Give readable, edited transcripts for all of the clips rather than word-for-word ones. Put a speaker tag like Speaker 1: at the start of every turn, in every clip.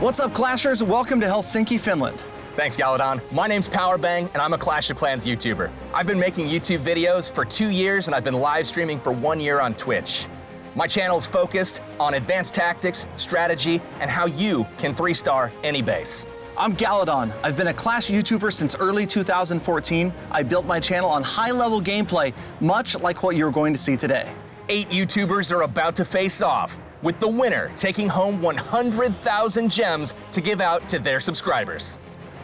Speaker 1: What's up, Clashers? Welcome to Helsinki, Finland.
Speaker 2: Thanks, Galadon. My name's Powerbang, and I'm a Clash of Clans YouTuber. I've been making YouTube videos for 2 years, and I've been live streaming for 1 year on Twitch. My channel's focused on advanced tactics, strategy, and how you can 3-star any base.
Speaker 1: I'm Galadon. I've been a Clash YouTuber since early 2014. I built my channel on high-level gameplay, much like what you're going to see today.
Speaker 2: 8 YouTubers are about to face off, with the winner taking home 100,000 gems to give out to their subscribers.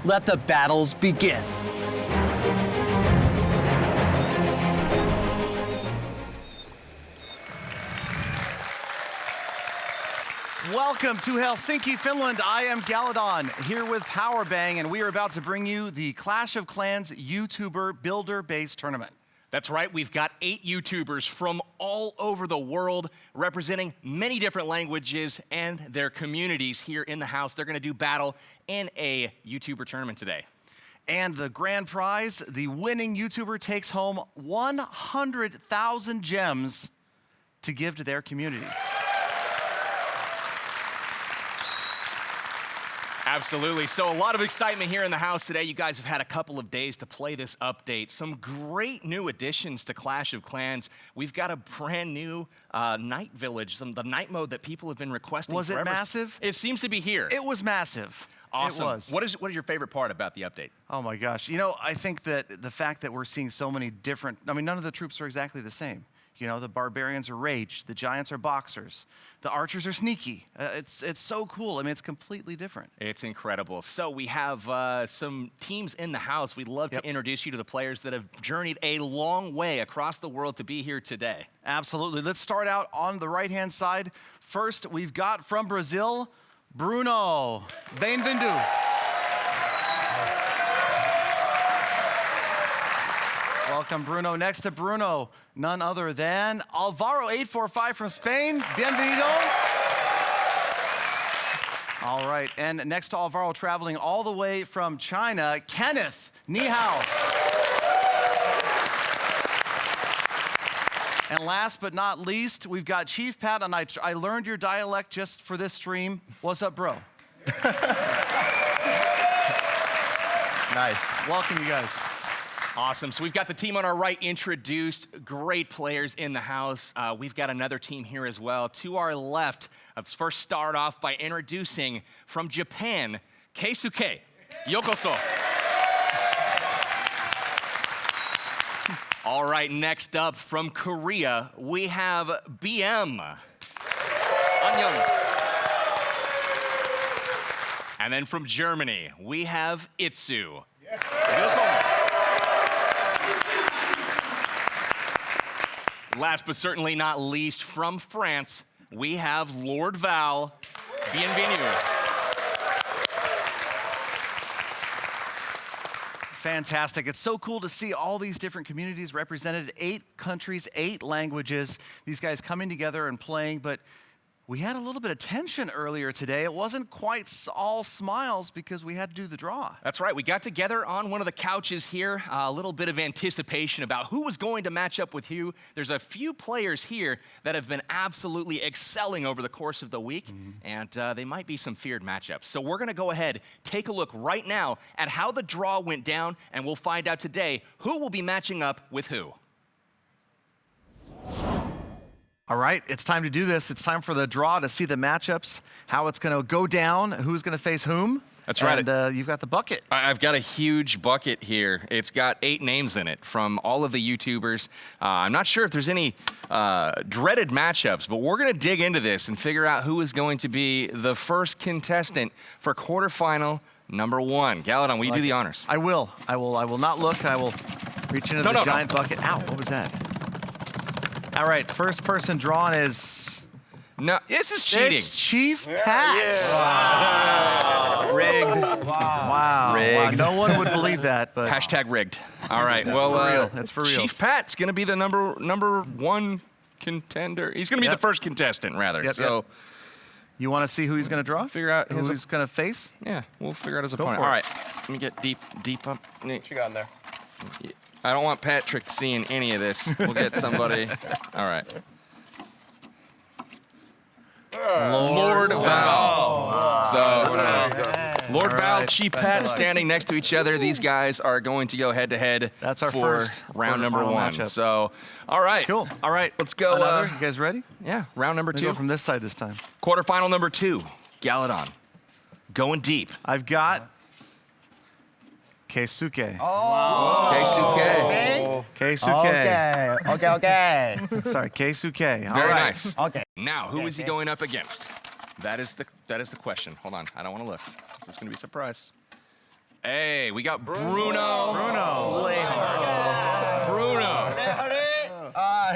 Speaker 1: Let the battles begin. Welcome to Helsinki, Finland. I am Galadon, here with Powerbang, and we are about to bring you the Clash of Clans YouTuber Builder Base Tournament.
Speaker 3: That's right, we've got 8 YouTubers from all over the world representing many different languages and their communities here in the house. They're gonna do battle in a YouTuber tournament today.
Speaker 1: And the grand prize, the winning YouTuber takes home 100,000 gems to give to their community.
Speaker 3: Absolutely. So a lot of excitement here in the house today. You guys have had a couple of days to play this update. Some great new additions to Clash of Clans. We've got a brand new night village, the night mode that people have been requesting
Speaker 1: Was it
Speaker 3: forever.
Speaker 1: massive?
Speaker 3: It seems to be here.
Speaker 1: It was massive.
Speaker 3: Awesome.
Speaker 1: It was.
Speaker 3: What is your favorite part about the update?
Speaker 1: Oh my gosh. You know, I think that the fact that we're seeing so many different, I mean, none of the troops are exactly the same. You know, the barbarians are raged, the giants are boxers, the archers are sneaky. It's so cool. I mean, it's completely different.
Speaker 3: It's incredible. So we have some teams in the house. We'd love to introduce you to the players that have journeyed a long way across the world to be here today.
Speaker 1: Absolutely. Let's start out on the right-hand side. First, we've got from Brazil, Bruno. Bem-vindo. Welcome, Bruno. Next to Bruno, none other than Alvaro845 from Spain. Bienvenido. All right, and next to Alvaro, traveling all the way from China, Kenneth. Ni hao. And last but not least, we've got Chief Pat, and I learned your dialect just for this stream. What's up, bro?
Speaker 2: Nice.
Speaker 1: Welcome, you guys.
Speaker 3: Awesome. So we've got the team on our right introduced, great players in the house. We've got another team here as well. To our left, let's first start off by introducing from Japan, Keisuke. Yokoso. All right, next up from Korea, we have BM. Annyeong. And then from Germany, we have Itsu. Willkommen. Last but certainly not least, from France, we have Lord Val. Bienvenue.
Speaker 1: Fantastic. It's so cool to see all these different communities represented, 8 countries, 8 languages, these guys coming together and playing, but we had a little bit of tension earlier today. It wasn't quite all smiles because we had to do the draw.
Speaker 3: That's right. We got together on one of the couches here, a little bit of anticipation about who was going to match up with who. There's a few players here that have been absolutely excelling over the course of the week, and they might be some feared matchups. So we're going to go ahead, take a look right now at how the draw went down, and we'll find out today who will be matching up with who.
Speaker 1: All right, it's time to do this. It's time for the draw to see the matchups, how it's going to go down, who's going to face whom.
Speaker 3: That's right.
Speaker 1: And you've got the bucket.
Speaker 3: I've got a huge bucket here. It's got 8 names in it from all of the YouTubers. I'm not sure if there's any dreaded matchups, but we're going to dig into this and figure out who is going to be the first contestant for quarterfinal number 1. Galadon, will you do the honors?
Speaker 1: I will. I will not look. I will reach into the giant bucket. Ow, what was that? All right, first person drawn is...
Speaker 3: No, this is cheating.
Speaker 1: It's Chief Pat.
Speaker 3: Wow. Rigged.
Speaker 1: Wow.
Speaker 3: Rigged.
Speaker 1: No one would believe that, but...
Speaker 3: Hashtag rigged. All right,
Speaker 1: That's for real. That's for real.
Speaker 3: Chief Pat's going to be the number 1 contender. He's going to be the first contestant, rather.
Speaker 1: You want to see who he's going to draw?
Speaker 3: Figure out
Speaker 1: who he's going to face?
Speaker 3: Yeah, we'll figure out his opponent. All right, let me get deep up.
Speaker 2: What you got in there?
Speaker 3: I don't want Patrick seeing any of this. We'll get somebody. All right. Lord Val. So, Lord Val, Chief Pat standing next to each other. These guys are going to go head-to-head
Speaker 1: That's our
Speaker 3: for
Speaker 1: first
Speaker 3: round number
Speaker 1: quarterfinal
Speaker 3: one.
Speaker 1: matchup.
Speaker 3: So, all right.
Speaker 1: Cool. All right.
Speaker 3: Let's go.
Speaker 1: Another? You guys ready?
Speaker 3: Yeah, round number
Speaker 1: Let's
Speaker 3: two.
Speaker 1: go from this side this time.
Speaker 3: Quarterfinal number 2, Galadon. Going deep.
Speaker 1: I've got Keisuke.
Speaker 3: Keisuke.
Speaker 1: Keisuke.
Speaker 4: Okay.
Speaker 1: Sorry, Keisuke. All
Speaker 3: Very
Speaker 1: right.
Speaker 3: nice.
Speaker 4: Okay.
Speaker 3: Now, who is he going up against? That is the question. Hold on, I don't want to look. This is going to be a surprise. Hey, we got Bruno. Play hard. Bruno.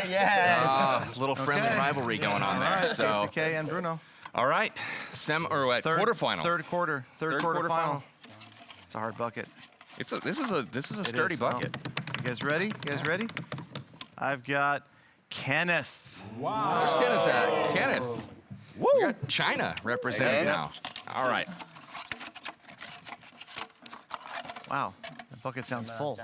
Speaker 4: Yes.
Speaker 3: Little friendly rivalry going on there. So,
Speaker 1: Keisuke and Bruno.
Speaker 3: all right, quarterfinal.
Speaker 1: Third quarter final.
Speaker 3: quarterfinal.
Speaker 1: It's a hard bucket.
Speaker 3: This is a
Speaker 1: It
Speaker 3: sturdy
Speaker 1: is.
Speaker 3: bucket.
Speaker 1: You guys ready? You guys ready? I've got Kenneth.
Speaker 3: Where's Kenneth at? Kenneth. We got China represented now. All right.
Speaker 1: Wow, that bucket sounds full.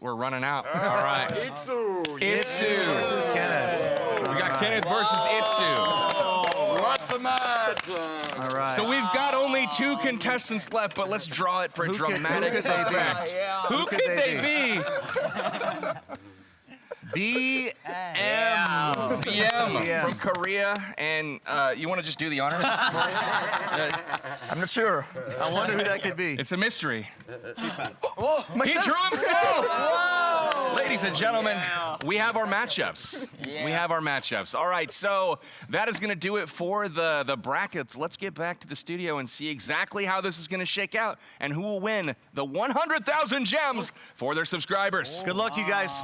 Speaker 3: We're running out. All right. Itsu.
Speaker 1: This is Kenneth.
Speaker 3: We got Kenneth versus Itsu.
Speaker 5: What's the match?
Speaker 1: All right.
Speaker 3: So we've got only 2 contestants left, but let's draw it for
Speaker 1: Who could-
Speaker 3: dramatic
Speaker 1: who could they be?
Speaker 3: effect. Who
Speaker 1: could
Speaker 3: could
Speaker 1: they
Speaker 3: they be? BM from Korea, and you want to just do the honors?
Speaker 4: I'm not sure.
Speaker 1: I wonder who that could be.
Speaker 3: It's a mystery. He drew himself! Ladies and gentlemen, we have our matchups. We have our matchups. All right, so that is going to do it for the brackets. Let's get back to the studio and see exactly how this is going to shake out and who will win the 100,000 gems for their subscribers.
Speaker 1: Good luck, you guys.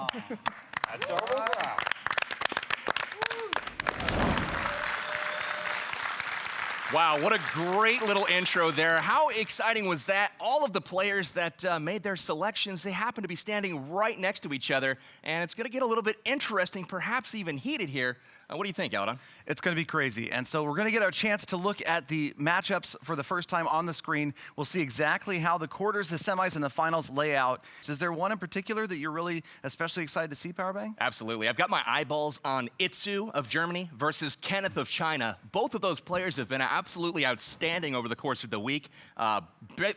Speaker 3: Wow, what a great little intro there. How exciting was that? All of the players that made their selections, they happen to be standing right next to each other, and it's going to get a little bit interesting, perhaps even heated here. What do you think, Galadon?
Speaker 1: It's going to be crazy. And so we're going to get our chance to look at the matchups for the first time on the screen. We'll see exactly how the quarters, the semis, and the finals lay out. Is there one in particular that you're really especially excited to see, Powerbang?
Speaker 3: Absolutely. I've got my eyeballs on Itsu of Germany versus Kenneth of China. Both of those players have been absolutely outstanding over the course of the week.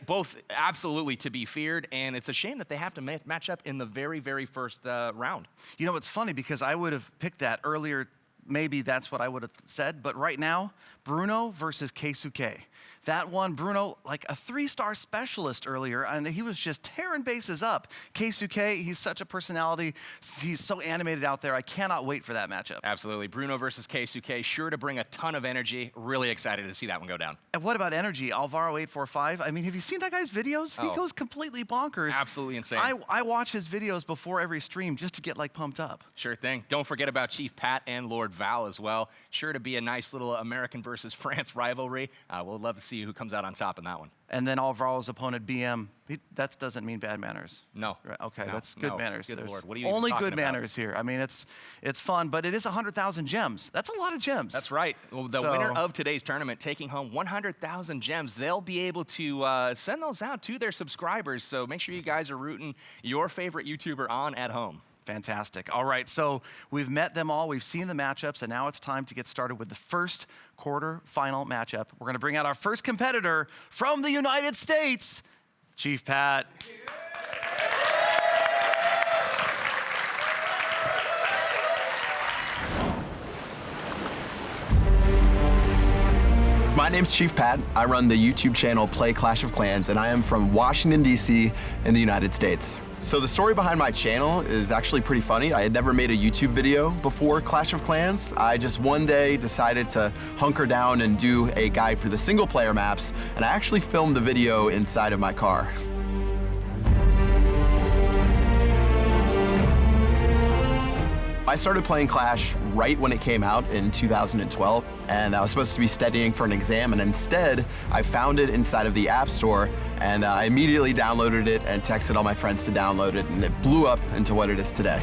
Speaker 3: Both absolutely to be feared, and it's a shame that they have to match up in the very, very first round.
Speaker 1: You know, it's funny because I would have picked that earlier. Maybe that's what I would have said. But right now, Bruno versus Keisuke. That one, Bruno, like a 3-star specialist earlier, and he was just tearing bases up. Keisuke, he's such a personality. He's so animated out there. I cannot wait for that matchup.
Speaker 3: Absolutely. Bruno versus Keisuke, sure to bring a ton of energy. Really excited to see that one go down.
Speaker 1: And what about energy? Alvaro 845. I mean, have you seen that guy's videos? He goes completely bonkers.
Speaker 3: Absolutely insane.
Speaker 1: I watch his videos before every stream just to get like pumped up.
Speaker 3: Sure thing. Don't forget about Chief Pat and Lord Val as well. Sure to be a nice little American versus France rivalry. We'll love to see who comes out on top in that one.
Speaker 1: And then Alvaro's opponent, BM, that doesn't mean bad manners.
Speaker 3: No.
Speaker 1: Right, okay,
Speaker 3: No,
Speaker 1: that's good
Speaker 3: no.
Speaker 1: manners.
Speaker 3: Good
Speaker 1: There's
Speaker 3: Lord, what are you even
Speaker 1: only
Speaker 3: talking
Speaker 1: good
Speaker 3: about?
Speaker 1: manners here. I mean, it's fun, but it is 100,000 gems. That's a lot of gems.
Speaker 3: That's right. Well, the
Speaker 1: So-
Speaker 3: winner of today's tournament taking home 100,000 gems. They'll be able to send those out to their subscribers. So make sure you guys are rooting your favorite YouTuber on at home.
Speaker 1: Fantastic. All right, so we've met them all. We've seen the matchups, and now it's time to get started with the first quarter-final matchup. We're going to bring out our first competitor from the United States, Chief Pat.
Speaker 6: My name's Chief Pat. I run the YouTube channel Play Clash of Clans, and I am from Washington, D.C. in the United States. So the story behind my channel is actually pretty funny. I had never made a YouTube video before Clash of Clans. I just one day decided to hunker down and do a guide for the single player maps, and I actually filmed the video inside of my car. I started playing Clash right when it came out in 2012, and I was supposed to be studying for an exam, and instead, I found it inside of the App Store, and I immediately downloaded it and texted all my friends to download it, and it blew up into what it is today.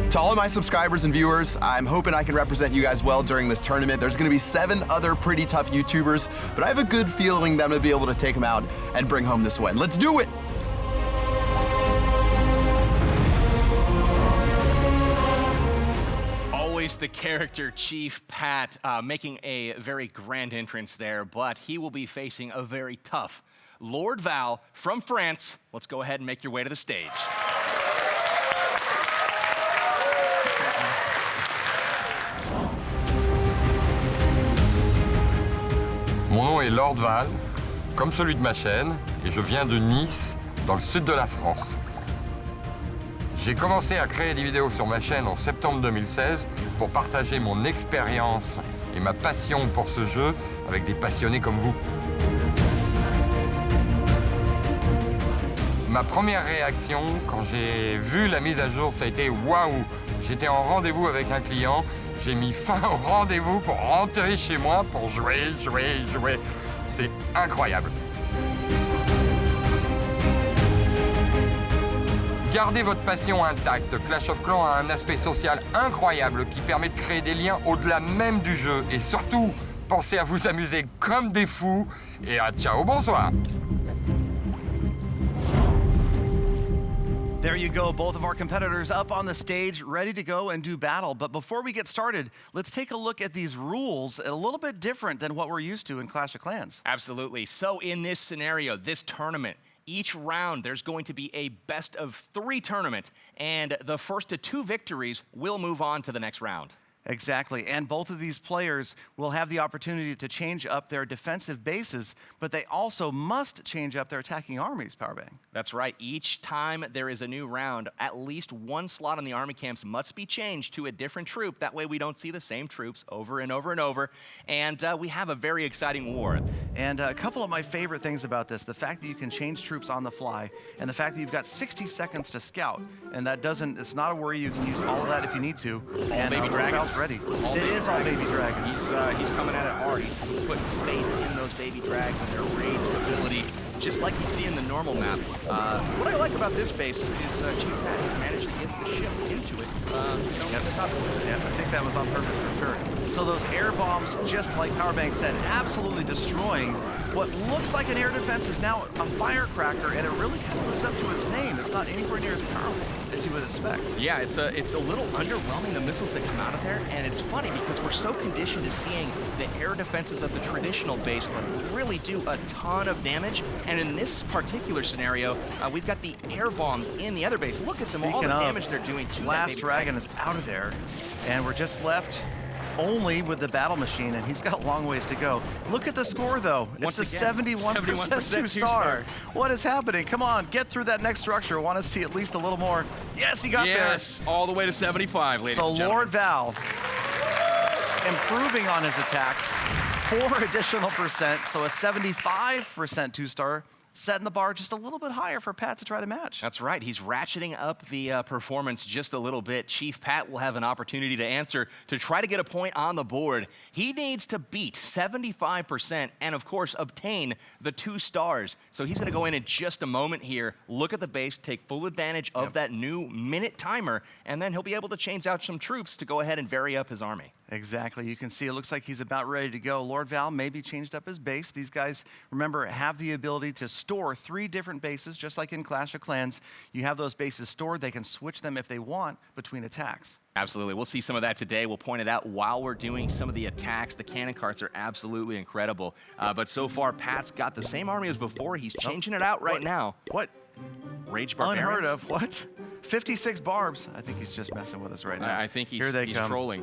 Speaker 6: To all of my subscribers and viewers, I'm hoping I can represent you guys well during this tournament. There's gonna be 7 other pretty tough YouTubers, but I have a good feeling that I'm gonna be able to take them out and bring home this win. Let's do it!
Speaker 3: voice the character Chief Pat, making a very grand entrance there, but he will be facing a very tough Lord Val from France. Let's go ahead and make your way to the stage.
Speaker 5: Mon nom est Lord Val, comme celui de ma chaîne, et je viens de Nice, dans le sud de la France. J'ai commencé à créer des vidéos sur ma chaîne en septembre 2016 pour partager mon expérience et ma passion pour ce jeu avec des passionnés comme vous. Ma première réaction quand j'ai vu la mise à jour, ça a été waouh! J'étais en rendez-vous avec un client, j'ai mis fin au rendez-vous pour rentrer chez moi pour jouer. C'est incroyable. Gardez votre passion intacte. Clash of Clans a un aspect social incroyable qui permet de créer des liens au-delà même du jeu. Et surtout, pensez à vous amuser comme des fous. Et à ciao, bonsoir.
Speaker 1: There you go, both of our competitors up on the stage, ready to go and do battle. But before we get started, let's take a look at these rules, a little bit different than what we're used to in Clash of Clans.
Speaker 3: Absolutely. So in this scenario, this tournament, each round there's going to be a best of 3 tournament, and the first to 2 victories will move on to the next round.
Speaker 1: Exactly, and both of these players will have the opportunity to change up their defensive bases, but they also must change up their attacking armies, Powerbang.
Speaker 3: That's right. Each time there is a new round, at least one slot in the army camps must be changed to a different troop. That way we don't see the same troops over and over and over, and we have a very exciting war.
Speaker 1: And a couple of my favorite things about this, the fact that you can change troops on the fly, and the fact that you've got 60 seconds to scout, and it's not a worry, you can use all of that if you need to. And
Speaker 3: baby dragons.
Speaker 1: Ready. It is all baby dragons.
Speaker 3: He's coming at it hard. He's putting his faith in those baby drags and their range ability, just like you see in the normal map. What I like about this base is Chief Pat has managed to get the ship into it. At the top.
Speaker 1: Yeah, I think that was on purpose for sure. So those air bombs, just like Powerbank said, absolutely destroying what looks like an air defense is now a firecracker, and it really kind of lives up to its name. It's not anywhere near as powerful as you would expect.
Speaker 3: Yeah, it's a little underwhelming, the missiles that come out of there, and it's funny because we're so conditioned to seeing the air defenses of the traditional base really do a ton of damage, and in this particular scenario, we've got the air bombs in the other base. Look at them, all the damage they're doing to
Speaker 1: Last
Speaker 3: that
Speaker 1: Dragon is out of there, and we're just left only with the battle machine, and he's got a long ways to go. Look at the score, though.
Speaker 3: Once
Speaker 1: it's a
Speaker 3: again,
Speaker 1: 71% two-star. What is happening? Come on, get through that next structure. I want to see at least a little more. Yes, he got there.
Speaker 3: Yes, all the way to 75, ladies
Speaker 1: so
Speaker 3: and gentlemen.
Speaker 1: Lord Val improving on his attack, 4 additional percent, so a 75% two-star, setting the bar just a little bit higher for Pat to try to match.
Speaker 3: That's right. He's ratcheting up the performance just a little bit. Chief Pat will have an opportunity to answer to try to get a point on the board. He needs to beat 75% and, of course, obtain the 2 stars. So he's going to go in just a moment here, look at the base, take full advantage of that new minute timer, and then he'll be able to change out some troops to go ahead and vary up his army.
Speaker 1: Exactly. You can see it looks like he's about ready to go. Lord Val maybe changed up his base. These guys, remember, have the ability to store 3 different bases, just like in Clash of Clans. You have those bases stored. They can switch them if they want between attacks.
Speaker 3: Absolutely. We'll see some of that today. We'll point it out while we're doing some of the attacks. The cannon carts are absolutely incredible. But so far, Pat's got the same army as before. He's changing it out right now.
Speaker 1: What?
Speaker 3: Rage Barbarians.
Speaker 1: Unheard of. What? 56 barbs. I think he's just messing with us right now.
Speaker 3: I think he's
Speaker 1: come.
Speaker 3: trolling.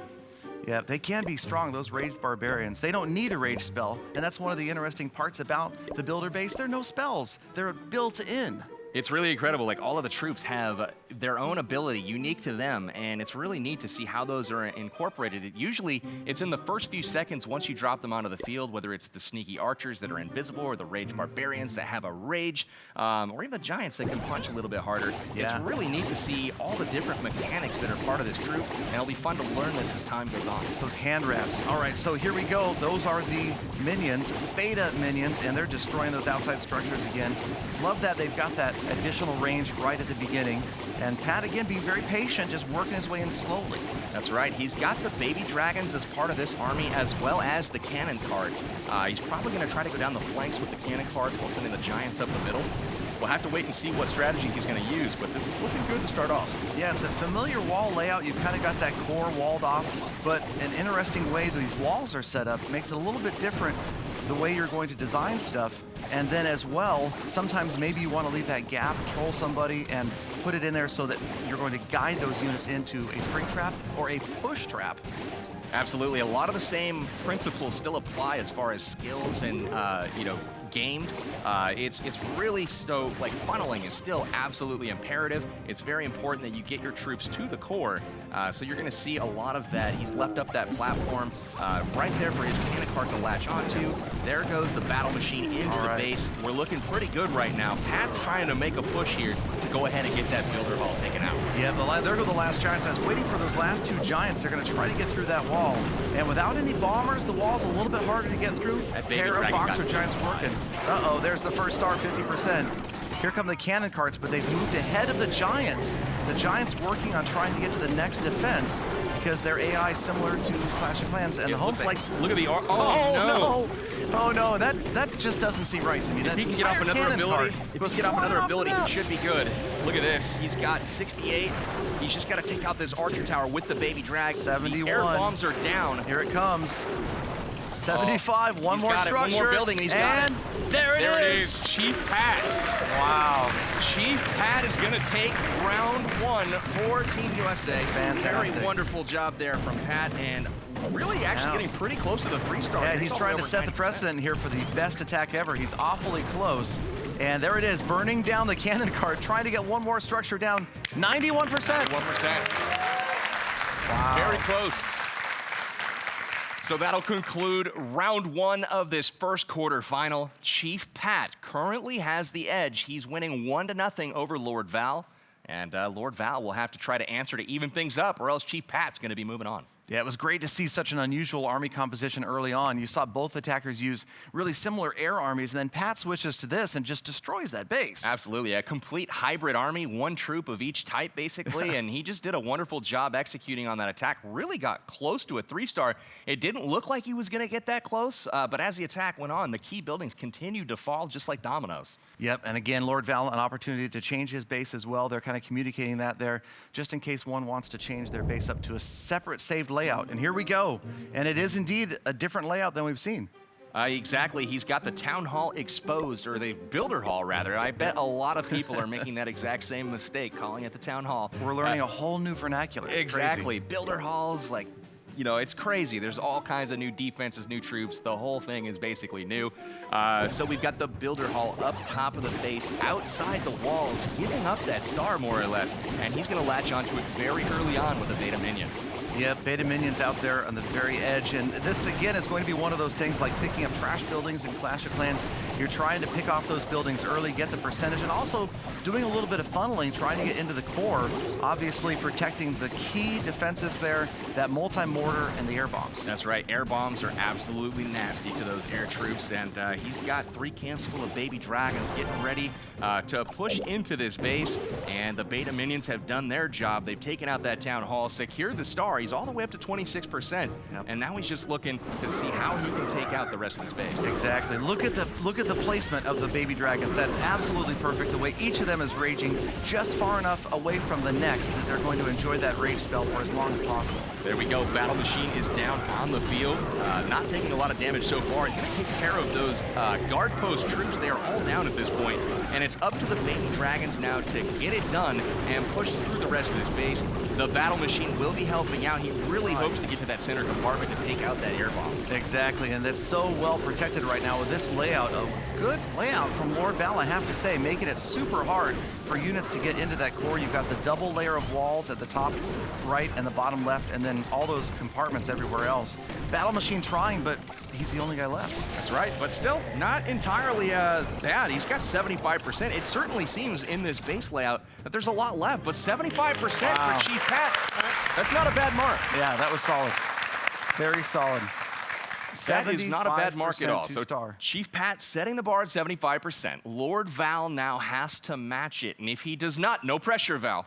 Speaker 1: Yeah, they can be strong, those Raged Barbarians. They don't need a rage spell, and that's one of the interesting parts about the builder base. There are no spells. They're built in.
Speaker 3: It's really incredible. Like, all of the troops have their own ability unique to them, and it's really neat to see how those are incorporated. Usually, it's in the first few seconds once you drop them onto the field, whether it's the sneaky archers that are invisible or the rage barbarians that have a rage, or even the giants that can punch a little bit harder.
Speaker 1: Yeah.
Speaker 3: It's really neat to see all the different mechanics that are part of this troop, and it'll be fun to learn this as time goes on.
Speaker 1: It's those hand wraps. All right, so here we go. Those are the minions, beta minions, and they're destroying those outside structures again. Love that they've got that additional range right at the beginning. And Pat, again, being very patient, just working his way in slowly.
Speaker 3: That's right. He's got the baby dragons as part of this army, as well as the cannon carts. He's probably going to try to go down the flanks with the cannon carts while sending the giants up the middle. we'll have to wait and see what strategy he's going to use, but this is looking good to start off.
Speaker 1: Yeah, it's a familiar wall layout. You've kind of got that core walled off, but an interesting way these walls are set up makes it a little bit different the way you're going to design stuff. And then as well, sometimes maybe you want to leave that gap, troll somebody, and put it in there so that you're going to guide those units into a spring trap or a push trap.
Speaker 3: Absolutely. A lot of the same principles still apply as far as skills and, gamed. It's really so, like, funneling is still absolutely imperative. It's very important that you get your troops to the core. So you're going to see a lot of that. He's left up that platform right there for his cannon cart to latch onto. There goes the battle machine into the base. We're looking pretty good right now. Pat's trying to make a push here to go ahead and get that builder hall taken out.
Speaker 1: Yeah, there go the last giants. I was waiting for those last two giants. They're going to try to get through that wall. And without any bombers, the wall's a little bit harder to get through.
Speaker 3: That baby
Speaker 1: Pair of
Speaker 3: dragon
Speaker 1: boxer
Speaker 3: got
Speaker 1: giants working. Uh-oh, there's the first star, 50%. Here come the cannon carts, but they've moved ahead of the giants. The giants working on trying to get to the next defense because their AI is similar to Clash of Clans. And the home base.
Speaker 3: Look at the
Speaker 1: Oh no, that just doesn't seem right to me.
Speaker 3: If he can get off another ability, he should be good. Look at this. He's got 68. He's just got to take out this archer tower with the baby drag.
Speaker 1: 71.
Speaker 3: The air bombs are down.
Speaker 1: Here it comes. 75, one more structure.
Speaker 3: One more building, and he's got it.
Speaker 1: There it is.
Speaker 3: Chief Pat.
Speaker 1: Wow.
Speaker 3: Chief Pat is going to take round one for Team USA.
Speaker 1: Fantastic.
Speaker 3: Very wonderful job there from Pat, and really actually getting pretty close to the 3-star.
Speaker 1: Yeah, he's trying to set the precedent here for the best attack ever. He's awfully close. And there it is, burning down the cannon cart, trying to get one more structure down. 91%.
Speaker 3: 91%.
Speaker 1: Wow.
Speaker 3: Very close. So that'll conclude round one of this first quarterfinal. Chief Pat currently has the edge. He's winning 1-0 over Lord Val. And Lord Val will have to try to answer to even things up, or else Chief Pat's going to be moving on.
Speaker 1: Yeah, it was great to see such an unusual army composition early on. You saw both attackers use really similar air armies, and then Pat switches to this and just destroys that base.
Speaker 3: Absolutely, a complete hybrid army, one troop of each type, basically, and he just did a wonderful job executing on that attack. Really got close to a 3-star. It didn't look like he was going to get that close, but as the attack went on, the key buildings continued to fall just like dominoes.
Speaker 1: Yep, and again, Lord Val, an opportunity to change his base as well. They're kind of communicating that there, just in case one wants to change their base up to a separate saved layout. And here we go. And it is indeed a different layout than we've seen.
Speaker 3: Exactly. He's got the town hall exposed, or the builder hall, rather. I bet a lot of people are making that exact same mistake, calling it the town hall.
Speaker 1: We're learning a whole new vernacular. It's
Speaker 3: exactly.
Speaker 1: crazy.
Speaker 3: Builder halls, like, it's crazy. There's all kinds of new defenses, new troops. The whole thing is basically new. So we've got the builder hall up top of the base, outside the walls, giving up that star more or less. And he's going to latch onto it very early on with a beta minion.
Speaker 1: Yep, beta minions out there on the very edge. And this, again, is going to be one of those things like picking up trash buildings in Clash of Clans. You're trying to pick off those buildings early, get the percentage, and also doing a little bit of funneling, trying to get into the core, obviously protecting the key defenses there, that multi-mortar and the air bombs.
Speaker 3: That's right. Air bombs are absolutely nasty to those air troops, and he's got 3 camps full of baby dragons getting ready to push into this base, and the beta minions have done their job. They've taken out that town hall, secured the star. He's all the way up to 26%, and now he's just looking to see how he can take out the rest of the space.
Speaker 1: Exactly. Look at the placement of the baby dragons. That's absolutely perfect. The way each of them is raging just far enough away from the next that they're going to enjoy that rage spell for as long as possible.
Speaker 3: There we go. Battle Machine is down on the field, not taking a lot of damage so far. He's going to take care of those guard post troops. They are all down at this point, and it's up to the baby dragons now to get it done and push through the rest of this base. The Battle Machine will be helping out. He really hopes to get to that center compartment to take out that air bomb.
Speaker 1: Exactly, and that's so well protected right now with this layout. A good layout from Lord Val, I have to say, making it super hard for units to get into that core. You've got the double layer of walls at the top right and the bottom left, and then all those compartments everywhere else. Battle Machine trying, but he's the only guy left.
Speaker 3: That's right, but still not entirely bad. He's got 75%. It certainly seems in this base layout that there's a lot left, but 75% for Chief Pat, that's not a bad mark.
Speaker 1: Yeah, that was solid. Very solid.
Speaker 3: That is not a bad mark at all.
Speaker 1: Two-star.
Speaker 3: Chief Pat setting the bar at 75%. Lord Val now has to match it, and if he does not, no pressure, Val.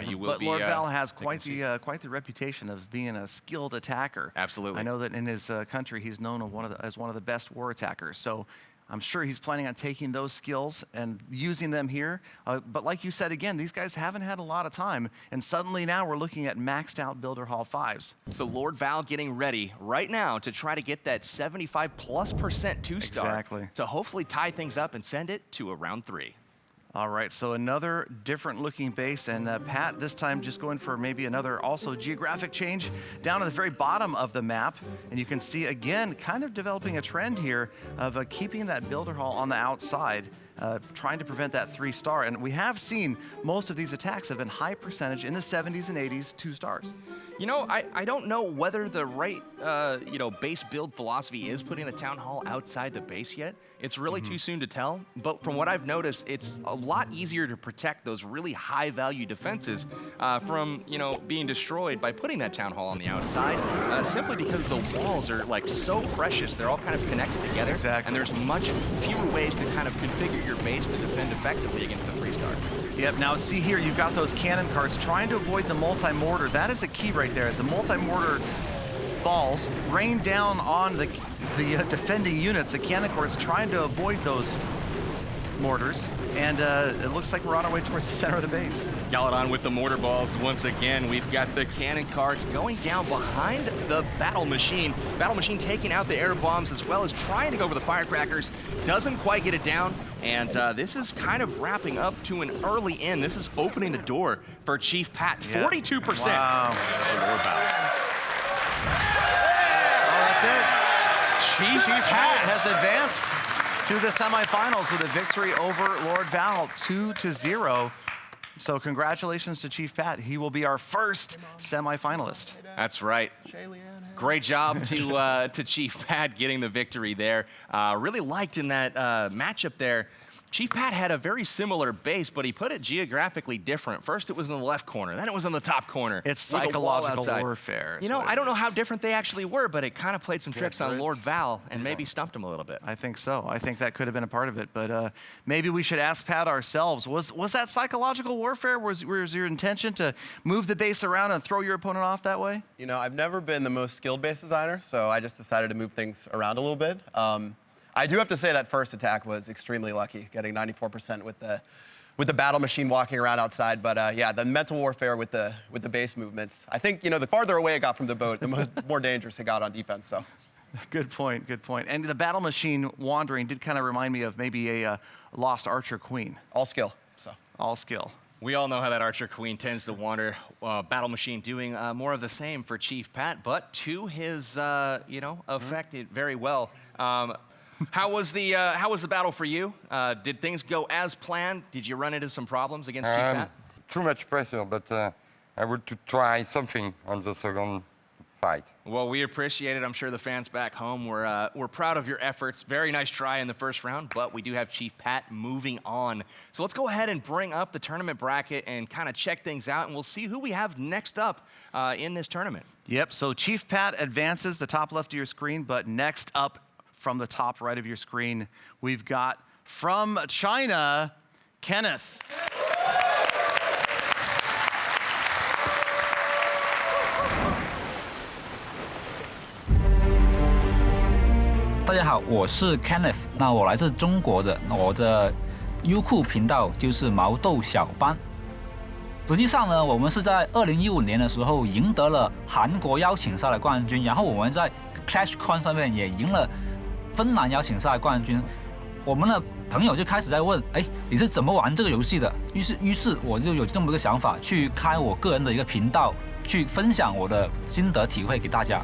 Speaker 1: You will but Lord Val has quite the reputation of being a skilled attacker.
Speaker 3: Absolutely.
Speaker 1: I know that in his country he's known as one of the best war attackers. So I'm sure he's planning on taking those skills and using them here. But like you said, again, these guys haven't had a lot of time. And suddenly now we're looking at maxed out Builder Hall 5s.
Speaker 3: So Lord Val getting ready right now to try to get that 75+% two-star.
Speaker 1: Exactly.
Speaker 3: To hopefully tie things up and send it to a round 3.
Speaker 1: All right, so another different looking base, and Pat this time just going for maybe another also geographic change down at the very bottom of the map. And you can see again, kind of developing a trend here of keeping that Builder Hall on the outside, trying to prevent that 3-star. And we have seen most of these attacks have been high percentage in the 70s and 80s, 2 stars.
Speaker 3: You know, I don't know whether the right, base build philosophy is putting the Town Hall outside the base yet. It's really too soon to tell, but from what I've noticed, it's a lot easier to protect those really high-value defenses from, being destroyed by putting that Town Hall on the outside, simply because the walls are, like, so precious. They're all kind of connected together.
Speaker 1: Exactly.
Speaker 3: And there's much fewer ways to kind of configure your base to defend effectively against the 3-star.
Speaker 1: Yep, now see here, you've got those cannon carts trying to avoid the multi-mortar. That is a key right there, as the multi-mortar balls rain down on the defending units. The cannon carts trying to avoid those mortars, and it looks like we're on our way towards the center of the base.
Speaker 3: Galadon with the mortar balls once again. We've got the cannon carts going down behind the battle machine. Battle machine taking out the air bombs as well as trying to go for the firecrackers. Doesn't quite get it down. And this is kind of wrapping up to an early end. This is opening the door for Chief Pat. 42%.
Speaker 1: Wow.
Speaker 3: Lord Val.
Speaker 1: Oh, that's it.
Speaker 3: Chief
Speaker 1: Pat has advanced to the semifinals with a victory over Lord Val, 2-0. So congratulations to Chief Pat. He will be our first semifinalist.
Speaker 3: That's right. Great job to Chief Pat getting the victory there. Really liked in that matchup there. Chief Pat had a very similar base, but he put it geographically different. First, it was in the left corner. Then it was in the top corner.
Speaker 1: It's
Speaker 3: with a wall
Speaker 1: psychological
Speaker 3: outside.
Speaker 1: warfare.
Speaker 3: You know, I don't know how different they actually were, but it kind of played some tricks on
Speaker 5: Different.
Speaker 3: Lord Val and maybe stumped him a little bit.
Speaker 1: I think so. I think that could have been a part of it. But maybe we should ask Pat ourselves. Was that psychological warfare? Was your intention to move the base around and throw your opponent off that way?
Speaker 6: You know, I've never been the most skilled base designer, so I just decided to move things around a little bit. I do have to say that first attack was extremely lucky, getting 94% with the battle machine walking around outside. But yeah, the mental warfare with the base movements. I think, the farther away it got from the boat, the more dangerous it got on defense. So.
Speaker 1: Good point, good point. And the battle machine wandering did kind of remind me of maybe a lost archer queen.
Speaker 6: All skill. So.
Speaker 1: All skill.
Speaker 3: We all know how that Archer Queen tends to wander. Battle Machine doing more of the same for Chief Pat, but to his, effect, it very well. How was the battle for you? Did things go as planned? Did you run into some problems against Chief Pat?
Speaker 5: Too much pressure, but I would to try something on the second fight.
Speaker 3: Well, we appreciate it. I'm sure the fans back home were proud of your efforts. Very nice try in the first round, but we do have Chief Pat moving on. So let's go ahead and bring up the tournament bracket and kind of check things out, and we'll see who we have next up in this tournament.
Speaker 1: Yep, so Chief Pat advances the top left of your screen, but next up from the top right of your screen, we've got from China, Kenneth.
Speaker 7: 大家好，我是 Kenneth， 那我来自中国的，我的优酷频道就是毛豆小班。实际上呢，我们是在2015年的时候赢得了韩国邀请赛的冠军，然后我们在 ClashCon 上面也赢了芬兰邀请赛冠军。我们的朋友就开始在问，哎，你是怎么玩这个游戏的？于是我就有这么一个想法，去开我个人的一个频道，去分享我的心得体会给大家。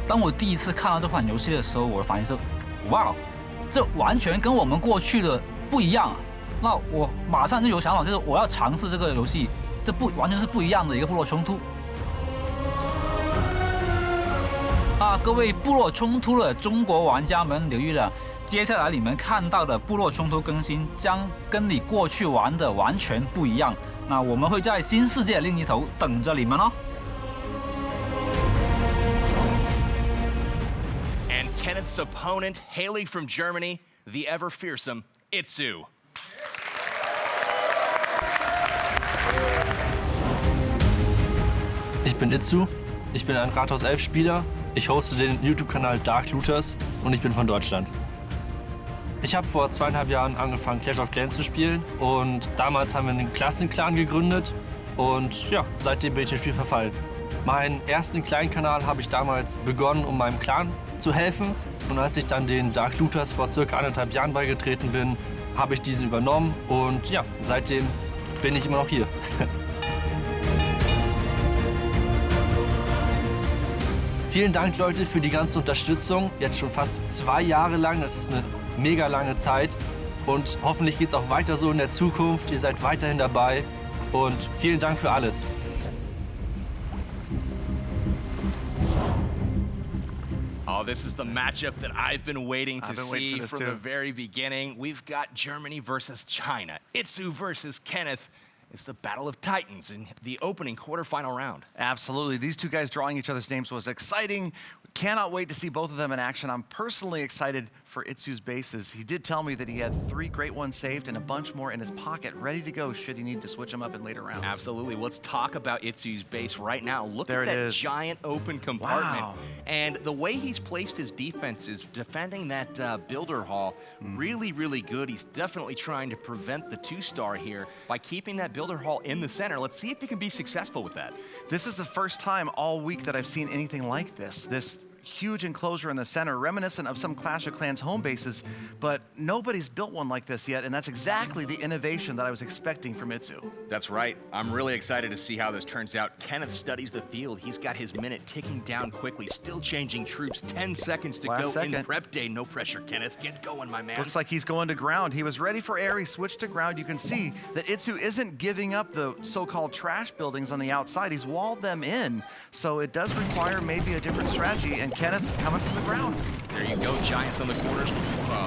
Speaker 7: 当我第一次看到这款游戏的时候，我的反应是，哇，这完全跟我们过去的不一样啊！那我马上就有想法，就是我要尝试这个游戏，这完全是不一样的一个部落冲突。各位部落冲突的中国玩家们留意了，接下来你们看到的部落冲突更新将跟你过去玩的完全不一样。那我们会在新世界另一头等着你们哦。
Speaker 3: And Kenneth's opponent, hailing from Germany, the ever fearsome Itsu.
Speaker 8: Ich bin Itsu, Ich bin ein Rathaus 11 Spieler. Ich hoste den YouTube-Kanal Dark Looters und ich bin von Deutschland. Ich habe vor 2,5 Jahren angefangen, Clash of Clans zu spielen und damals haben wir einen Klassenclan gegründet und ja, seitdem bin ich dem Spiel verfallen. Meinen ersten kleinen Kanal habe ich damals begonnen, um meinem Clan zu helfen und als ich dann den Dark Looters vor circa 1,5 Jahren beigetreten bin, habe ich diesen übernommen und ja, seitdem bin ich immer noch hier. Vielen Dank, Leute, für die ganze Unterstützung. Jetzt schon fast 2 Jahre lang. Das ist eine mega lange Zeit. Und hoffentlich geht es auch weiter so in der Zukunft. Ihr seid weiterhin dabei. Und vielen Dank für alles.
Speaker 3: Oh, this is the matchup that I've been waiting to
Speaker 1: I've been waiting
Speaker 3: see
Speaker 1: for this
Speaker 3: from
Speaker 1: too.
Speaker 3: the very beginning. We've got Germany versus China. Itsu versus Kenneth. It's the Battle of Titans in the opening quarterfinal round.
Speaker 1: Absolutely. These two guys drawing each other's names was exciting. Cannot wait to see both of them in action. I'm personally excited for Itsu's bases. He did tell me that he had 3 great ones saved and a bunch more in his pocket, ready to go should he need to switch them up in later rounds.
Speaker 3: Absolutely. Let's talk about Itsu's base right now. Look
Speaker 1: There
Speaker 3: at
Speaker 1: it
Speaker 3: that
Speaker 1: is.
Speaker 3: giant open compartment.
Speaker 1: Wow.
Speaker 3: And the way he's placed his defense is defending that builder hall really, really good. He's definitely trying to prevent the 2-star here by keeping that builder hall in the center. Let's see if he can be successful with that.
Speaker 1: This is the first time all week that I've seen anything like this. This huge enclosure in the center, reminiscent of some Clash of Clans home bases, but nobody's built one like this yet, and that's exactly the innovation that I was expecting from Itsu.
Speaker 3: That's right. I'm really excited to see how this turns out. Kenneth studies the field. He's got his minute ticking down quickly, still changing troops. 10 seconds to
Speaker 1: Last
Speaker 3: go
Speaker 1: second.
Speaker 3: in prep day. No pressure, Kenneth. Get going, my man.
Speaker 1: Looks like he's going to ground. He was ready for air. He switched to ground. You can see that Itsu isn't giving up the so-called trash buildings on the outside. He's walled them in. So it does require maybe a different strategy. And Kenneth coming from the ground.
Speaker 3: There you go, Giants on the corners.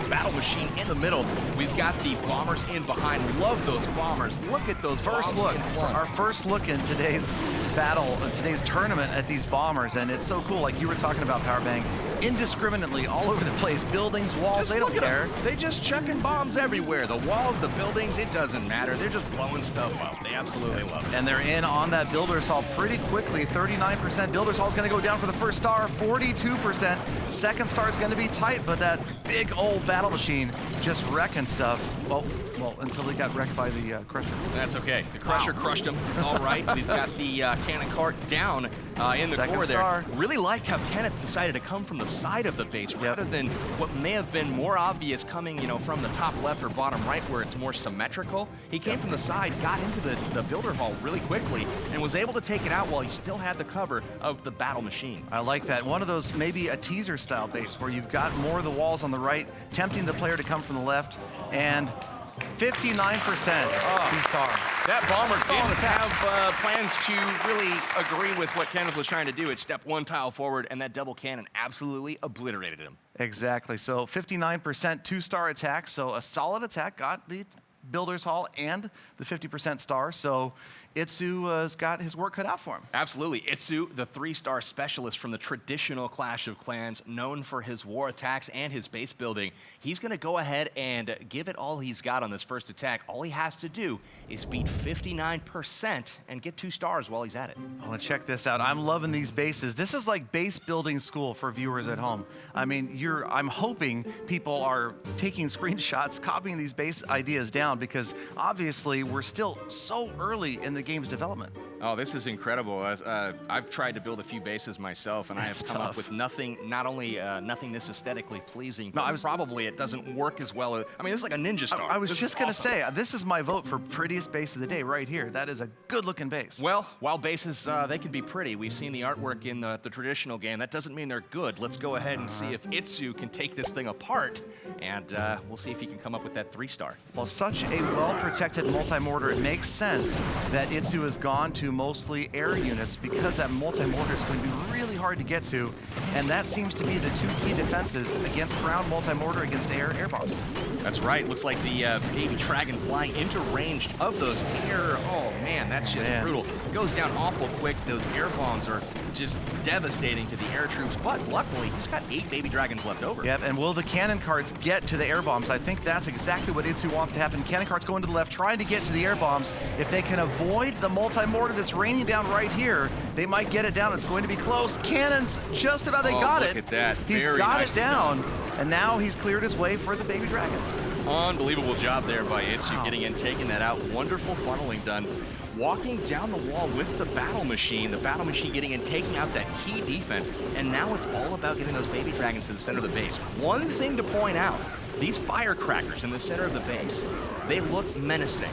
Speaker 3: Battle machine in the middle. We've got the bombers in behind. Love those bombers. Look at those
Speaker 1: First
Speaker 3: bombs
Speaker 1: look,
Speaker 3: in front.
Speaker 1: our first look in today's battle, today's tournament at these bombers, and it's so cool, like you were talking about, Powerbang, indiscriminately all over the place, buildings, walls,
Speaker 3: Just
Speaker 1: they don't
Speaker 3: look at
Speaker 1: care.
Speaker 3: 'em. They just chucking bombs everywhere. The walls, the buildings, it doesn't matter. They're just blowing stuff up. They absolutely love it.
Speaker 1: And they're in on that Builders Hall pretty quickly. 39%. Builders Hall is going to go down for the first star. 42%. Second star is going to be tight, but that big old battle machine just wrecking stuff. Well, until he got wrecked by the Crusher.
Speaker 3: That's okay. The Crusher crushed him. It's all right. We've got the cannon cart down in the
Speaker 1: Second
Speaker 3: core there.
Speaker 1: star.
Speaker 3: Really liked how Kenneth decided to come from the side of the base rather than what may have been more obvious coming, from the top left or bottom right where it's more symmetrical. He came from the side, got into the builder hall really quickly, and was able to take it out while he still had the cover of the battle machine.
Speaker 1: I like that. One of those, maybe a teaser style base where you've got more of the walls on the right, tempting the player to come from the left, and 59%, 2-star.
Speaker 3: That bomber
Speaker 1: Solid
Speaker 3: didn't
Speaker 1: attack.
Speaker 3: have plans to really agree with what Kenneth was trying to do. It stepped 1 tile forward, and that double cannon absolutely obliterated him.
Speaker 1: Exactly. So 59% 2-star attack. So a solid attack got the Builders Hall and the 50% star. So Itsu has got his work cut out for him.
Speaker 3: Absolutely. Itsu, the 3-star specialist from the traditional Clash of Clans, known for his war attacks and his base building. He's going to go ahead and give it all he's got on this first attack. All he has to do is beat 59% and get 2 stars while he's at it.
Speaker 1: Oh, and check this out. I'm loving these bases. This is like base building school for viewers at home. I mean, I'm hoping people are taking screenshots, copying these base ideas down, because obviously we're still so early in the game's development.
Speaker 3: Oh, this is incredible. I've tried to build a few bases myself, and I have come up with nothing, not only nothing this aesthetically pleasing, but probably it doesn't work as well. I mean, it's like a ninja star.
Speaker 1: I was
Speaker 3: This
Speaker 1: just
Speaker 3: is
Speaker 1: going to
Speaker 3: awesome.
Speaker 1: say, this is my vote for prettiest base of the day right here. That is a good-looking base.
Speaker 3: Well, while bases, they can be pretty. We've seen the artwork in the traditional game. That doesn't mean they're good. Let's go ahead and see if Itsu can take this thing apart, and we'll see if he can come up with that 3-star.
Speaker 1: Well, such a well-protected multi-mortar, it makes sense that Itsu has gone to mostly air units, because that multi-mortar is going to be really hard to get to, and that seems to be the 2 key defenses against ground multi-mortar against air bombs.
Speaker 3: That's right. Looks like the baby dragon flying into range of those air. Oh man, that's just brutal. It goes down awful quick. Those air bombs are just devastating to the air troops, but luckily he's got 8 baby dragons left over.
Speaker 1: Yep, and will the cannon carts get to the air bombs? I think that's exactly what Itsu wants to happen. Cannon carts going to the left, trying to get to the air bombs. If they can avoid the multi-mortar that's raining down right here, They might get it down. It's going to be close. Cannons just about, they got
Speaker 3: look
Speaker 1: it.
Speaker 3: at that.
Speaker 1: He's
Speaker 3: Very
Speaker 1: got it
Speaker 3: nicely
Speaker 1: down,
Speaker 3: done.
Speaker 1: and now he's cleared his way for the baby dragons.
Speaker 3: Unbelievable job there by Itsu,
Speaker 1: Wow.
Speaker 3: getting in, taking that out. Wonderful funneling done. Walking down the wall with the battle machine getting in, taking out that key defense, and now it's all about getting those baby dragons to the center of the base. One thing to point out, these firecrackers in the center of the base, they look menacing,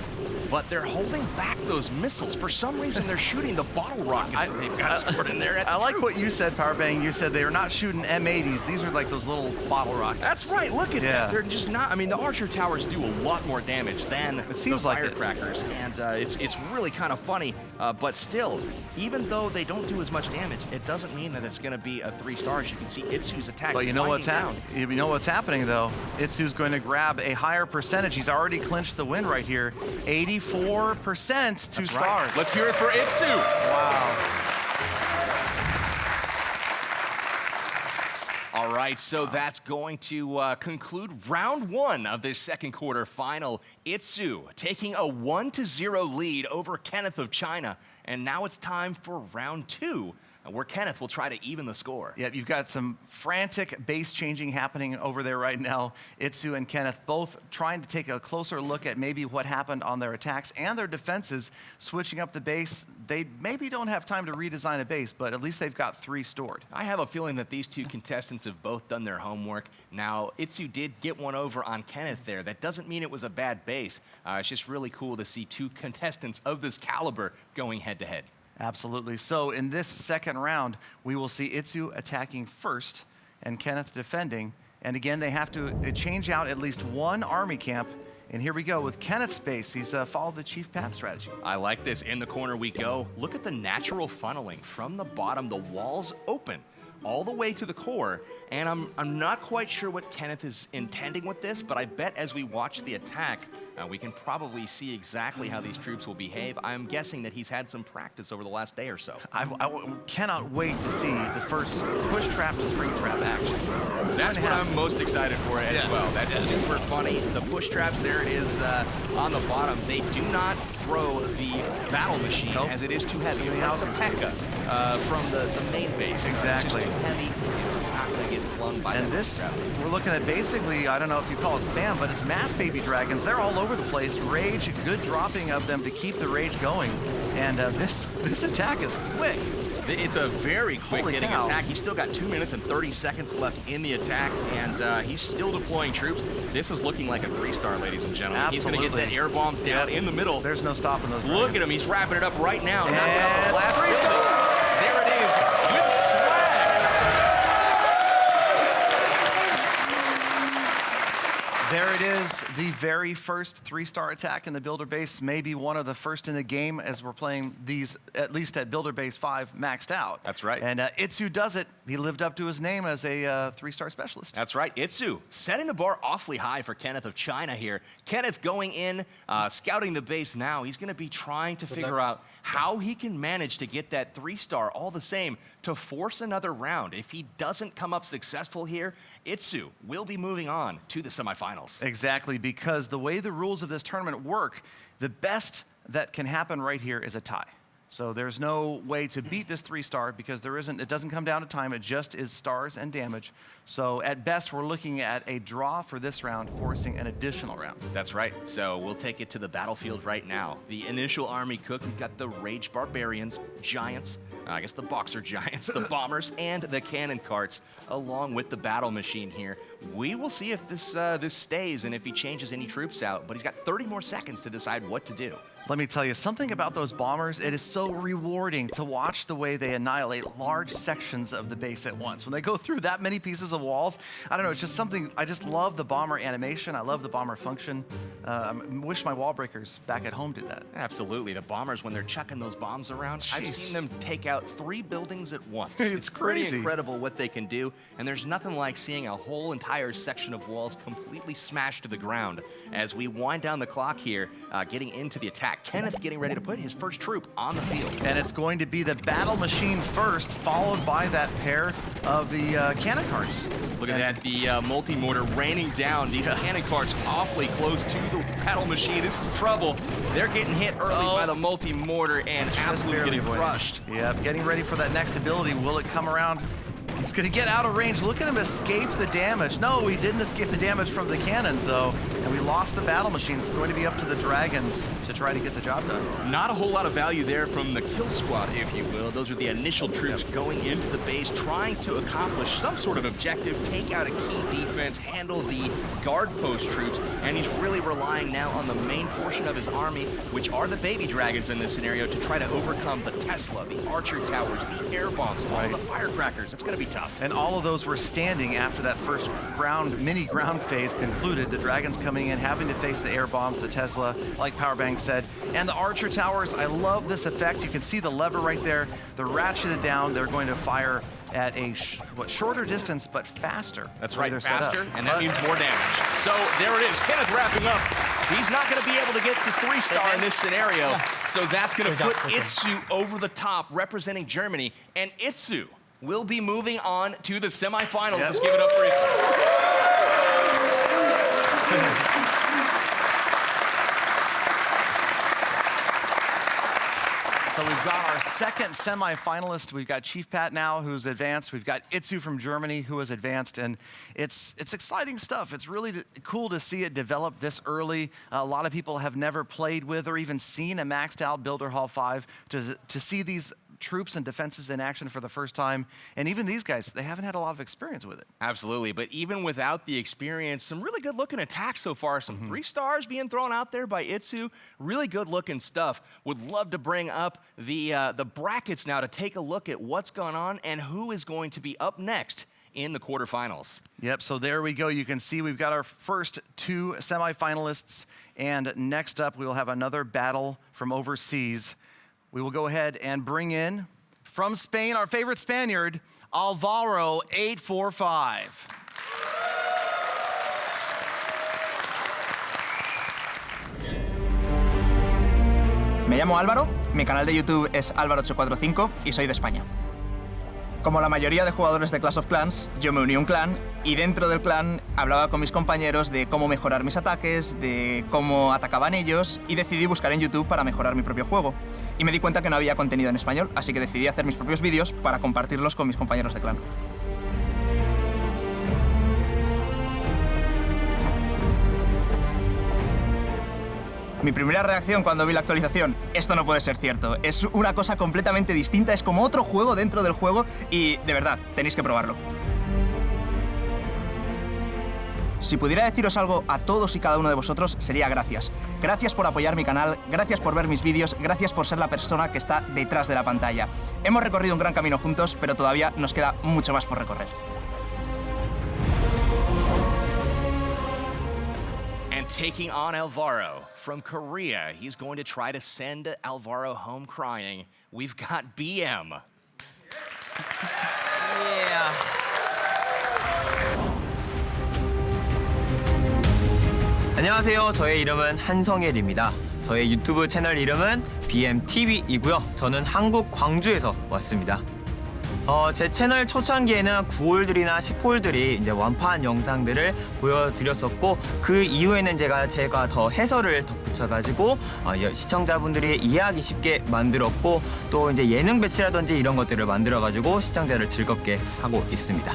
Speaker 3: but they're holding back those missiles. For some reason, they're shooting the bottle rockets that they've got stored in there.
Speaker 1: I like what you said, Powerbang. You said they are not shooting M80s. These are like those little bottle rockets.
Speaker 3: That's right. Look at
Speaker 1: Yeah.
Speaker 3: that. They're just not. I mean, the Archer towers do a lot more damage than
Speaker 1: It seems
Speaker 3: the
Speaker 1: like it.
Speaker 3: firecrackers, and it's really kind of funny. But still, even though they don't do as much damage, it doesn't mean that it's going to be a 3-star. As you can see, Itsu's attack.
Speaker 1: But you know what's
Speaker 3: winding
Speaker 1: happening? You know what's happening though. Itsu's going to grab a higher percentage. He's already clinched the win right here. 84%, 2
Speaker 3: That's
Speaker 1: stars.
Speaker 3: right. Let's hear it for Itsu.
Speaker 1: Wow.
Speaker 3: All right, so that's going to conclude round 1 of this second quarter final. Itsu taking a 1-0 lead over Kenneth of China. And now it's time for round 2, where Kenneth will try to even the score.
Speaker 1: Yeah, you've got some frantic base changing happening over there right now. Itsu and Kenneth both trying to take a closer look at maybe what happened on their attacks and their defenses, switching up the base. They maybe don't have time to redesign a base, but at least they've got 3 stored.
Speaker 3: I have a feeling that these two contestants have both done their homework. Now, Itsu did get one over on Kenneth there. That doesn't mean it was a bad base. It's just really cool to see 2 contestants of this caliber going head-to-head.
Speaker 1: Absolutely. So in this second round, we will see Itsu attacking first and Kenneth defending. And again, they have to change out at least one army camp. And here we go with Kenneth's base. He's followed the Chief Path strategy.
Speaker 3: I like this. In the corner we go. Look at the natural funneling from the bottom. The walls open all the way to the core. And I'm not quite sure what Kenneth is intending with this, but I bet as we watch the attack, we can probably see exactly how these troops will behave. I'm guessing that he's had some practice over the last day or so.
Speaker 1: I cannot wait to see the first push trap to spring trap action.
Speaker 3: That's what I'm most excited for as well. That's super funny. The push traps, there it is on the bottom. They do not throw the battle machine as it is too heavy. It's like the P.E.K.K.A. From the main base.
Speaker 1: Exactly.
Speaker 3: It's just too heavy. It's not going to get flung by
Speaker 1: And
Speaker 3: the
Speaker 1: this,
Speaker 3: push trap.
Speaker 1: we're looking at basically, I don't know if you call it spam, but it's mass baby dragons. They're all over the place. Rage, good dropping of them to keep the rage going. And this attack is quick.
Speaker 3: It's a very quick
Speaker 1: Holy
Speaker 3: hitting
Speaker 1: cow.
Speaker 3: attack. He's still got 2 minutes and 30 seconds left in the attack, and he's still deploying troops. This is looking like a 3-star, ladies and gentlemen.
Speaker 1: Absolutely.
Speaker 3: He's going to get the air bombs down in the middle.
Speaker 1: There's no stopping those
Speaker 3: Look
Speaker 1: dragons.
Speaker 3: at him. He's wrapping it up right now.
Speaker 1: And
Speaker 3: Knocking out the last
Speaker 1: 3
Speaker 3: building.
Speaker 1: stars.
Speaker 3: There it is with swag.
Speaker 1: There it is, the very first 3-star attack in the Builder Base, maybe one of the first in the game as we're playing these, at least at Builder Base 5, maxed out.
Speaker 3: That's right.
Speaker 1: And Itsu does it. He lived up to his name as a 3-star specialist.
Speaker 3: That's right. Itsu setting the bar awfully high for Kenneth of China here. Kenneth going in, scouting the base now. He's going to be trying to figure out how he can manage to get that 3-star all the same to force another round. If he doesn't come up successful here, Itsu will be moving on to the semifinals.
Speaker 1: Exactly, because the way the rules of this tournament work, the best that can happen right here is a tie. So there's no way to beat this 3-star because it doesn't come down to time, it just is stars and damage. So at best, we're looking at a draw for this round, forcing an additional round.
Speaker 3: That's right. So we'll take it to the battlefield right now. The initial army cook, we've got the Rage Barbarians, Giants, I guess the Boxer Giants, the Bombers, and the Cannon Carts, along with the battle machine here. We will see if this stays and if he changes any troops out, but he's got 30 more seconds to decide what to do.
Speaker 1: Let me tell you something about those bombers. It is so rewarding to watch the way they annihilate large sections of the base at once. When they go through that many pieces of walls, I don't know, it's just something, I just love the bomber animation. I love the bomber function. I wish my wall breakers back at home did that.
Speaker 3: Absolutely. The Bombers, when they're chucking those bombs around, I've
Speaker 1: Jeez.
Speaker 3: seen them take out 3 buildings at once.
Speaker 1: It's
Speaker 3: pretty
Speaker 1: crazy.
Speaker 3: incredible what they can do, and there's nothing like seeing a whole entire section of walls completely smashed to the ground. As we wind down the clock here, getting into the attack, Kenneth getting ready to put his first troop on the field.
Speaker 1: And it's going to be the battle machine first, followed by that pair of the cannon carts.
Speaker 3: Look at that, the multi-mortar raining down. These cannon carts awfully close to the battle machine. This is trouble. They're getting hit early by the multi-mortar and absolutely getting crushed.
Speaker 1: Yep, getting ready for that next ability. Will it come around? He's going to get out of range. Look at him escape the damage. No, he didn't escape the damage from the cannons, though. And we lost the battle machine. It's going to be up to the dragons to try to get the job done.
Speaker 3: Not a whole lot of value there from the kill squad, if you will. Those are the initial troops going into the base, trying to accomplish some sort of objective, take out a key defense, handle the guard post troops, and he's really relying now on the main portion of his army, which are the baby dragons in this scenario, to try to overcome the Tesla, the archer towers, the air bombs, all the firecrackers. It's going to be tough.
Speaker 1: And all of those were standing after that first mini ground phase concluded. The dragons coming in, having to face the air bombs, the Tesla, like Powerbank said, and the archer towers. I love this effect. You can see the lever right there. They're ratcheted down. They're going to fire at a shorter distance, but faster.
Speaker 3: That's right, faster, and that means more damage. So there it is, Kenneth wrapping up. He's not going to be able to get to 3-star in this scenario, so that's going to put Itsu over the top, representing Germany, and Itsu will be moving on to the semifinals.
Speaker 1: Yep.
Speaker 3: Let's give it up for Itsu.
Speaker 1: So we've got our second semifinalist. We've got Chief Pat now, who's advanced. We've got Itsu from Germany, who has advanced, and it's exciting stuff. It's really cool to see it develop this early. A lot of people have never played with or even seen a maxed out Builder Hall 5. To see these troops and defenses in action for the first time, and even these guys, they haven't had a lot of experience with it.
Speaker 3: Absolutely, but even without the experience, some really good looking attacks so far. Some 3-stars being thrown out there by Itsu. Really good looking stuff. Would love to bring up the brackets now to take a look at what's gone on and who is going to be up next in the quarterfinals.
Speaker 1: Yep, so there we go. You can see we've got our first 2 semifinalists, and next up we will have another battle from overseas. We will go ahead and bring in, from Spain, our favorite Spaniard, Alvaro 845.
Speaker 9: Me llamo Álvaro, mi canal de YouTube es Álvaro845 y soy de España. Como la mayoría de jugadores de Clash of Clans, yo me uní a un clan y dentro del clan hablaba con mis compañeros de cómo mejorar mis ataques, de cómo atacaban ellos y decidí buscar en YouTube para mejorar mi propio juego. Y me di cuenta que no había contenido en español, así que decidí hacer mis propios vídeos para compartirlos con mis compañeros de clan. Mi primera reacción cuando vi la actualización, esto no puede ser cierto, es una cosa completamente distinta, es como otro juego dentro del juego y de verdad, tenéis que probarlo. Si pudiera deciros algo a todos y cada uno de vosotros, sería gracias. Gracias por apoyar mi canal, gracias por ver mis vídeos, gracias por ser la persona que está detrás de la pantalla. Hemos recorrido un gran camino juntos, pero todavía nos queda mucho más por recorrer.
Speaker 3: And taking on Alvaro from Korea, he's going to try to send Alvaro home crying. We've got BM.
Speaker 10: Yeah. 안녕하세요. 저의 이름은 한성일입니다. 저의 유튜브 채널 이름은 BMTV이고요. 저는 한국 광주에서 왔습니다. 제 채널 초창기에는 9홀들이나 10홀들이 이제 완판 영상들을 보여드렸었고 그 이후에는 제가 더 해설을 덧붙여가지고 시청자분들이 이해하기 쉽게 만들었고 또 이제 예능 배치라든지 이런 것들을 만들어가지고 시청자를 즐겁게 하고 있습니다.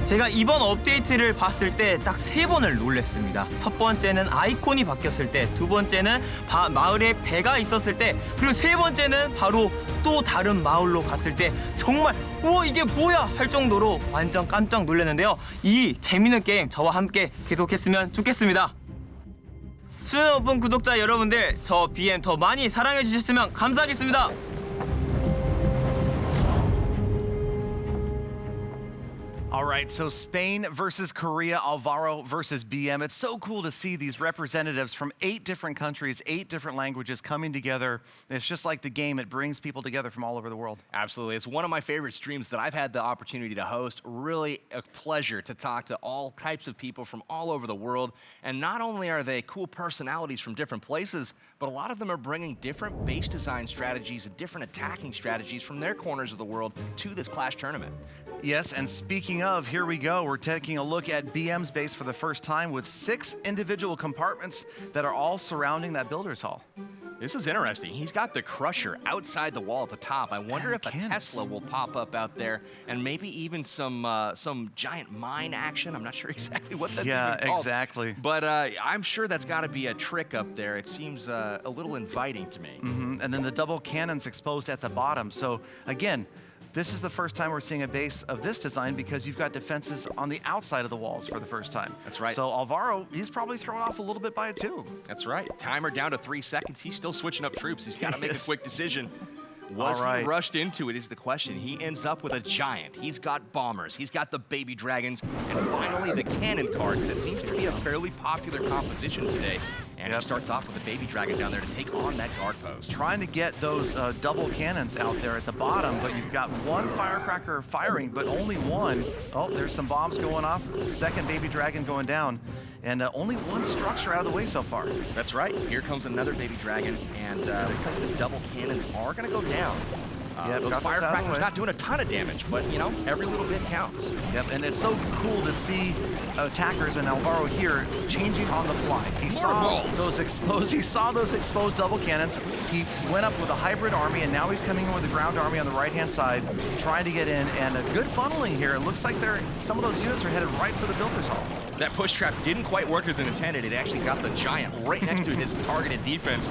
Speaker 10: 제가 이번 업데이트를 봤을 때 딱 3번을 놀랬습니다. 첫 번째는 아이콘이 바뀌었을 때, 두 번째는 마을에 배가 있었을 때, 그리고 세 번째는 바로 또 다른 마을로 갔을 때 정말 우와 이게 뭐야 할 정도로 완전 깜짝 놀랐는데요. 이 재밌는 게임 저와 함께 계속했으면 좋겠습니다. 수능 오픈 구독자 여러분들, 저 BM 더 많이 사랑해 주셨으면 감사하겠습니다.
Speaker 1: All right, so Spain versus Korea, Alvaro versus BM. It's so cool to see these representatives from 8 different countries, 8 different languages coming together. It's just like the game. It brings people together from all over the world.
Speaker 3: Absolutely. It's one of my favorite streams that I've had the opportunity to host. Really a pleasure to talk to all types of people from all over the world. And not only are they cool personalities from different places, but a lot of them are bringing different base design strategies and different attacking strategies from their corners of the world to this Clash tournament.
Speaker 1: Yes, and speaking of, here we go. We're taking a look at BM's base for the first time with 6 individual compartments that are all surrounding that builder's hall.
Speaker 3: This is interesting. He's got the Crusher outside the wall at the top. I wonder if a Tesla will pop up out there, and maybe even some giant mine action. I'm not sure exactly what that's even called.
Speaker 1: Exactly.
Speaker 3: But I'm sure that's got to be a trick up there. It seems a little inviting to me.
Speaker 1: And then the double cannons exposed at the bottom. So again, this is the first time we're seeing a base of this design because you've got defenses on the outside of the walls for the first time.
Speaker 3: That's right.
Speaker 1: So Alvaro, he's probably thrown off a little bit by it too.
Speaker 3: That's right. Timer down to 3 seconds. He's still switching up troops. He's got to make a quick decision. Was he rushed into it is the question. He ends up with a giant. He's got bombers. He's got the baby dragons. And finally, the cannon cards. That seems to be a fairly popular composition today. And he starts off with a baby dragon down there to take on that guard post.
Speaker 1: Trying to get those double cannons out there at the bottom, but you've got one firecracker firing, but only one. Oh, there's some bombs going off. Second baby dragon going down. And only one structure out of the way so far.
Speaker 3: That's right. Here comes another baby dragon, and looks like the double cannons are going to go down. Those firecrackers not doing a ton of damage, but, you know, every little bit counts.
Speaker 1: Yep, and it's so cool to see attackers and Alvaro here changing on the fly. He saw those exposed double cannons. He went up with a hybrid army, and now he's coming in with a ground army on the right-hand side, trying to get in, and a good funneling here. It looks like some of those units are headed right for the builder's hall.
Speaker 3: That push trap didn't quite work as intended. It actually got the giant right next to his targeted defense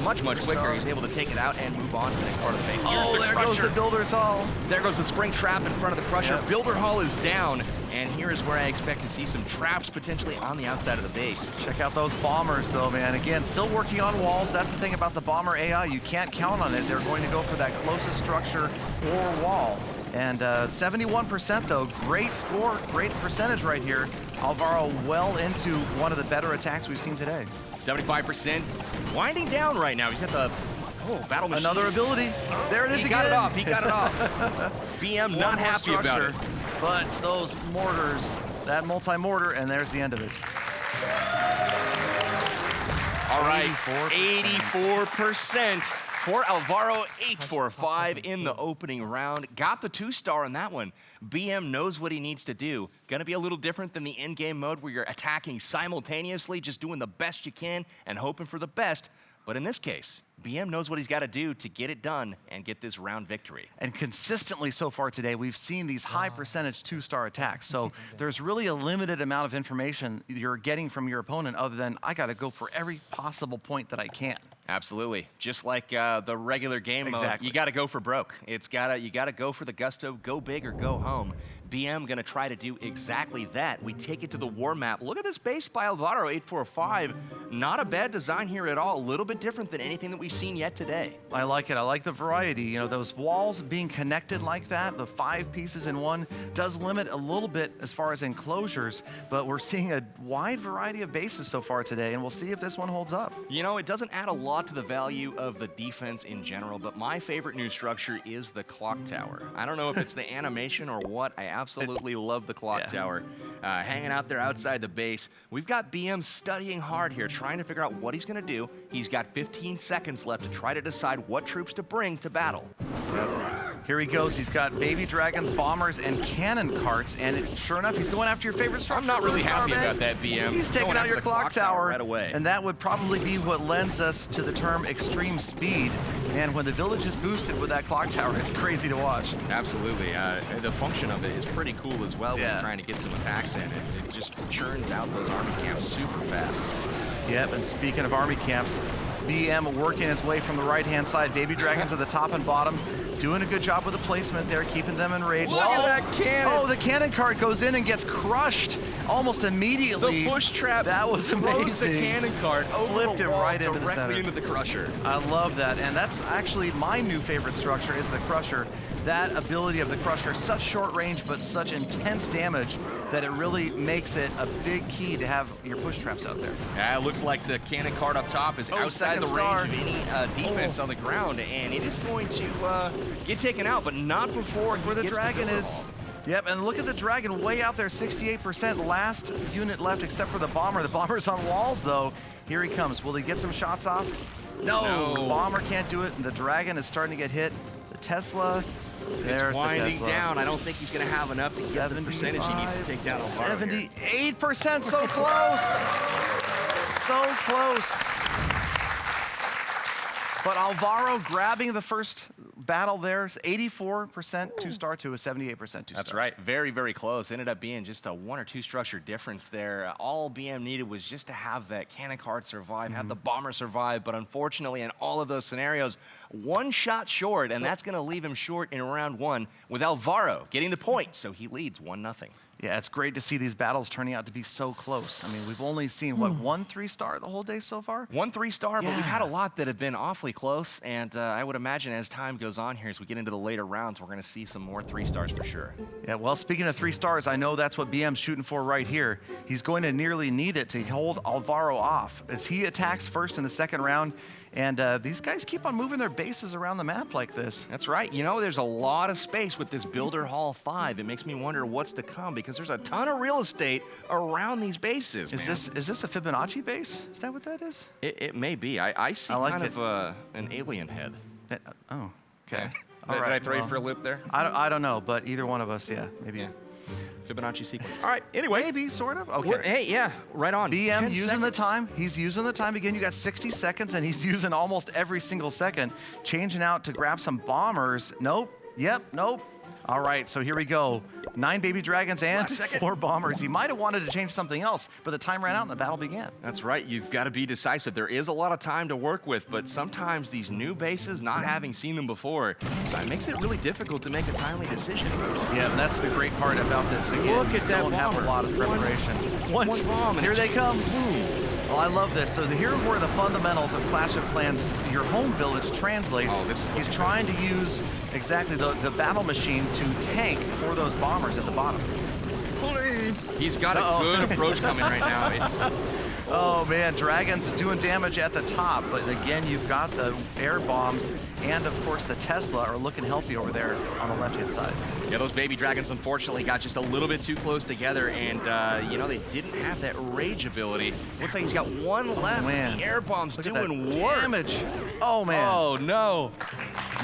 Speaker 3: much quicker. He's able to take it out and move on to the next part of the base.
Speaker 1: There goes the builder's hall.
Speaker 3: There goes the spring trap in front of the Crusher. Yep. Builder hall is down, and here is where I expect to see some traps potentially on the outside of the base.
Speaker 1: Check out those bombers, though, man. Again, still working on walls. That's the thing about the bomber AI. You can't count on it. They're going to go for that closest structure or wall. And 71%, though. Great score, great percentage right here. Alvaro well into one of the better attacks we've seen today.
Speaker 3: 75%. Winding down right now. He's got the battle machine.
Speaker 1: Another ability. There it is again.
Speaker 3: He got it off. He got it off. BM not happy about it.
Speaker 1: But those mortars, that multi-mortar, and there's the end of it.
Speaker 3: All right, 84% for Alvaro, 845 in the opening round. Got the 2-star in that one. BM knows what he needs to do. Gonna be a little different than the in-game mode where you're attacking simultaneously, just doing the best you can and hoping for the best. But in this case, BM knows what he's got to do to get it done and get this round victory.
Speaker 1: And consistently so far today, we've seen these high percentage 2-star attacks. So there's really a limited amount of information you're getting from your opponent other than I got to go for every possible point that I can.
Speaker 3: Absolutely. Just like the regular game mode, you got to go for broke. You got to go for the gusto, go big or go home. BM going to try to do exactly that. We take it to the war map. Look at this base by Alvaro, 845. Not a bad design here at all. A little bit different than anything that we've seen yet today.
Speaker 1: I like it. I like the variety. You know, those walls being connected like that, the 5 pieces in one, does limit a little bit as far as enclosures, but we're seeing a wide variety of bases so far today, and we'll see if this one holds up.
Speaker 3: You know, it doesn't add a lot to the value of the defense in general, but my favorite new structure is the clock tower. I don't know if it's the animation or what. I absolutely love the clock tower. Hanging out there outside the base. We've got BM studying hard here, trying to figure out what he's going to do. He's got 15 seconds left to try to decide what troops to bring to battle.
Speaker 1: Here he goes. He's got baby dragons, bombers, and cannon carts, and sure enough, he's going after your favorite structure.
Speaker 3: I'm not really happy about that, BM.
Speaker 1: He's taking out your clock tower
Speaker 3: right away.
Speaker 1: And that would probably be what lends us to the term extreme speed. And when the village is boosted with that clock tower, it's crazy to watch.
Speaker 3: Absolutely. The function of it is pretty cool as well when you're trying to get some attacks in. It just churns out those army camps super fast.
Speaker 1: Yep, and speaking of army camps, BM working his way from the right-hand side. Baby dragons at the top and bottom, Doing a good job with the placement there, keeping them enraged.
Speaker 3: Look at that cannon.
Speaker 1: Oh, the cannon cart goes in and gets crushed almost immediately.
Speaker 3: The push trap.
Speaker 1: That was amazing.
Speaker 3: Throws the cannon cart over
Speaker 1: Flipped
Speaker 3: the
Speaker 1: it
Speaker 3: wall
Speaker 1: right into the
Speaker 3: directly
Speaker 1: center.
Speaker 3: into the crusher.
Speaker 1: I love that, and that's actually my new favorite structure is the crusher. That ability of the crusher, such short range but such intense damage that it really makes it a big key to have your push traps out there.
Speaker 3: Yeah, it looks like the cannon cart up top is outside the range of any defense on the ground, and it is going to get taken out, but not before
Speaker 1: where the dragon is. Yep, and look at the dragon way out there, 68%. Last unit left except for the bomber. The bomber's on walls though. Here he comes. Will he get some shots off? No. Bomber can't do it, and the dragon is starting to get hit. The Tesla.
Speaker 3: It's winding down. I don't think he's going to have enough to get the percentage he needs to take down Alvaro.
Speaker 1: 78%, so close. So close. But Alvaro grabbing the first battle there, 84% two-star to a 78% two-star.
Speaker 3: That's right. Very, very close. Ended up being just a 1 or 2 structure difference there. All BM needed was just to have that cannon cart survive, have the bomber survive, but unfortunately in all of those scenarios, one shot short, and that's going to leave him short in round 1 with Alvaro getting the point, so he leads 1-0.
Speaker 1: Yeah, it's great to see these battles turning out to be so close. I mean, we've only seen, what, 1 3-star the whole day so far?
Speaker 3: 1 3-star, but we've had a lot that have been awfully close, and I would imagine as time goes on here, as we get into the later rounds, we're going to see some more 3-stars for sure.
Speaker 1: Yeah, well, speaking of 3 stars, I know that's what BM's shooting for right here. He's going to nearly need it to hold Alvaro off as he attacks first in the second round. And these guys keep on moving their bases around the map like this.
Speaker 3: That's right. You know, there's a lot of space with this Builder Hall 5. It makes me wonder what's to come because there's a ton of real estate around these bases.
Speaker 1: Is this a Fibonacci base? Is that what that is?
Speaker 3: It may be. I see
Speaker 1: like
Speaker 3: kind of an alien head.
Speaker 1: Oh, okay.
Speaker 3: All right. Did I throw you for a loop there?
Speaker 1: I don't know, but either one of us, yeah, maybe.
Speaker 3: Yeah. Fibonacci sequence. All right, anyway.
Speaker 1: Maybe, sort of. Okay.
Speaker 3: Hey, yeah, right on.
Speaker 1: BM using the time. He's using the time. Again, you got 60 seconds, and he's using almost every single second. Changing out to grab some bombers. Nope. Yep. Nope. All right, so here we go. 9 baby dragons and 4 bombers. He might have wanted to change something else, but the time ran out and the battle began.
Speaker 3: That's right. You've got to be decisive. There is a lot of time to work with, but sometimes these new bases, not having seen them before, it makes it really difficult to make a timely decision.
Speaker 1: Yeah, and that's the great part about this. Again,
Speaker 3: look at that
Speaker 1: don't have a lot of preparation.
Speaker 3: One bomb, and
Speaker 1: here they come. Boom. Well, I love this. So here where the fundamentals of Clash of Clans, your home village translates. He's trying to use exactly the battle machine to tank for those bombers at the bottom.
Speaker 3: Please. He's got a good approach coming right now.
Speaker 1: Oh man, dragons doing damage at the top, but again, you've got the air bombs and of course the Tesla are looking healthy over there on the left-hand side.
Speaker 3: Yeah, those baby dragons unfortunately got just a little bit too close together, and you know, they didn't have that rage ability. Looks like he's got one left.
Speaker 1: Man.
Speaker 3: The air bombs
Speaker 1: Look
Speaker 3: doing
Speaker 1: at that
Speaker 3: work.
Speaker 1: Damage. Oh man.
Speaker 3: Oh no,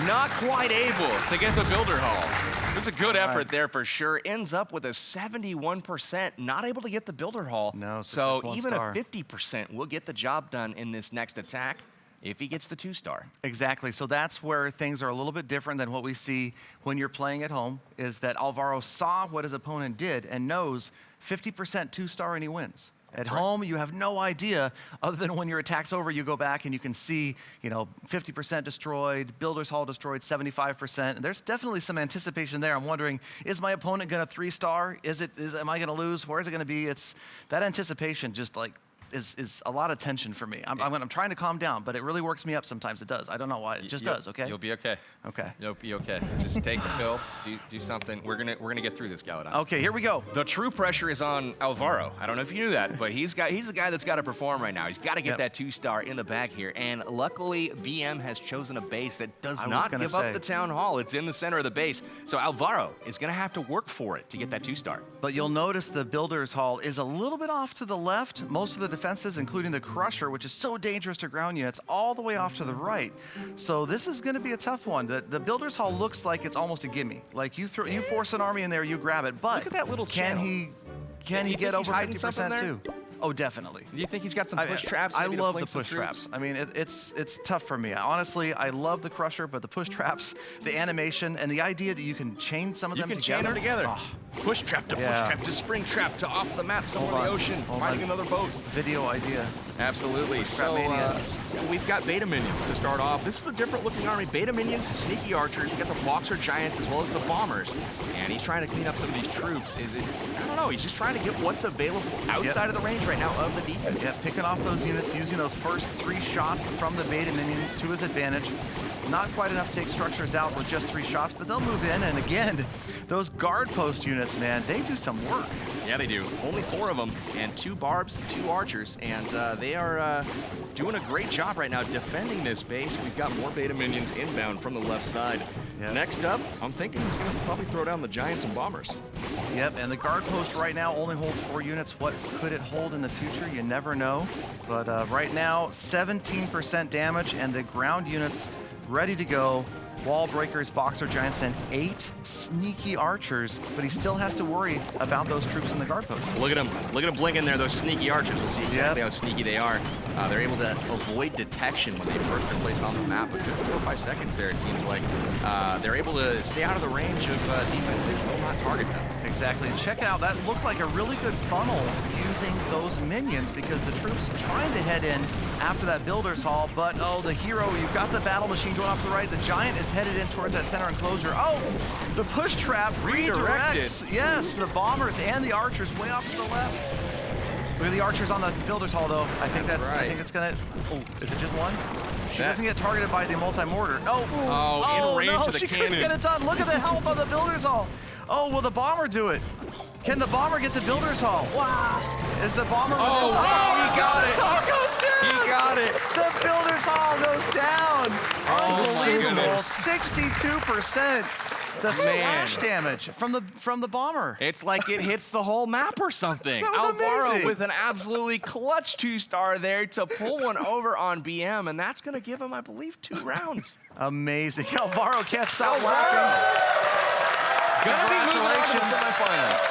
Speaker 3: not quite able to get the Builder Hall. There's a good effort there for sure. Ends up with a 71%, not able to get the Builder Hall.
Speaker 1: No,
Speaker 3: so
Speaker 1: just
Speaker 3: even
Speaker 1: star.
Speaker 3: a 50% will get the job done in this next attack if he gets the 2-star.
Speaker 1: Exactly. So that's where things are a little bit different than what we see when you're playing at home, is that Alvaro saw what his opponent did and knows 50% 2-star and he wins. At home, you have no idea, other than when your attack's over, you go back and you can see, you know, 50% destroyed, Builder's Hall destroyed, 75%. And there's definitely some anticipation there. I'm wondering, is my opponent going to 3-star? Am I going to lose? Where is it going to be? It's that anticipation just like is a lot of tension for me. I'm trying to calm down, but it really works me up sometimes. It does. I don't know why. It just does, okay?
Speaker 3: You'll be okay.
Speaker 1: Okay.
Speaker 3: You'll be okay. Just take the pill, do something. We're gonna get through this, Galadon.
Speaker 1: Okay, here we go.
Speaker 3: The true pressure is on Alvaro. I don't know if you knew that, but he's the guy that's got to perform right now. He's got to get that 2-star in the bag here. And luckily, BM has chosen a base that does not give up the town hall. It's in the center of the base. So Alvaro is gonna have to work for it to get that 2-star.
Speaker 1: But you'll notice the Builder's Hall is a little bit off to the left. Most of the defenses, including the Crusher, which is so dangerous to ground units, all the way off to the right. So this is going to be a tough one. The Builder's Hall looks like it's almost a gimme. Like you force an army in there, you grab it. But
Speaker 3: look at that little
Speaker 1: can he get over 50% too? Oh, definitely.
Speaker 3: Do you think he's got some push traps?
Speaker 1: I love the push traps. I mean, it's tough for me. Honestly, I love the Crusher, but the push traps, the animation, and the idea that you can chain some of them together.
Speaker 3: You can chain them together. Oh. Push trap to push trap to spring trap to off the map somewhere in the ocean, fighting another boat.
Speaker 1: Video idea.
Speaker 3: Absolutely. So we've got beta minions to start off. This is a different looking army. Beta minions, sneaky archers, you got the boxer giants as well as the bombers. And he's trying to clean up some of these troops. I don't know, he's just trying to get what's available outside of the range right now of the defense.
Speaker 1: Yeah, picking off those units, using those first 3 shots from the beta minions to his advantage. Not quite enough to take structures out with just 3 shots, but they'll move in. And again, those guard post units, man, they do some work.
Speaker 3: Yeah, they do. Only 4 of them, and 2 barbs, 2 archers, and they are doing a great job right now defending this base. We've got more beta minions inbound from the left side. Yep. Next up, I'm thinking he's going to probably throw down the giants and bombers.
Speaker 1: Yep, and the guard post right now only holds 4 units. What could it hold in the future? You never know. But right now, 17% damage, and the ground units ready to go. Wall breakers, boxer giants, and 8 sneaky archers, but he still has to worry about those troops in the guard post.
Speaker 3: Look at him blinking there, those sneaky archers. We'll see exactly how sneaky they are. They're able to avoid detection when they first are placed on the map, but just 4 or 5 seconds there, it seems like. They're able to stay out of the range of defense. They will not target them.
Speaker 1: Exactly, and check it out, that looked like a really good funnel using those minions because the troops trying to head in after that builder's hall, but oh, the hero, you've got the battle machine going off to the right, the giant is headed in towards that center enclosure. Oh, the push trap redirects, yes, the bombers and the archers way off to the left. Look at the archers on the builder's hall though. I think
Speaker 3: that's right.
Speaker 1: I think it's gonna, oh, is it just one? She doesn't get targeted by the multi-mortar.
Speaker 3: In range of the
Speaker 1: she
Speaker 3: cannon.
Speaker 1: couldn't get it done. Look at the health on the builder's hall. Oh, will the bomber do it? Can the bomber get the builder's hall? Wow. Is the bomber?
Speaker 3: Oh, he got it.
Speaker 1: Hall goes down.
Speaker 3: He got it.
Speaker 1: The builder's hall goes down.
Speaker 3: Oh, my goodness.
Speaker 1: 62%. The splash damage from the bomber.
Speaker 3: It's like it hits the whole map or something.
Speaker 1: That was
Speaker 3: Alvaro
Speaker 1: amazing.
Speaker 3: with an absolutely clutch 2-star there to pull one over on BM, and that's going to give him, I believe, 2 rounds.
Speaker 1: Amazing. Alvaro can't stop laughing.
Speaker 3: Gonna be moving on to the semifinals.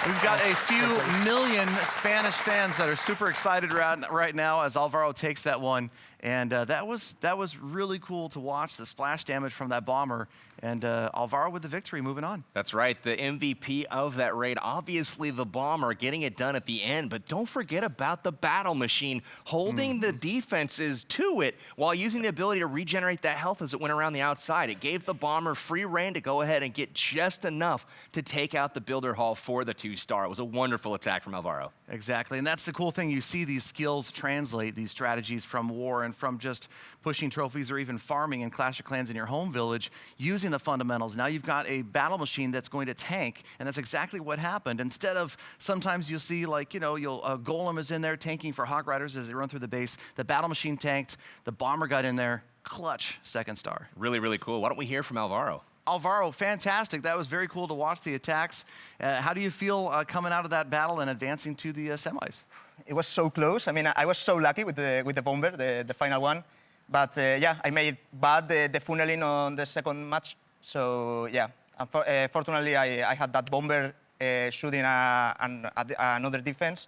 Speaker 1: We've got a few million Spanish fans that are super excited right now as Alvaro takes that one. And that was really cool to watch, the splash damage from that bomber. And Alvaro with the victory, moving on.
Speaker 3: That's right, the MVP of that raid. Obviously the bomber getting it done at the end, but don't forget about the battle machine, holding the defenses to it while using the ability to regenerate that health as it went around the outside. It gave the bomber free reign to go ahead and get just enough to take out the builder hall for the 2-star. It was a wonderful attack from Alvaro.
Speaker 1: Exactly, and that's the cool thing. You see these skills translate, these strategies from war and from just pushing trophies or even farming in Clash of Clans in your home village, using the fundamentals. Now you've got a battle machine that's going to tank, and that's exactly what happened. Instead of, sometimes you'll see like, a golem is in there tanking for Hog Riders as they run through the base. The battle machine tanked, the bomber got in there, clutch 2nd star.
Speaker 3: Really, really cool. Why don't we hear from Alvaro?
Speaker 1: Alvaro, fantastic. That was very cool to watch the attacks. How do you feel coming out of that battle and advancing to the semis?
Speaker 9: It was so close. I mean, I was so lucky with the bomber, the final one. But yeah, I made bad the funneling on the second match. So yeah, fortunately I had that bomber shooting another defense.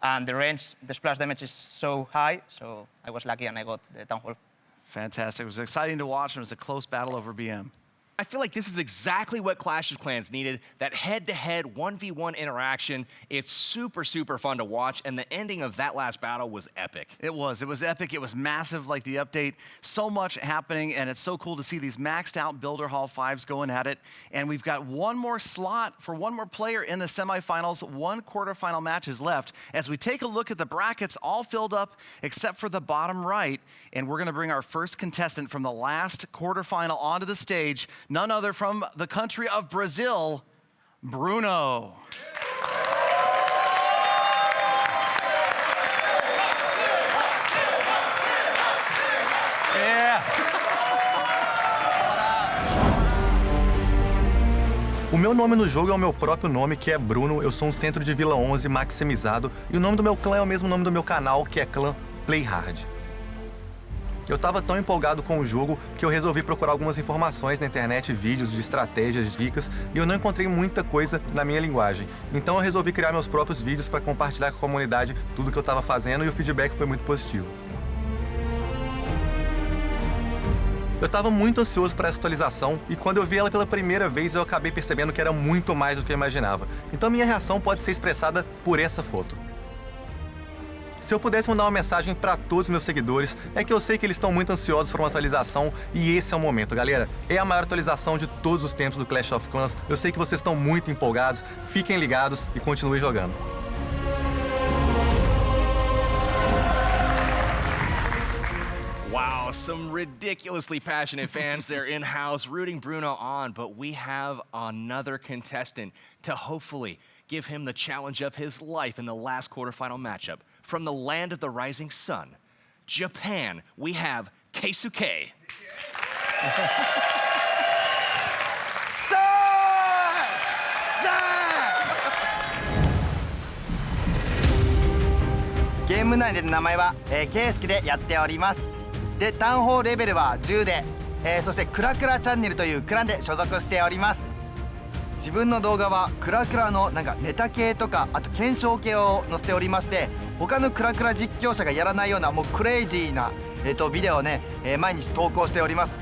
Speaker 9: And the range, the splash damage is so high. So I was lucky and I got the town hall.
Speaker 1: Fantastic. It was exciting to watch, and it was a close battle over BM.
Speaker 3: I feel like this is exactly what Clash of Clans needed, that head-to-head 1v1 interaction. It's super, super fun to watch, and the ending of that last battle was epic.
Speaker 1: It was epic, it was massive, like the update. So much happening, and it's so cool to see these maxed out Builder Hall 5s going at it. And we've got one more slot for one more player in the semifinals. 1 quarterfinal match is left. As we take a look at the brackets, all filled up except for the bottom right. And we're gonna bring our first contestant from the last quarterfinal onto the stage. None other from the country of Brazil, Bruno.
Speaker 11: O meu nome no jogo é o meu próprio nome, que é Bruno. Eu sou um centro de Vila 11 maximizado. E o nome do meu clã é o mesmo nome do meu canal, que é Clã Play Hard. Eu tava tão empolgado com o jogo que eu resolvi procurar algumas informações na internet, vídeos de estratégias, dicas, e eu não encontrei muita coisa na minha linguagem. Então eu resolvi criar meus próprios vídeos para compartilhar com a comunidade tudo que eu tava fazendo, e o feedback foi muito positivo. Eu tava muito ansioso para essa atualização, e quando eu vi ela pela primeira vez eu acabei percebendo que era muito mais do que eu imaginava. Então minha reação pode ser expressada por essa foto. Se eu pudesse mandar uma mensagem para todos os meus seguidores, é que eu sei que eles estão muito ansiosos por uma atualização e esse é o momento, galera. É a maior atualização de todos os tempos do Clash of Clans. Eu sei que vocês estão muito empolgados, fiquem ligados e continuem jogando.
Speaker 3: Wow, some ridiculously passionate fans there in-house rooting Bruno on, but we have another contestant to hopefully give him the challenge of his life in the last quarterfinal matchup. From the land of the rising sun, Japan, we have Keisuke.
Speaker 4: ゲーム内での名前は、ケイスケでやっております。で、単砲レベルは10で、そしてクラクラチャンネルというクランで所属しております。自分の動画はクラクラのなんかネタ系とかあと検証系を載せておりまして、他のクラクラ実況者がやらないようなもうクレイジーな、ビデオをね、毎日投稿しております。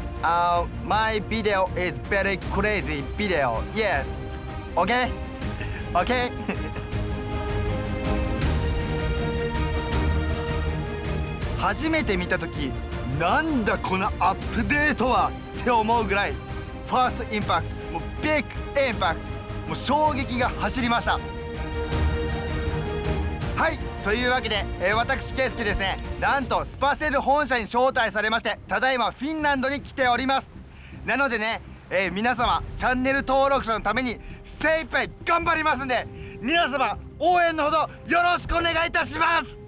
Speaker 4: My video is very crazy video. Yes. Okay? Okay? 初めて見た時なんだこのアップデートはって思うぐらいファーストインパクトもうビッグインパクトもう衝撃が走りました。はいというわけで、私ケイスケですねなんとスパセル本社に招待されましてただいまフィンランドに来ております。なのでね、皆様チャンネル登録者のために精一杯頑張りますんで皆様応援のほどよろしくお願いいたします。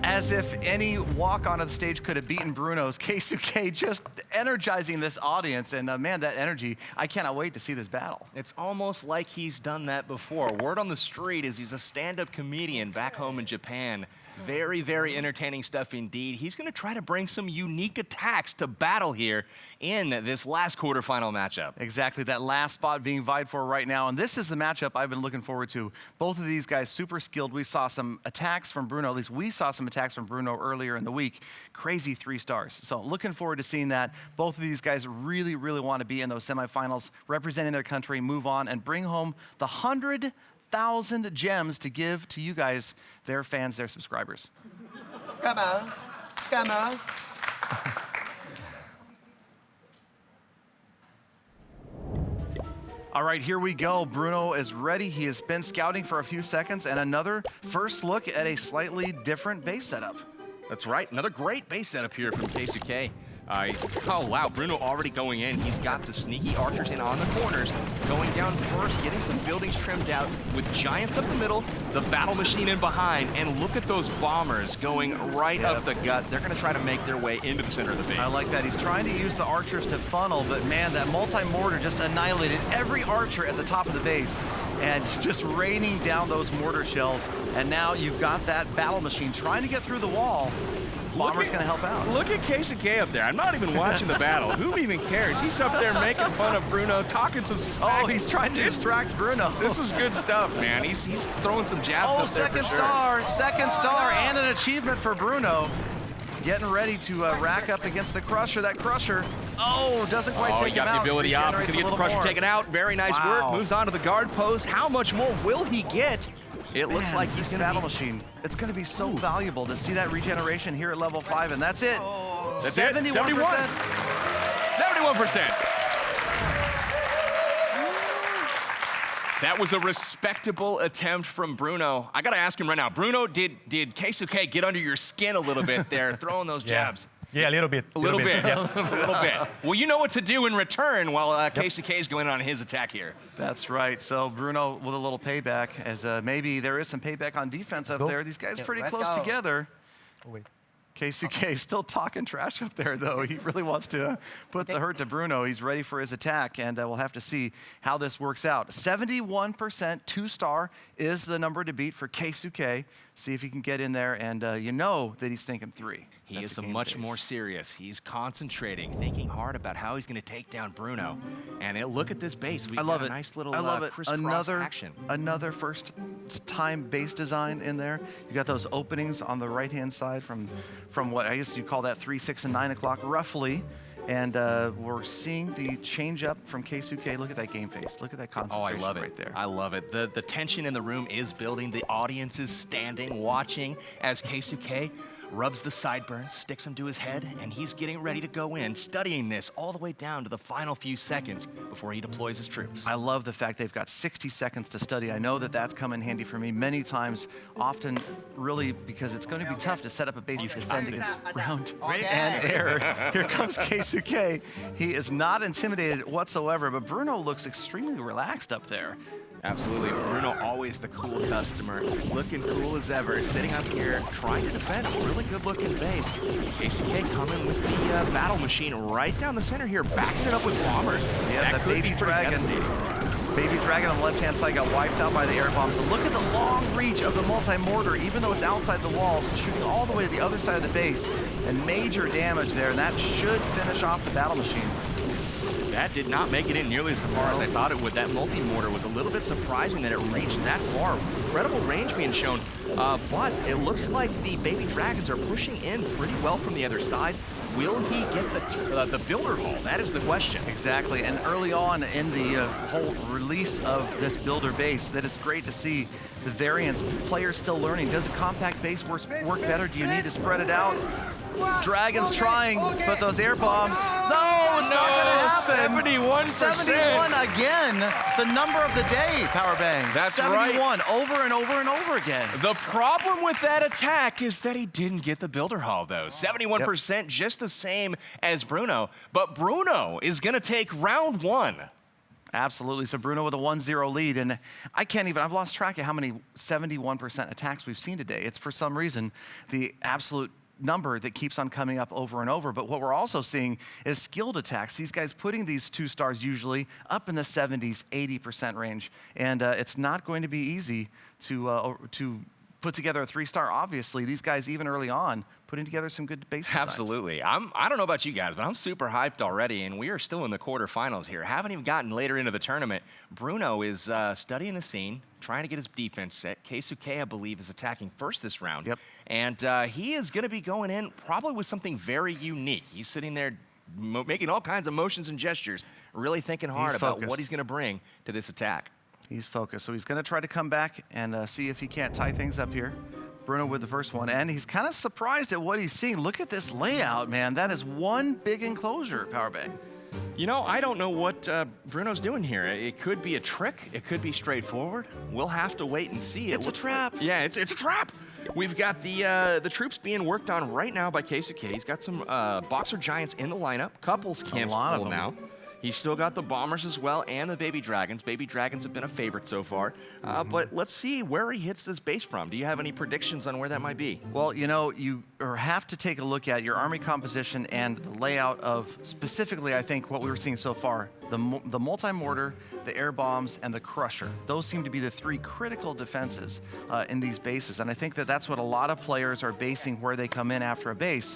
Speaker 1: As if any walk onto the stage could have beaten Bruno's, Keisuke just energizing this audience. And man, that energy, I cannot wait to see this battle.
Speaker 3: It's almost like he's done that before. Word on the street is he's a stand-up comedian back home in Japan. Very, very entertaining stuff indeed. He's going to try to bring some unique attacks to battle here in this last quarterfinal matchup.
Speaker 1: Exactly, that last spot being vied for right now. And this is the matchup I've been looking forward to. Both of these guys super skilled. We saw some attacks from Bruno, at least we saw some attacks from Bruno earlier in the week. Crazy 3 stars. So looking forward to seeing that. Both of these guys really, really want to be in those semifinals, representing their country, move on, and bring home the 100,000 gems to give to you guys, their fans, their subscribers.
Speaker 4: Come on. Come on.
Speaker 1: All right, here we go. Bruno is ready. He has been scouting for a few seconds, and another first look at a slightly different base setup.
Speaker 3: That's right, another great base setup here from Keisuke. Oh wow, Bruno already going in. He's got the sneaky archers in on the corners, going down first, getting some buildings trimmed out with giants up the middle, the battle machine in behind, and look at those bombers going right up the gut. They're gonna try to make their way into the center of the base.
Speaker 1: I like that. He's trying to use the archers to funnel, but man, that multi-mortar just annihilated every archer at the top of the base and just raining down those mortar shells. And now you've got that battle machine trying to get through the wall. Bomber's gonna help out.
Speaker 3: Look at Keisuke up there. I'm not even watching the battle. Who even cares? He's up there making fun of Bruno, talking some smack.
Speaker 1: Oh, he's trying to distract Bruno.
Speaker 3: This is good stuff, man. He's throwing some jabs up there.
Speaker 1: Second star, and an achievement for Bruno. Getting ready to rack up against the Crusher. That Crusher, doesn't quite take
Speaker 3: he got
Speaker 1: him
Speaker 3: the
Speaker 1: out.
Speaker 3: ability up. He's gonna get the Crusher taken out. Very nice work. Moves on to the guard post. How much more will he get? It looks like he's gonna
Speaker 1: battle machine. It's going to be so valuable to see that regeneration here at level 5, and that's it.
Speaker 3: That's
Speaker 1: 71%.
Speaker 3: it. 71%. That was a respectable attempt from Bruno. I gotta ask him right now, Bruno, did Keisuke get under your skin a little bit there, throwing those jabs?
Speaker 11: Yeah, a little bit.
Speaker 3: A little bit. A little bit. Well, you know what to do in return while Keisuke is going on his attack here.
Speaker 1: That's right. So Bruno with a little payback, as maybe there is some payback on defense up there. These guys pretty close together. Keisuke still talking trash up there, though. He really wants to put the hurt to Bruno. He's ready for his attack, and we'll have to see how this works out. 71% 2-star is the number to beat for Keisuke. See if he can get in there, and you know that he's thinking 3.
Speaker 3: He is much more serious. He's concentrating, thinking hard about how he's going to take down Bruno. And look at this base. We've got a nice little crisscross action.
Speaker 1: Another first-time base design in there. You got those openings on the right-hand side from what I guess you call that 3, 6, and 9 o'clock roughly. And we're seeing the change up from Keisuke. Look at that game face. Look at that
Speaker 3: Oh, I
Speaker 1: concentration
Speaker 3: love it.
Speaker 1: right there.
Speaker 3: I love it. The tension in the room is building. The audience is standing, watching as Keisuke rubs the sideburns, sticks them to his head, and he's getting ready to go in, studying this all the way down to the final few seconds before he deploys his troops.
Speaker 1: I love the fact they've got 60 seconds to study. I know that that's come in handy for me many times, often really because it's going to be tough to set up a base to defend against ground and air. Here comes Keisuke. He is not intimidated whatsoever, but Bruno looks extremely relaxed up there.
Speaker 3: Absolutely. Bruno, always the cool customer, looking cool as ever, sitting up here trying to defend a really good-looking base. Keisuke coming with the battle machine right down the center here, backing it up with bombers.
Speaker 1: Yeah,
Speaker 3: that
Speaker 1: the
Speaker 3: could
Speaker 1: baby
Speaker 3: be pretty
Speaker 1: dragon.
Speaker 3: devastating.
Speaker 1: Baby Dragon on the left-hand side got wiped out by the air bombs. And look at the long reach of the multi-mortar, even though it's outside the walls, shooting all the way to the other side of the base. And major damage there, and that should finish off the battle machine.
Speaker 3: That did not make it in nearly as far as I thought it would. That multi-mortar was a little bit surprising that it reached that far. Incredible range being shown, but it looks like the baby dragons are pushing in pretty well from the other side. Will he get the builder hall? That is the question.
Speaker 1: Exactly, and early on in the whole release of this builder base, that is great to see the variants, players still learning. Does a compact base work better? Do you need to spread it out? Dragon's trying, but those air bombs, no, it's not going to happen.
Speaker 3: 71%.
Speaker 1: 71 again, the number of the day, Power Bang.
Speaker 3: That's
Speaker 1: 71 over and over and over again.
Speaker 3: The problem with that attack is that he didn't get the builder hall, though. 71%, just the same as Bruno. But Bruno is going to take round one.
Speaker 1: Absolutely. So Bruno with a 1-0 lead. And I've lost track of how many 71% attacks we've seen today. It's for some reason the absolute number that keeps on coming up over and over. But what we're also seeing is skilled attacks. These guys putting these 2 stars usually up in the 70s, 80% range. And it's not going to be easy to put together a 3-star, obviously. These guys, even early on, putting together some good base designs.
Speaker 3: Absolutely. I don't know about you guys, but I'm super hyped already, and we are still in the quarterfinals here. Haven't even gotten later into the tournament. Bruno is studying the scene, trying to get his defense set. Keisuke, I believe, is attacking first this round.
Speaker 1: Yep.
Speaker 3: And he is going to be going in probably with something very unique. He's sitting there making all kinds of motions and gestures, really thinking hard about what he's going to bring to this attack.
Speaker 1: He's focused, so he's going to try to come back and see if he can't tie things up here. Bruno with the first one, and he's kind of surprised at what he's seeing. Look at this layout, man. That is one big enclosure, Power Bang.
Speaker 3: You know, I don't know what Bruno's doing here. It could be a trick. It could be straightforward. We'll have to wait and see.
Speaker 1: It's a trap.
Speaker 3: Yeah, it's a trap. We've got the troops being worked on right now by Keisuke. He's got some boxer giants in the lineup. Couples camps full now. He's still got the bombers as well and the baby dragons. Baby dragons have been a favorite so far. But let's see where he hits this base from. Do you have any predictions on where that might be?
Speaker 1: Well, you know, you have to take a look at your army composition and the layout of specifically, I think, what we were seeing so far. The multi-mortar, the air bombs, and the crusher. Those seem to be the 3 critical defenses in these bases. And I think that that's what a lot of players are basing where they come in after a base.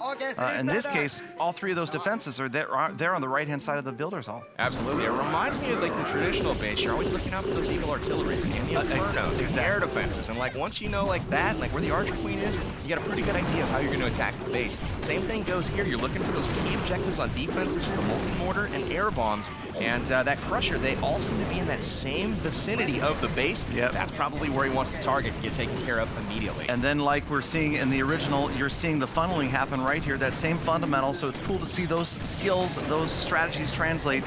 Speaker 1: In this case, all 3 of those defenses are there on the right-hand side of the builder's hall.
Speaker 3: Absolutely. It reminds me of like the traditional base. You're always looking out for those Eagle artilleries and the Infernos, exactly. Air defenses. And like once you know like that, like where the Archer Queen is, you got a pretty good idea of how you're going to attack the base. Same thing goes here. You're looking for those key objectives on defense, such as the multi-mortar and air bombs. And that crusher, they all seem to be in that same vicinity of the base.
Speaker 1: Yep.
Speaker 3: That's probably where he wants to target and get taken care of immediately.
Speaker 1: And then like we're seeing in the original, you're seeing the funneling happen right here, that same fundamental. So it's cool to see those skills, those strategies translate.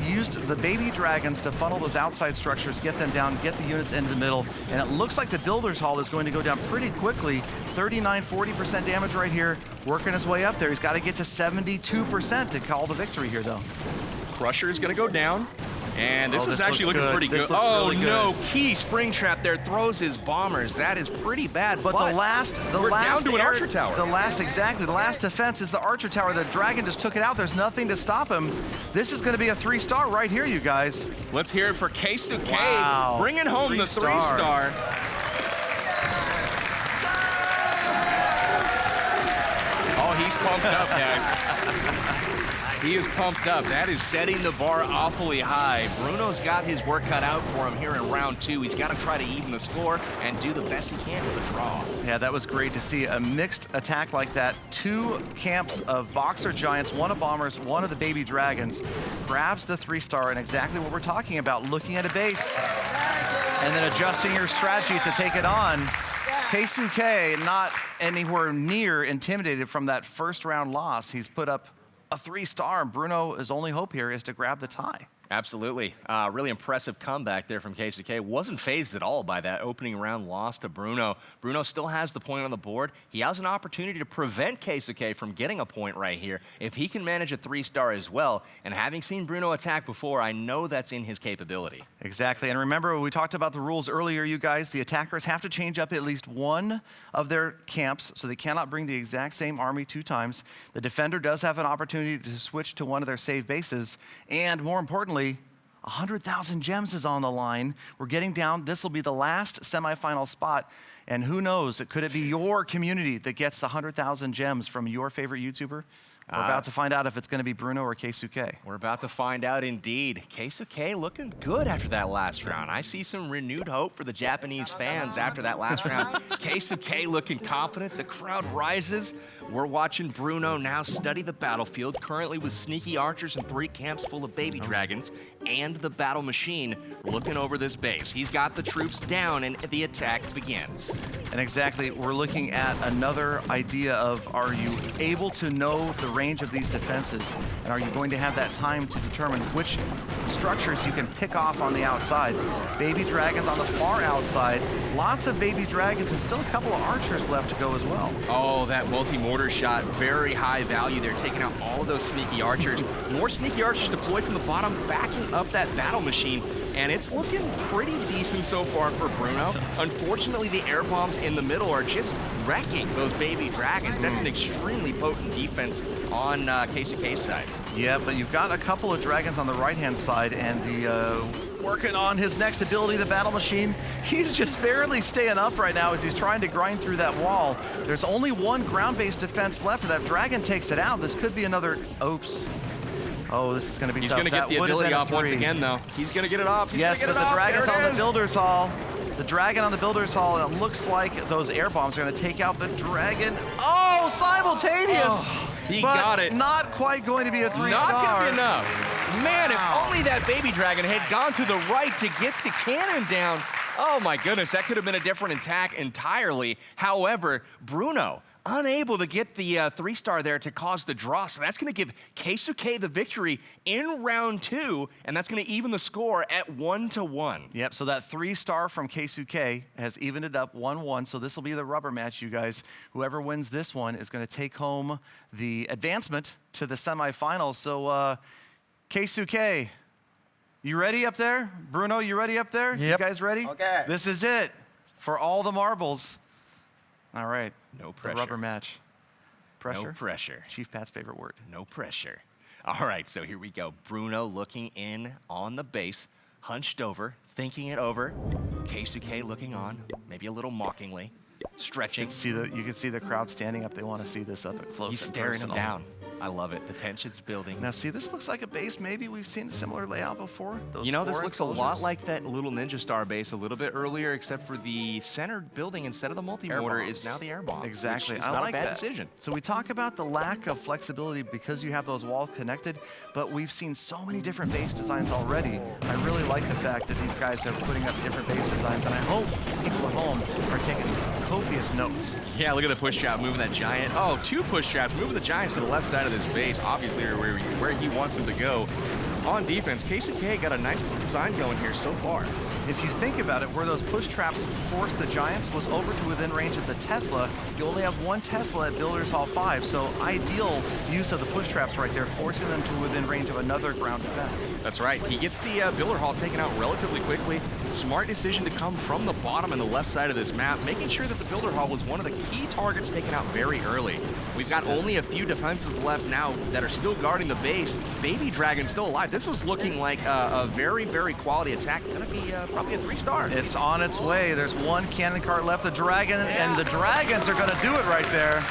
Speaker 1: Used the baby dragons to funnel those outside structures, get them down, get the units into the middle. And it looks like the builder's hall is going to go down pretty quickly. 39-40% damage right here, working his way up there. He's got to get to 72% to call the victory here, though.
Speaker 3: Crusher is going to go down. And this is actually looking pretty good.
Speaker 1: Oh, really good.
Speaker 3: No, key spring trap there, throws his bombers. That is pretty bad.
Speaker 1: But the last
Speaker 3: down to an archer tower.
Speaker 1: The last defense is the archer tower. The dragon just took it out. There's nothing to stop him. This is going to be a 3-star right here, you guys.
Speaker 3: Let's hear it for Keisuke,
Speaker 1: wow.
Speaker 3: bringing home the 3-star. Oh, he's pumped up, guys. He is pumped up. That is setting the bar awfully high. Bruno's got his work cut out for him here in round 2. He's got to try to even the score and do the best he can with a draw.
Speaker 1: Yeah, that was great to see a mixed attack like that. 2 camps of boxer giants, 1 of bombers, 1 of the baby dragons, grabs the 3-star, and exactly what we're talking about, looking at a base and then adjusting your strategy to take it on. Keisuke not anywhere near intimidated from that first round loss. He's put up a 3-star. Bruno, his only hope here is to grab the tie.
Speaker 3: Absolutely. Really impressive comeback there from Keisuke. Wasn't phased at all by that opening round loss to Bruno. Bruno still has the point on the board. He has an opportunity to prevent Keisuke from getting a point right here if he can manage a 3-star as well. And having seen Bruno attack before, I know that's in his capability.
Speaker 1: Exactly. And remember, we talked about the rules earlier, you guys. The attackers have to change up at least 1 of their camps, so they cannot bring the exact same army 2 times. The defender does have an opportunity to switch to one of their save bases. And more importantly, 100,000 gems is on the line. We're getting down. This will be the last semifinal spot. And who knows, could it be your community that gets the 100,000 gems from your favorite YouTuber? We're about to find out if it's going to be Bruno or Keisuke.
Speaker 3: We're about to find out indeed. Keisuke looking good after that last round. I see some renewed hope for the Japanese fans after that last round. Keisuke looking confident. The crowd rises. We're watching Bruno now study the battlefield, currently with sneaky archers and 3 camps full of baby dragons, and the battle machine looking over this base. He's got the troops down, and the attack begins.
Speaker 1: And exactly, we're looking at another idea of, are you able to know the range of these defenses? And are you going to have that time to determine which structures you can pick off on the outside? Baby dragons on the far outside. Lots of baby dragons and still a couple of archers left to go as well.
Speaker 3: Oh, that multi-mortar shot, very high value there, taking out all of those sneaky archers. More sneaky archers deployed from the bottom, backing up that battle machine. And it's looking pretty decent so far for Bruno. Unfortunately, the air bombs in the middle are just wrecking those baby dragons. That's an extremely potent defense on Keisuke's side.
Speaker 1: Yeah, but you've got a couple of dragons on the right-hand side, and the working on his next ability, the battle machine. He's just barely staying up right now as he's trying to grind through that wall. There's only 1 ground-based defense left. If that dragon takes it out, this could be another... Oops. Oh, this is going to be
Speaker 3: He's
Speaker 1: tough.
Speaker 3: He's going to get the ability off once again, though. He's going to get it off.
Speaker 1: Yes, but the dragon's on the builder's hall. The dragon on the builder's hall, and it looks like those air bombs are going to take out the dragon. Oh, simultaneous!
Speaker 3: He got it.
Speaker 1: Not quite going to be a 3-star.
Speaker 3: Not going to be enough. Man, if only that baby dragon had gone to the right to get the cannon down. Oh my goodness, that could have been a different attack entirely. However, Bruno unable to get the 3-star there to cause the draw. So that's going to give Keisuke the victory in round 2, and that's going to even the score at 1-1.
Speaker 1: Yep, so that 3-star from Keisuke has evened it up 1-1. So this will be the rubber match, you guys. Whoever wins this one is going to take home the advancement to the semifinals. So Keisuke, you ready up there? Bruno, you ready up there?
Speaker 11: Yep.
Speaker 1: You guys ready?
Speaker 4: Okay.
Speaker 1: This is it for all the marbles. All right.
Speaker 3: No pressure.
Speaker 1: The rubber match. Pressure?
Speaker 3: No pressure.
Speaker 1: Chief Pat's favorite word.
Speaker 3: No pressure. All right, so here we go. Bruno looking in on the base, hunched over, thinking it over. Keisuke looking on, maybe a little mockingly, stretching.
Speaker 1: You can see the crowd standing up. They want to see this up close.
Speaker 3: He's staring him down. I love it. The tension's building.
Speaker 1: Now, see, this looks like a base. Maybe we've seen a similar layout before. Those
Speaker 3: you know, this
Speaker 1: 4
Speaker 3: looks a lot
Speaker 1: enclosures.
Speaker 3: like that little Ninja Star base a little bit earlier, except for the centered building instead of the multi-mortar is now the air bomb.
Speaker 1: Exactly.
Speaker 3: Which is
Speaker 1: I
Speaker 3: not
Speaker 1: like
Speaker 3: a bad
Speaker 1: that.
Speaker 3: decision.
Speaker 1: So we talk about the lack of flexibility because you have those walls connected, but we've seen so many different base designs already. I really like the fact that these guys are putting up different base designs, and I hope people at home are taking copious notes.
Speaker 3: Yeah, look at the push trap moving that giant. Oh, 2 push traps moving the giants to the left side of this base, obviously where he wants him to go. On defense, Keisuke got a nice design going here so far.
Speaker 1: If you think about it, where those push traps forced the Giants was over to within range of the Tesla. You only have 1 Tesla at Builders Hall 5, so ideal use of the push traps right there, forcing them to within range of another ground defense.
Speaker 3: That's right. He gets the Builder Hall taken out relatively quickly. Smart decision to come from the bottom and the left side of this map, making sure that the Builder Hall was one of the key targets taken out very early. We've got only a few defenses left now that are still guarding the base. Baby Dragon still alive. This is looking like a very, very quality attack. Gonna be probably a 3-star.
Speaker 1: It's on its way. There's 1 cannon cart left. The Dragon, and the Dragons are going to do it right there.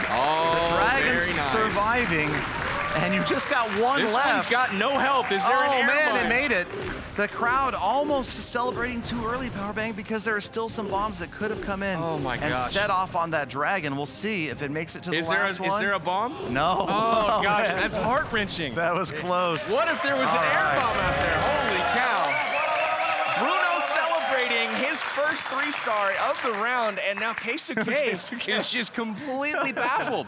Speaker 3: Oh,
Speaker 1: the Dragons
Speaker 3: very nice.
Speaker 1: surviving. And you just got one
Speaker 3: This
Speaker 1: left.
Speaker 3: one's got no help. Is there an air
Speaker 1: man,
Speaker 3: mine?
Speaker 1: it made it. The crowd almost celebrating too early, Powerbang, because there are still some bombs that could have come in
Speaker 3: Oh my
Speaker 1: and
Speaker 3: gosh.
Speaker 1: set off on that dragon. We'll see if it makes it to the last one.
Speaker 3: Is there a bomb?
Speaker 1: No.
Speaker 3: Oh gosh,
Speaker 1: man.
Speaker 3: that's heart-wrenching.
Speaker 1: That was close.
Speaker 3: What if there was an air bomb out there? Holy cow. Bruno celebrating his first 3-star of the round, and now Keisuke is just completely baffled.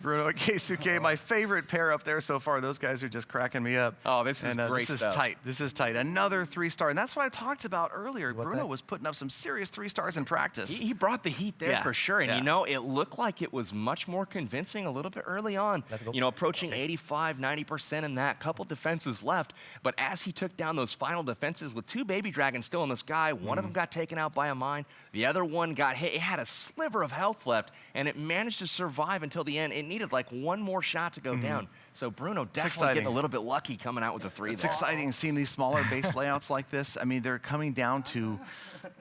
Speaker 1: Bruno and Keisuke, my favorite pair up there so far. Those guys are just cracking me up.
Speaker 3: Oh, this is great
Speaker 1: This
Speaker 3: stuff.
Speaker 1: is tight. This is tight. Another 3-star, and that's what I talked about earlier. Bruno was putting up some serious 3-stars in practice.
Speaker 3: He brought the heat there
Speaker 1: Yeah,
Speaker 3: for sure, and
Speaker 1: yeah.
Speaker 3: you know, it looked like it was much more convincing a little bit early on. You know, approaching 85, 90% in that, couple defenses left, but as he took down those final defenses with 2 baby dragons still in the sky, one of them got taken out by a mine, the other one got hit. It had a sliver of health left, and it managed to survive until the end. It needed like one more shot to go down. So Bruno definitely
Speaker 1: exciting.
Speaker 3: getting a little bit lucky coming out with a 3
Speaker 1: It's
Speaker 3: there.
Speaker 1: exciting seeing these smaller base layouts like this. I mean, they're coming down to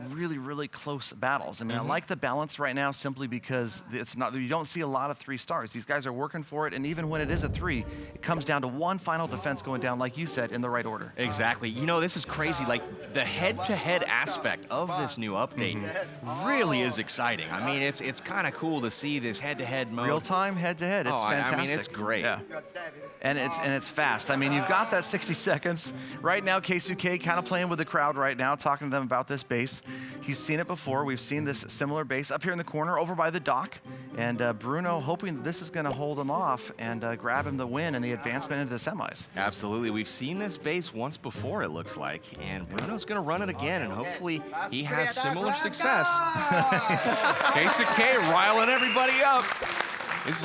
Speaker 1: really, really close battles. I mean, I like the balance right now simply because it's not, you don't see a lot of 3-stars. These guys are working for it, and even when it is a 3, it comes down to one final defense going down, like you said, in the right order.
Speaker 3: Exactly. You know, this is crazy. Like, the head-to-head aspect of this new update really is exciting. I mean, it's kind of cool to see this head-to-head mode.
Speaker 1: Real time, head to head. It's fantastic.
Speaker 3: I mean, it's great.
Speaker 1: Yeah. And it's fast. I mean, you've got that 60 seconds. Right now, Keisuke kind of playing with the crowd right now, talking to them about this base. He's seen it before. We've seen this similar base up here in the corner over by the dock. And Bruno hoping that this is going to hold him off and grab him the win and the advancement into the semis.
Speaker 3: Absolutely. We've seen this base once before, it looks like. And Bruno's going to run it again, and hopefully he has similar success. Keisuke riling everybody up. He's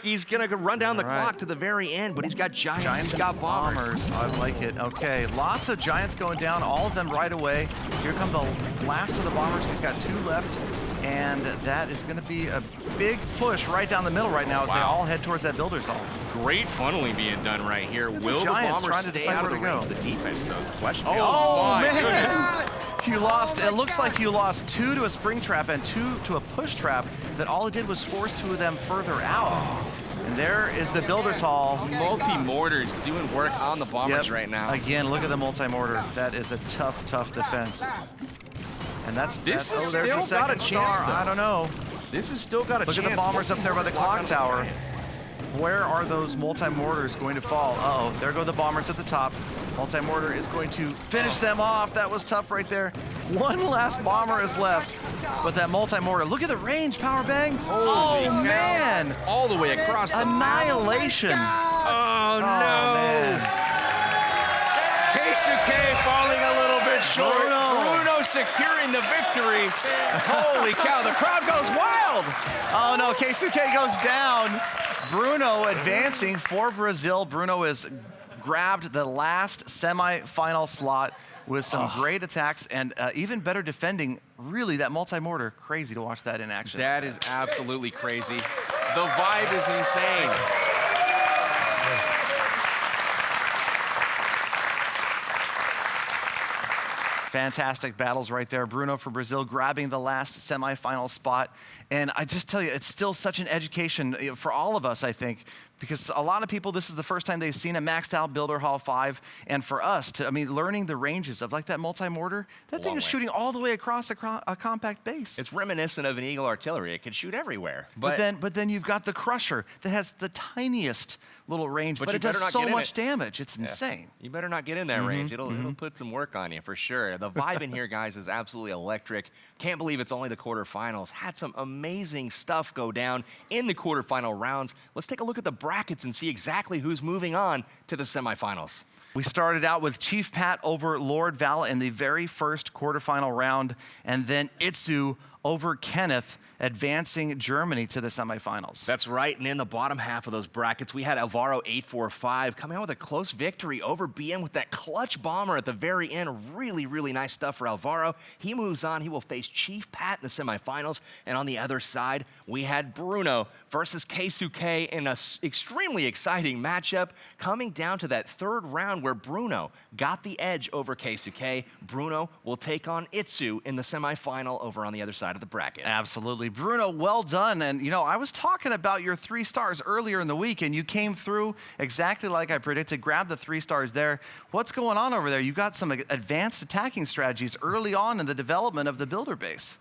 Speaker 3: he's going to run down the clock to the very end, but he's got giants, he's got bombers.
Speaker 1: I like it. Okay, lots of giants going down, all of them right away. Here come the last of the bombers. He's got 2 left, and that is going to be a big push right down the middle right now as they all head towards that builder's hall.
Speaker 3: Great funneling being done right here. Will the
Speaker 1: Giants
Speaker 3: bombers
Speaker 1: trying to
Speaker 3: stay
Speaker 1: decide
Speaker 3: out of
Speaker 1: where
Speaker 3: the
Speaker 1: to
Speaker 3: range
Speaker 1: go.
Speaker 3: of the defense, though, is the question.
Speaker 1: Oh,
Speaker 3: my
Speaker 1: man!
Speaker 3: goodness.
Speaker 1: You lost, it looks like you lost 2 to a spring trap and 2 to a push trap that all it did was force 2 of them further out. And there is the builder's hall.
Speaker 3: Multi-mortars doing work on the bombers right now.
Speaker 1: Again, look at the multi-mortar. That is a tough, tough defense. And
Speaker 3: This
Speaker 1: there's
Speaker 3: has
Speaker 1: a
Speaker 3: still got
Speaker 1: second
Speaker 3: a chance,
Speaker 1: star.
Speaker 3: though.
Speaker 1: I don't know.
Speaker 3: This has still got a
Speaker 1: Look
Speaker 3: chance.
Speaker 1: at the bombers up there by the clock tower. Where are those multi-mortars going to fall? Uh-oh, there go the bombers at the top. Multi-mortar is going to finish them off. That was tough right there. One last bomber is left, but that multi-mortar, look at the range, Powerbang.
Speaker 3: Holy cow.
Speaker 1: Man.
Speaker 3: All the way across the
Speaker 1: Annihilation.
Speaker 3: Oh, no.
Speaker 1: Man.
Speaker 3: Keisuke falling a little bit short.
Speaker 1: Bruno
Speaker 3: securing the victory. Holy cow, the crowd goes wild.
Speaker 1: Oh no, Keisuke goes down. Bruno advancing for Brazil. Bruno has grabbed the last semi-final slot with some great attacks and even better defending. Really, that multi-mortar, crazy to watch that in action.
Speaker 3: That is absolutely crazy. The vibe is insane.
Speaker 1: Fantastic battles right there. Bruno for Brazil grabbing the last semifinal spot. And I just tell you, it's still such an education for all of us, I think, because a lot of people, this is the first time they've seen a maxed out Builder Hall 5. And for us, learning the ranges of like that multi-mortar, that thing is shooting all the way across a compact base.
Speaker 3: It's reminiscent of an Eagle artillery. It can shoot everywhere.
Speaker 1: But then you've got the Crusher that has the tiniest little range, but it does so much damage. It's insane.
Speaker 3: You better not get in that range. It'll put some work on you for sure. The vibe in here, guys, is absolutely electric. Can't believe it's only the quarterfinals. Had some amazing stuff go down in the quarterfinal rounds. Let's take a look at the brackets and see exactly who's moving on to the semifinals.
Speaker 1: We started out with Chief Pat over Lord Val in the very first quarterfinal round, and then Itsu over Kenneth, advancing Germany to the semifinals.
Speaker 3: That's right, and in the bottom half of those brackets, we had Alvaro 845 coming out with a close victory over BM with that clutch bomber at the very end. Really, really nice stuff for Alvaro. He moves on. He will face Chief Pat in the semifinals, and on the other side, we had Bruno versus Keisuke in an extremely exciting matchup, coming down to that third round where Bruno got the edge over Keisuke. Bruno will take on Itsu in the semifinal over on the other side. side of the bracket.
Speaker 1: Absolutely. Bruno, well done. And, you know, I was talking about your 3 stars earlier in the week, and you came through exactly like I predicted. Grab the 3 stars there. What's going on over there? You got some advanced attacking strategies early on in the development of the builder base.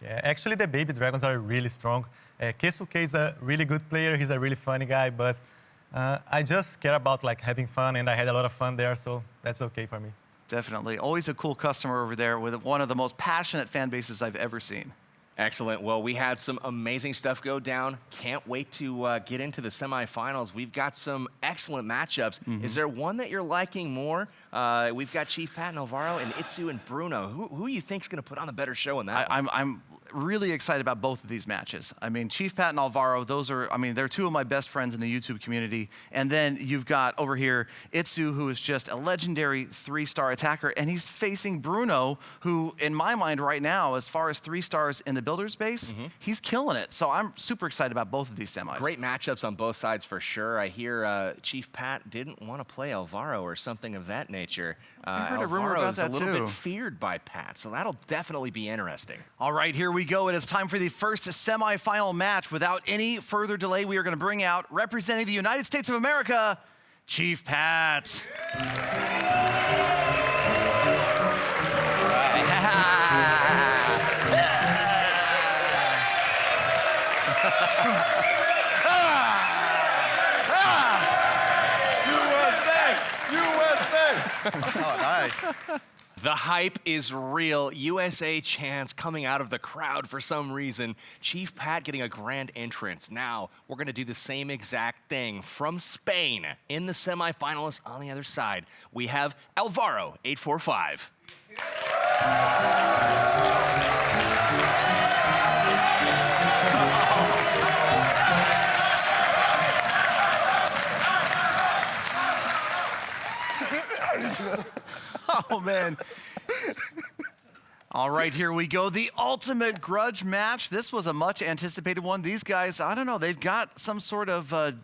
Speaker 12: Yeah, actually, the baby dragons are really strong. Keisuke is a really good player. He's a really funny guy, but I just care about like having fun, and I had a lot of fun there, so that's okay for me.
Speaker 1: Definitely. Always a cool customer over there with one of the most passionate fan bases I've ever seen.
Speaker 3: Excellent. Well, we had some amazing stuff go down. Can't wait to get into the semifinals. We've got some excellent matchups. Is there one that you're liking more? We've got Chief Pat and Alvaro and Itsu and Bruno. Who do you think's going to put on the better show in that one?
Speaker 1: I'm really excited about both of these matches. I mean, Chief Pat and Alvaro, they're 2 of my best friends in the YouTube community. And then you've got over here Itsu, who is just a legendary 3-star attacker, and he's facing Bruno, who in my mind right now, as far as 3 stars in the builder's base, he's killing it. So I'm super excited about both of these semis.
Speaker 3: Great matchups on both sides for sure. I hear Chief Pat didn't want to play Alvaro or something of that nature.
Speaker 1: I heard a rumor about that
Speaker 3: a little
Speaker 1: too.
Speaker 3: bit feared by Pat, so that'll definitely be interesting.
Speaker 1: All right, here we go. It is time for the first semifinal match. Without any further delay, we are going to bring out, representing the United States of America, Chief Pat.
Speaker 5: USA!
Speaker 4: Oh, nice.
Speaker 3: The hype is real. USA chants coming out of the crowd for some reason. Chief Pat getting a grand entrance. Now, we're going to do the same exact thing from Spain. In the semifinalists on the other side, we have Alvaro, 845.
Speaker 1: Oh, man. All right, here we go. The ultimate grudge match. This was a much anticipated one. These guys, I don't know, they've got some sort of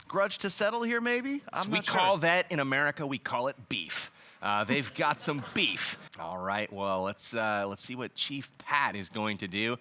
Speaker 1: grudge to settle here, maybe?
Speaker 3: We call that in America, we call it beef. They've got some beef. All right, well, let's see what Chief Pat is going to do.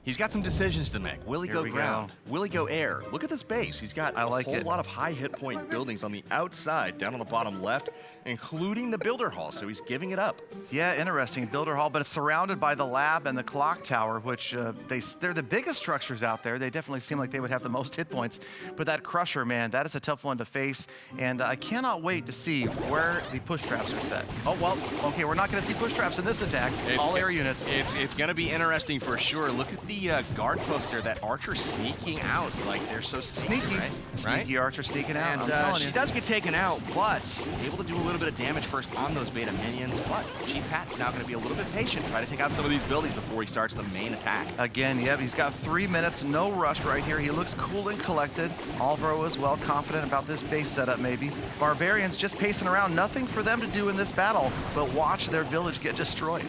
Speaker 3: He's got some decisions to make. Will he go ground? Will he go air? Look at this base. He's got a whole lot of high hit point buildings on the outside, down on the bottom left, including the builder hall, so he's giving it up.
Speaker 1: Yeah, interesting. Builder hall, but it's surrounded by the lab and the clock tower, which they're the biggest structures out there. They definitely seem like they would have the most hit points. But that crusher, man, that is a tough one to face. And I cannot wait to see where the push traps are set. Oh, well, okay, we're not going to see push traps in this attack. All air units.
Speaker 3: It's going to be interesting for sure. Look at the guard post there. That archer sneaking out like they're so sneaky. Right?
Speaker 1: Sneaky archer sneaking out,
Speaker 3: And
Speaker 1: I'm telling you.
Speaker 3: she does get taken out, but able to do a little bit of damage first on those beta minions. But Chief Pat's now going to be a little bit patient, try to take out some of these buildings before he starts the main attack.
Speaker 1: Again, yep, he's got 3 minutes, no rush right here. He looks cool and collected. Alvaro as well, confident about this base setup maybe. Barbarians just pacing around, nothing for them to do in this battle, but watch their village get destroyed.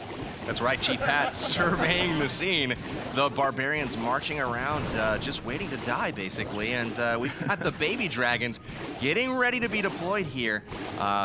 Speaker 3: That's right, Chief Pat surveying the scene. The barbarians marching around, just waiting to die, basically. And we've got the baby dragons getting ready to be deployed here.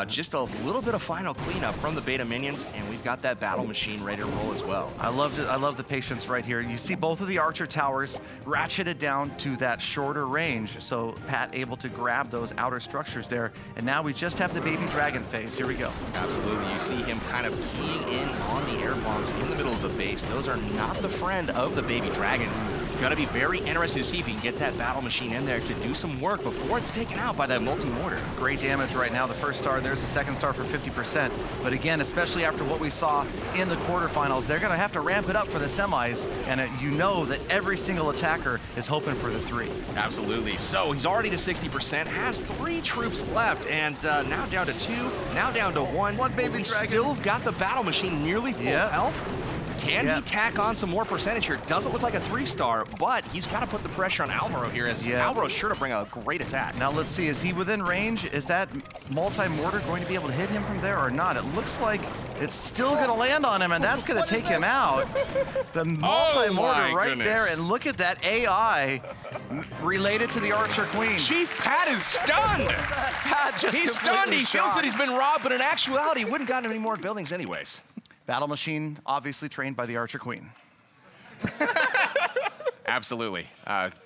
Speaker 3: Just a little bit of final cleanup from the beta minions, and we've got that battle machine ready to roll as well.
Speaker 1: I loved it. I love the patience right here. You see both of the archer towers ratcheted down to that shorter range, so Pat able to grab those outer structures there. And now we just have the baby dragon phase. Here we go.
Speaker 3: Absolutely. You see him kind of keying in on the air bombs in the middle of the base. Those are not the friend of the baby dragons. Gonna be very interested to see if he can get that battle machine in there to do some work before it's taken out by that multi-mortar.
Speaker 1: Great damage right now. The first star, there's the second star for 50%. But again, especially after what we saw in the quarterfinals, they're gonna have to ramp it up for the semis. And you know that every single attacker is hoping for the 3.
Speaker 3: Absolutely. So he's already to 60%, has 3 troops left, and now down to 2, now down to 1.
Speaker 1: One baby dragon.
Speaker 3: Still got the battle machine nearly full health. Can he tack on some more percentage here? Doesn't look like a 3-star, but he's got to put the pressure on Alvaro here, as Alvaro's sure to bring a great attack.
Speaker 1: Now let's see, is he within range? Is that multi-mortar going to be able to hit him from there or not? It looks like it's still going to land on him, and that's going to take him out. The multi-mortar right there, and look at that AI related to the Archer Queen.
Speaker 3: Chief Pat is stunned.
Speaker 1: Pat just
Speaker 3: He's stunned. He feels
Speaker 1: shocked.
Speaker 3: that he's been robbed, but in actuality, he wouldn't have gotten any more buildings anyways.
Speaker 1: Battle machine, obviously trained by the Archer Queen.
Speaker 3: Absolutely.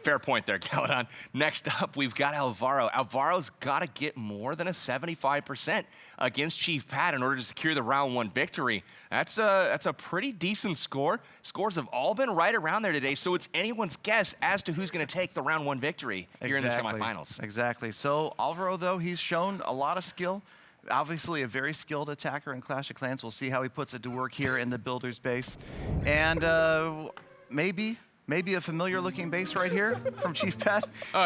Speaker 3: Fair point there, Galadon. Next up, we've got Alvaro. Alvaro's got to get more than a 75% against Chief Pat in order to secure the round 1 victory. That's a pretty decent score. Scores have all been right around there today, so it's anyone's guess as to who's going to take the round 1 victory here in the semifinals.
Speaker 1: Exactly. So Alvaro, though, he's shown a lot of skill. Obviously a very skilled attacker in Clash of Clans. We'll see how he puts it to work here in the Builder's base. And maybe a familiar-looking base right here from Chief Pat.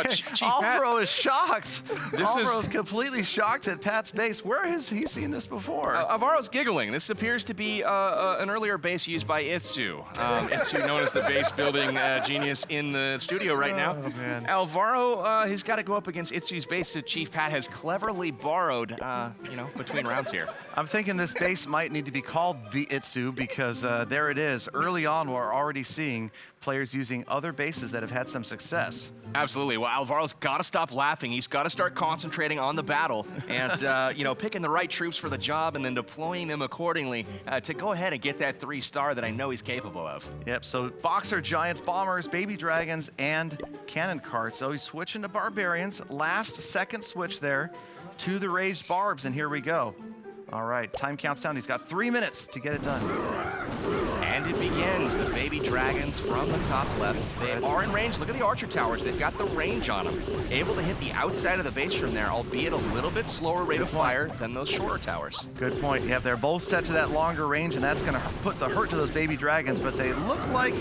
Speaker 3: Chief
Speaker 1: Alvaro
Speaker 3: Pat.
Speaker 1: is shocked. Alvaro's completely shocked at Pat's base. Where has he seen this before?
Speaker 3: Alvaro's giggling. This appears to be an earlier base used by Itsu. Itsu, known as the base building genius in the studio right now.
Speaker 1: Oh, man.
Speaker 3: Alvaro, he's got to go up against Itsu's base that Chief Pat has cleverly borrowed, between rounds here.
Speaker 1: I'm thinking this base might need to be called the Itsu because there it is. Early on, we're already seeing players using other bases that have had some success.
Speaker 3: Absolutely. Well, Alvaro's got to stop laughing. He's got to start concentrating on the battle and, picking the right troops for the job and then deploying them accordingly to go ahead and get that 3-star that I know he's capable of.
Speaker 1: Yep, so Boxer, Giants, Bombers, Baby Dragons, and Cannon Carts. So he's switching to Barbarians. Last second switch there to the Raged Barbs, and here we go. All right, time counts down. He's got 3 minutes to get it done.
Speaker 3: And it begins. The Baby Dragons from the top left. They are in range. Look at the Archer Towers. They've got the range on them. Able to hit the outside of the base from there, albeit a little bit slower rate of fire than those shorter towers.
Speaker 1: Good point. Yeah, they're both set to that longer range, and that's going to put the hurt to those Baby Dragons, but they look like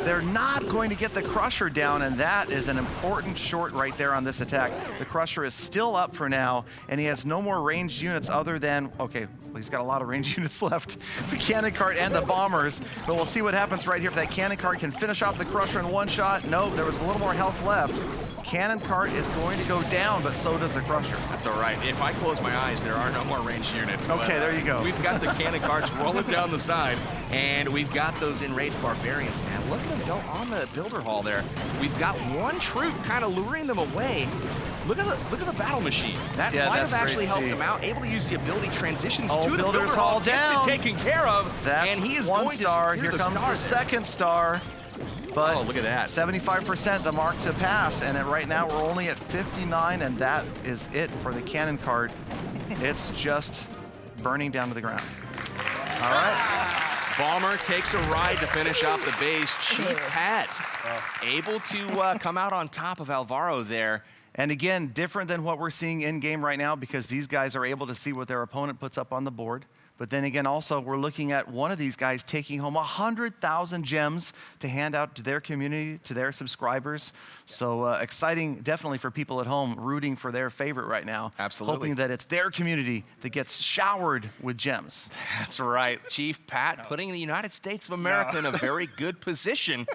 Speaker 1: they're not going to get the Crusher down, and that is an important short right there on this attack. The Crusher is still up for now, and he has no more ranged units other than, okay, well, he's got a lot of ranged units left. The Cannon Cart and the Bombers, but we'll see what happens right here. If that Cannon Cart can finish off the Crusher in one shot. No, there was a little more health left. Cannon Cart is going to go down, but so does the Crusher.
Speaker 3: That's all right. If I close my eyes, there are no more ranged units.
Speaker 1: Okay, there you go.
Speaker 3: We've got the Cannon Carts rolling down the side, and we've got those enraged Barbarians, man. Look at them go on the Builder Hall there. We've got one troop kind of luring them away. Look at the battle machine. That might have actually helped him out. Able to use the ability transitions to the Builder Hall
Speaker 1: down.
Speaker 3: Gets it taken care of.
Speaker 1: That's
Speaker 3: and he is
Speaker 1: one
Speaker 3: going
Speaker 1: star.
Speaker 3: to
Speaker 1: Here comes the second star. But
Speaker 3: oh, look at that.
Speaker 1: 75% the mark to pass, and right now we're only at 59, and that is it for the Cannon Cart. It's just burning down to the ground. All right.
Speaker 3: Bomber takes a ride to finish off the base. Chief Pat able to come out on top of Alvaro there.
Speaker 1: And again, different than what we're seeing in-game right now because these guys are able to see what their opponent puts up on the board. But then again, also, we're looking at one of these guys taking home 100,000 gems to hand out to their community, to their subscribers. So exciting, definitely for people at home rooting for their favorite right now.
Speaker 3: Absolutely.
Speaker 1: Hoping that it's their community that gets showered with gems.
Speaker 3: That's right. Chief Pat putting the United States of America in a very good position.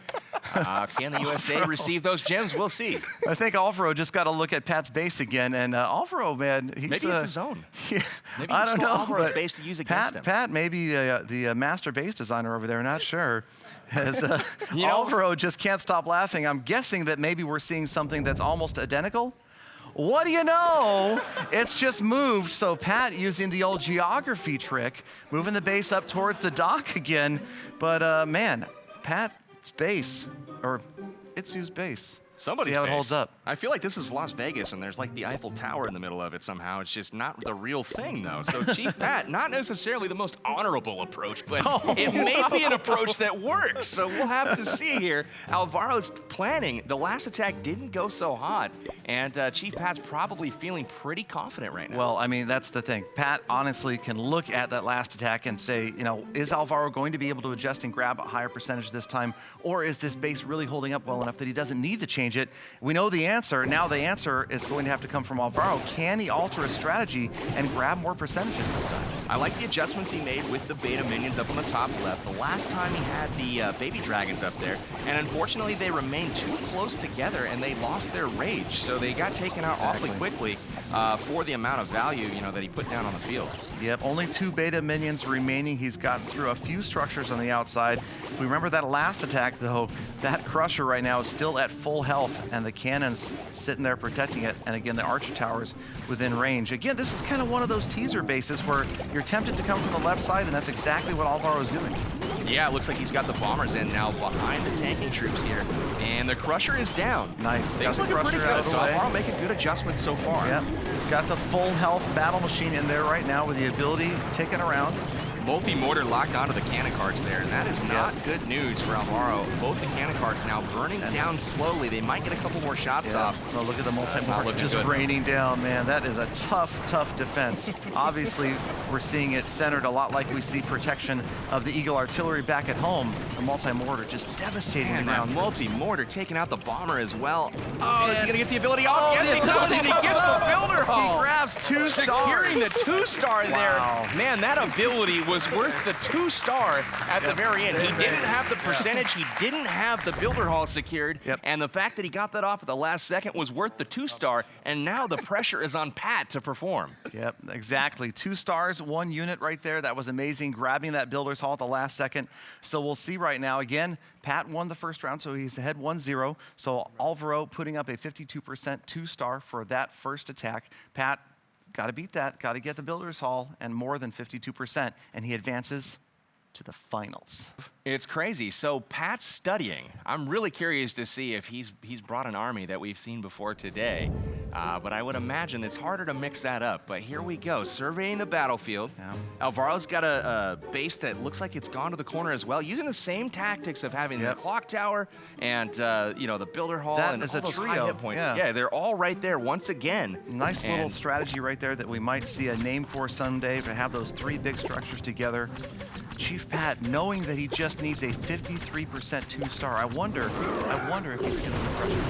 Speaker 3: Can the USA receive those gems? We'll see.
Speaker 1: I think Alvaro just got to look at Pat's base again. And Alvaro, man, he's...
Speaker 3: Maybe it's his own.
Speaker 1: Maybe I don't know.
Speaker 3: Alvaro's base to use against him.
Speaker 1: Pat, maybe the master base designer over there, not sure. As Alvaro just can't stop laughing. I'm guessing that maybe we're seeing something that's almost identical. What do you know? It's just moved. So Pat using the old geography trick, moving the base up towards the dock again. But man, Pat's base, or Itsu's base.
Speaker 3: Somebody's
Speaker 1: See how
Speaker 3: base.
Speaker 1: it holds up.
Speaker 3: I feel like this is Las Vegas, and there's like the Eiffel Tower in the middle of it somehow. It's just not the real thing, though. So Chief Pat, not necessarily the most honorable approach, but it may be an approach that works. So we'll have to see here. Alvaro's planning. The last attack didn't go so hot, and Chief Pat's probably feeling pretty confident right now.
Speaker 1: Well, I mean, that's the thing. Pat honestly can look at that last attack and say, you know, is Alvaro going to be able to adjust and grab a higher percentage this time, or is this base really holding up well enough that he doesn't need to change it? We know the answer. Now the answer is going to have to come from Alvaro. Can he alter his strategy and grab more percentages this time?
Speaker 3: I like the adjustments he made with the beta minions up on the top left. The last time he had the baby dragons up there, and unfortunately they remained too close together and they lost their rage. So they got taken out awfully quickly for the amount of value, you know, that he put down on the field.
Speaker 1: Yep, only 2 beta minions remaining. He's gotten through a few structures on the outside. If we remember that last attack, though, that Crusher right now is still at full health, and the cannons sitting there protecting it. And again, the Archer Towers within range. Again, this is kind of one of those teaser bases where you're tempted to come from the left side, and that's exactly what Alvaro is doing.
Speaker 3: Yeah, it looks like he's got the bombers in now behind the tanking troops here. And the Crusher is down.
Speaker 1: Nice.
Speaker 3: Things looking pretty good. So Alvaro making good adjustments so far.
Speaker 1: Yep. He's got the full health battle machine in there right now with the ability ticking around.
Speaker 3: Multi-mortar locked onto the cannon carts there, and that is not good news for Alvaro. Both the cannon carts now burning down slowly. They might get a couple more shots off.
Speaker 1: Oh, look at the multi-mortar just raining down, man. That is a tough, tough defense. Obviously, we're seeing it centered a lot like we see protection of the Eagle artillery back at home. The multi-mortar just devastating the ground.
Speaker 3: Multi-mortar taking out the bomber as well. Oh, is he going to get the ability off? Yes, he does, and he gets the builder hull.
Speaker 1: He grabs 2 stars.
Speaker 3: Securing the 2-star there. Man, that ability was worth the 2-star at the very end. He didn't have the percentage. He didn't have the builder hall secured. And the fact that he got that off at the last second was worth the 2-star. And now the pressure is on Pat to perform.
Speaker 1: Yep, exactly. 2 stars, 1 unit right there. That was amazing, grabbing that builder's hall at the last second. So we'll see right now. Again, Pat won the first round, so he's ahead 1-0. So Alvaro putting up a 52% 2-star for that first attack. Pat, got to beat that, got to get the builder's hall and more than 52%, and he advances to the finals.
Speaker 3: It's crazy. So Pat's studying. I'm really curious to see if he's brought an army that we've seen before today. But I would imagine it's harder to mix that up. But here we go, surveying the battlefield. Alvaro's got a base that looks like it's gone to the corner as well, using the same tactics of having the clock tower and the builder hall and all those high hit points. Yeah, they're all right there once again.
Speaker 1: Nice little strategy right there that we might see a name for someday, to have those 3 big structures together. Chief Pat, knowing that he just needs a 53% 2-star, I wonder if he's feeling the pressure.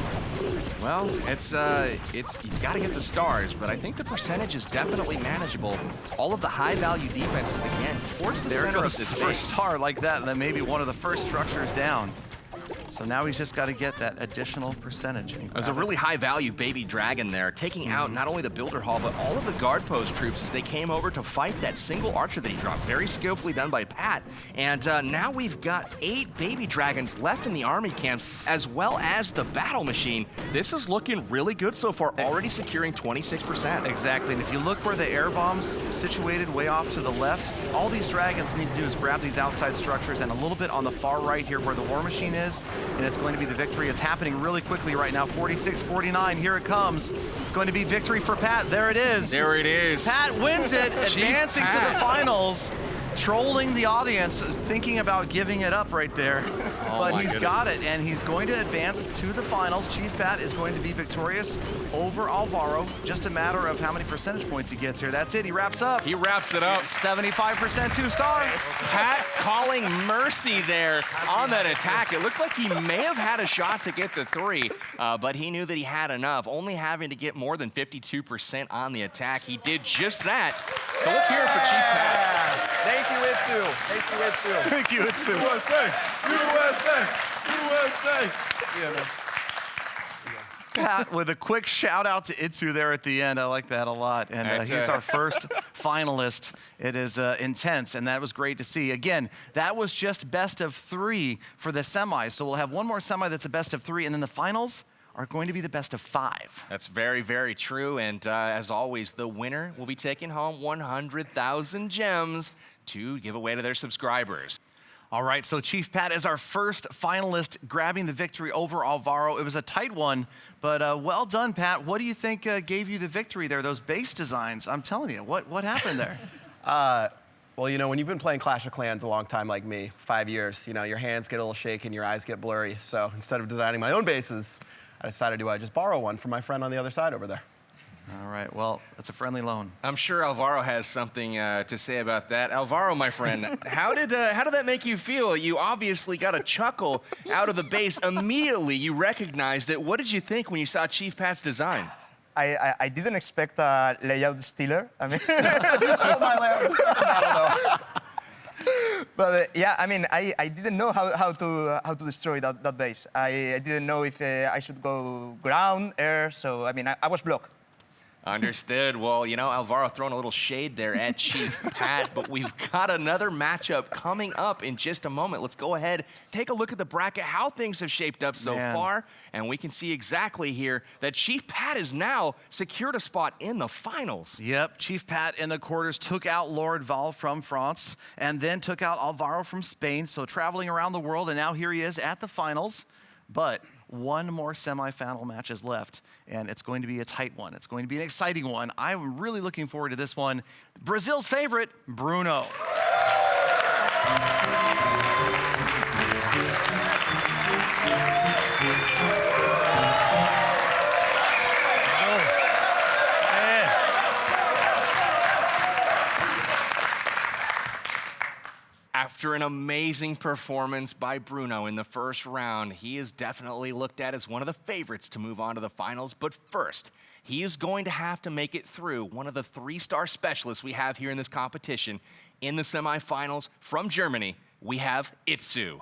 Speaker 3: Well, he's got to get the stars, but I think the percentage is definitely manageable. All of the high-value defenses again towards the center of this base.
Speaker 1: First star like that, and then maybe one of the first structures down. So now he's just got to get that additional percentage.
Speaker 3: There's a really high-value baby dragon there, taking out not only the builder hall, but all of the guard post troops as they came over to fight that single archer that he dropped. Very skillfully done by Pat. And now we've got 8 baby dragons left in the army camps, as well as the battle machine. This is looking really good so far, already securing 26%.
Speaker 1: Exactly, and if you look where the air bomb's situated way off to the left, all these dragons need to do is grab these outside structures, and a little bit on the far right here where the war machine is, and it's going to be the victory. It's happening really quickly right now. 46-49, here it comes. It's going to be victory for Pat. There it is.
Speaker 3: There it is.
Speaker 1: Pat wins it, advancing to the finals. Trolling the audience, thinking about giving it up right there. But he's got it, and he's going to advance to the finals. Chief Pat is going to be victorious over Alvaro. Just a matter of how many percentage points he gets here. That's it, he wraps up.
Speaker 3: He wraps it up.
Speaker 1: 75% 2-star.
Speaker 3: Pat calling mercy there on that attack. It looked like he may have had a shot to get the 3, but he knew that he had enough, only having to get more than 52% on the attack. He did just that. So let's hear it for Chief Pat.
Speaker 13: Thank you, Itsu. Thank you, Itsu.
Speaker 1: Thank you, Itsu.
Speaker 13: USA! USA! USA! Yeah, man.
Speaker 1: Pat with a quick shout out to Itsu there at the end. I like that a lot. And he's our first finalist. It is intense, and that was great to see. Again, that was just best of 3 for the semis. So we'll have one more semi that's a best of 3, and then the finals are going to be the best of 5.
Speaker 3: That's very, very true. And as always, the winner will be taking home 100,000 gems to give away to their subscribers.
Speaker 1: All right, so Chief Pat is our first finalist, grabbing the victory over Alvaro. It was a tight one, but well done, Pat. What do you think gave you the victory there, those base designs? I'm telling you, what happened there?
Speaker 6: Well, you know, when you've been playing Clash of Clans a long time like me, 5 years, you know, your hands get a little shaky and your eyes get blurry. So instead of designing my own bases, I decided to just borrow one from my friend on the other side over there.
Speaker 1: All right, well, that's a friendly loan.
Speaker 3: I'm sure Alvaro has something to say about that. Alvaro, my friend, how did that make you feel? You obviously got a chuckle out of the base. Immediately, you recognized it. What did you think when you saw Chief Pat's design?
Speaker 9: I didn't expect a layout stealer. I mean,
Speaker 6: my layout. I don't know.
Speaker 9: But yeah, I mean, I didn't know how to destroy that base. I didn't know if I should go ground, air. So I mean, I was blocked.
Speaker 3: Understood. Well, you know, Alvaro throwing a little shade there at Chief Pat, but we've got another matchup coming up in just a moment. Let's go ahead, take a look at the bracket, how things have shaped up so far, and we can see exactly here that Chief Pat has now secured a spot in the finals.
Speaker 1: Yep, Chief Pat in the quarters took out Lord Val from France and then took out Alvaro from Spain, so traveling around the world, and now here he is at the finals. But one more semifinal match is left, and it's going to be a tight one. It's going to be an exciting one. I'm really looking forward to this one. Brazil's favorite, Bruno.
Speaker 3: After an amazing performance by Bruno in the first round, he is definitely looked at as one of the favorites to move on to the finals. But first, he is going to have to make it through one of the 3-star specialists we have here in this competition. In the semifinals from Germany, we have Itsu.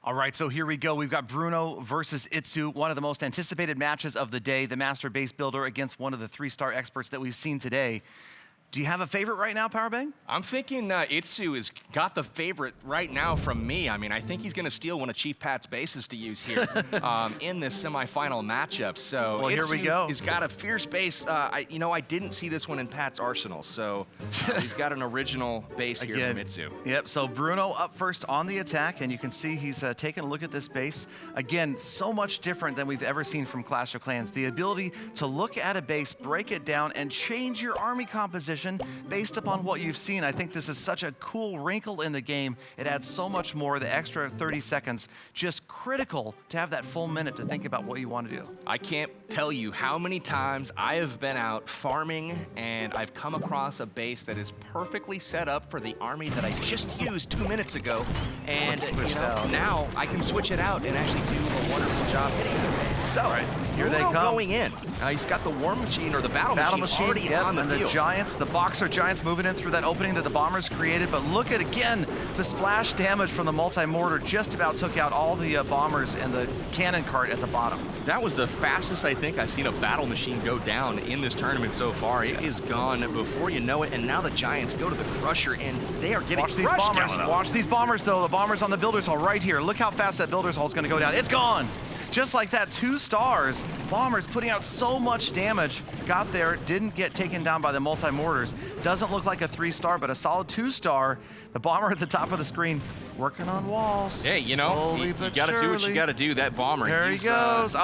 Speaker 1: All right, so here we go. We've got Bruno versus Itsu, one of the most anticipated matches of the day, the master base builder against one of the 3-star experts that we've seen today. Do you have a favorite right now, Powerbang?
Speaker 3: I'm thinking Itsu has got the favorite right now from me. I mean, I think he's going to steal one of Chief Pat's bases to use here in this semifinal matchup. So
Speaker 1: well, here we go.
Speaker 3: He's got a fierce base. I didn't see this one in Pat's arsenal, so we've got an original base here from Itsu.
Speaker 1: Yep, so Bruno up first on the attack, and you can see he's taking a look at this base. Again, so much different than we've ever seen from Clash of Clans. The ability to look at a base, break it down, and change your army composition based upon what you've seen. I think this is such a cool wrinkle in the game. It adds so much more. The extra 30 seconds, just critical to have that full minute to think about what you want to do.
Speaker 3: I can't tell you how many times I have been out farming and I've come across a base that is perfectly set up for the army that I just used 2 minutes ago. And now I can switch it out and actually do a wonderful job hitting the base. So
Speaker 1: here they come.
Speaker 3: Going in. He's got the war machine or the battle machine already on the field.
Speaker 1: The Giants, the Boxer Giants moving in through that opening that the Bombers created. But look at, again, the splash damage from the multi-mortar just about took out all the Bombers and the cannon cart at the bottom.
Speaker 3: That was the fastest I think I've seen a battle machine go down in this tournament so far. It is gone before you know it, and now the Giants go to the Crusher, and they are getting
Speaker 1: Watch these Bombers. Watch these Bombers, though. The Bombers on the Builders Hall right here. Look how fast that Builders Hall is going to go down. It's gone. Just like that, 2 stars. Bombers putting out so much damage. Got there, didn't get taken down by the multi-mortars. Doesn't look like a 3-star, but a solid 2-star. The Bomber at the top of the screen working on walls.
Speaker 3: Hey, you know, you got to do what you got to do. That Bomber.
Speaker 1: There he goes.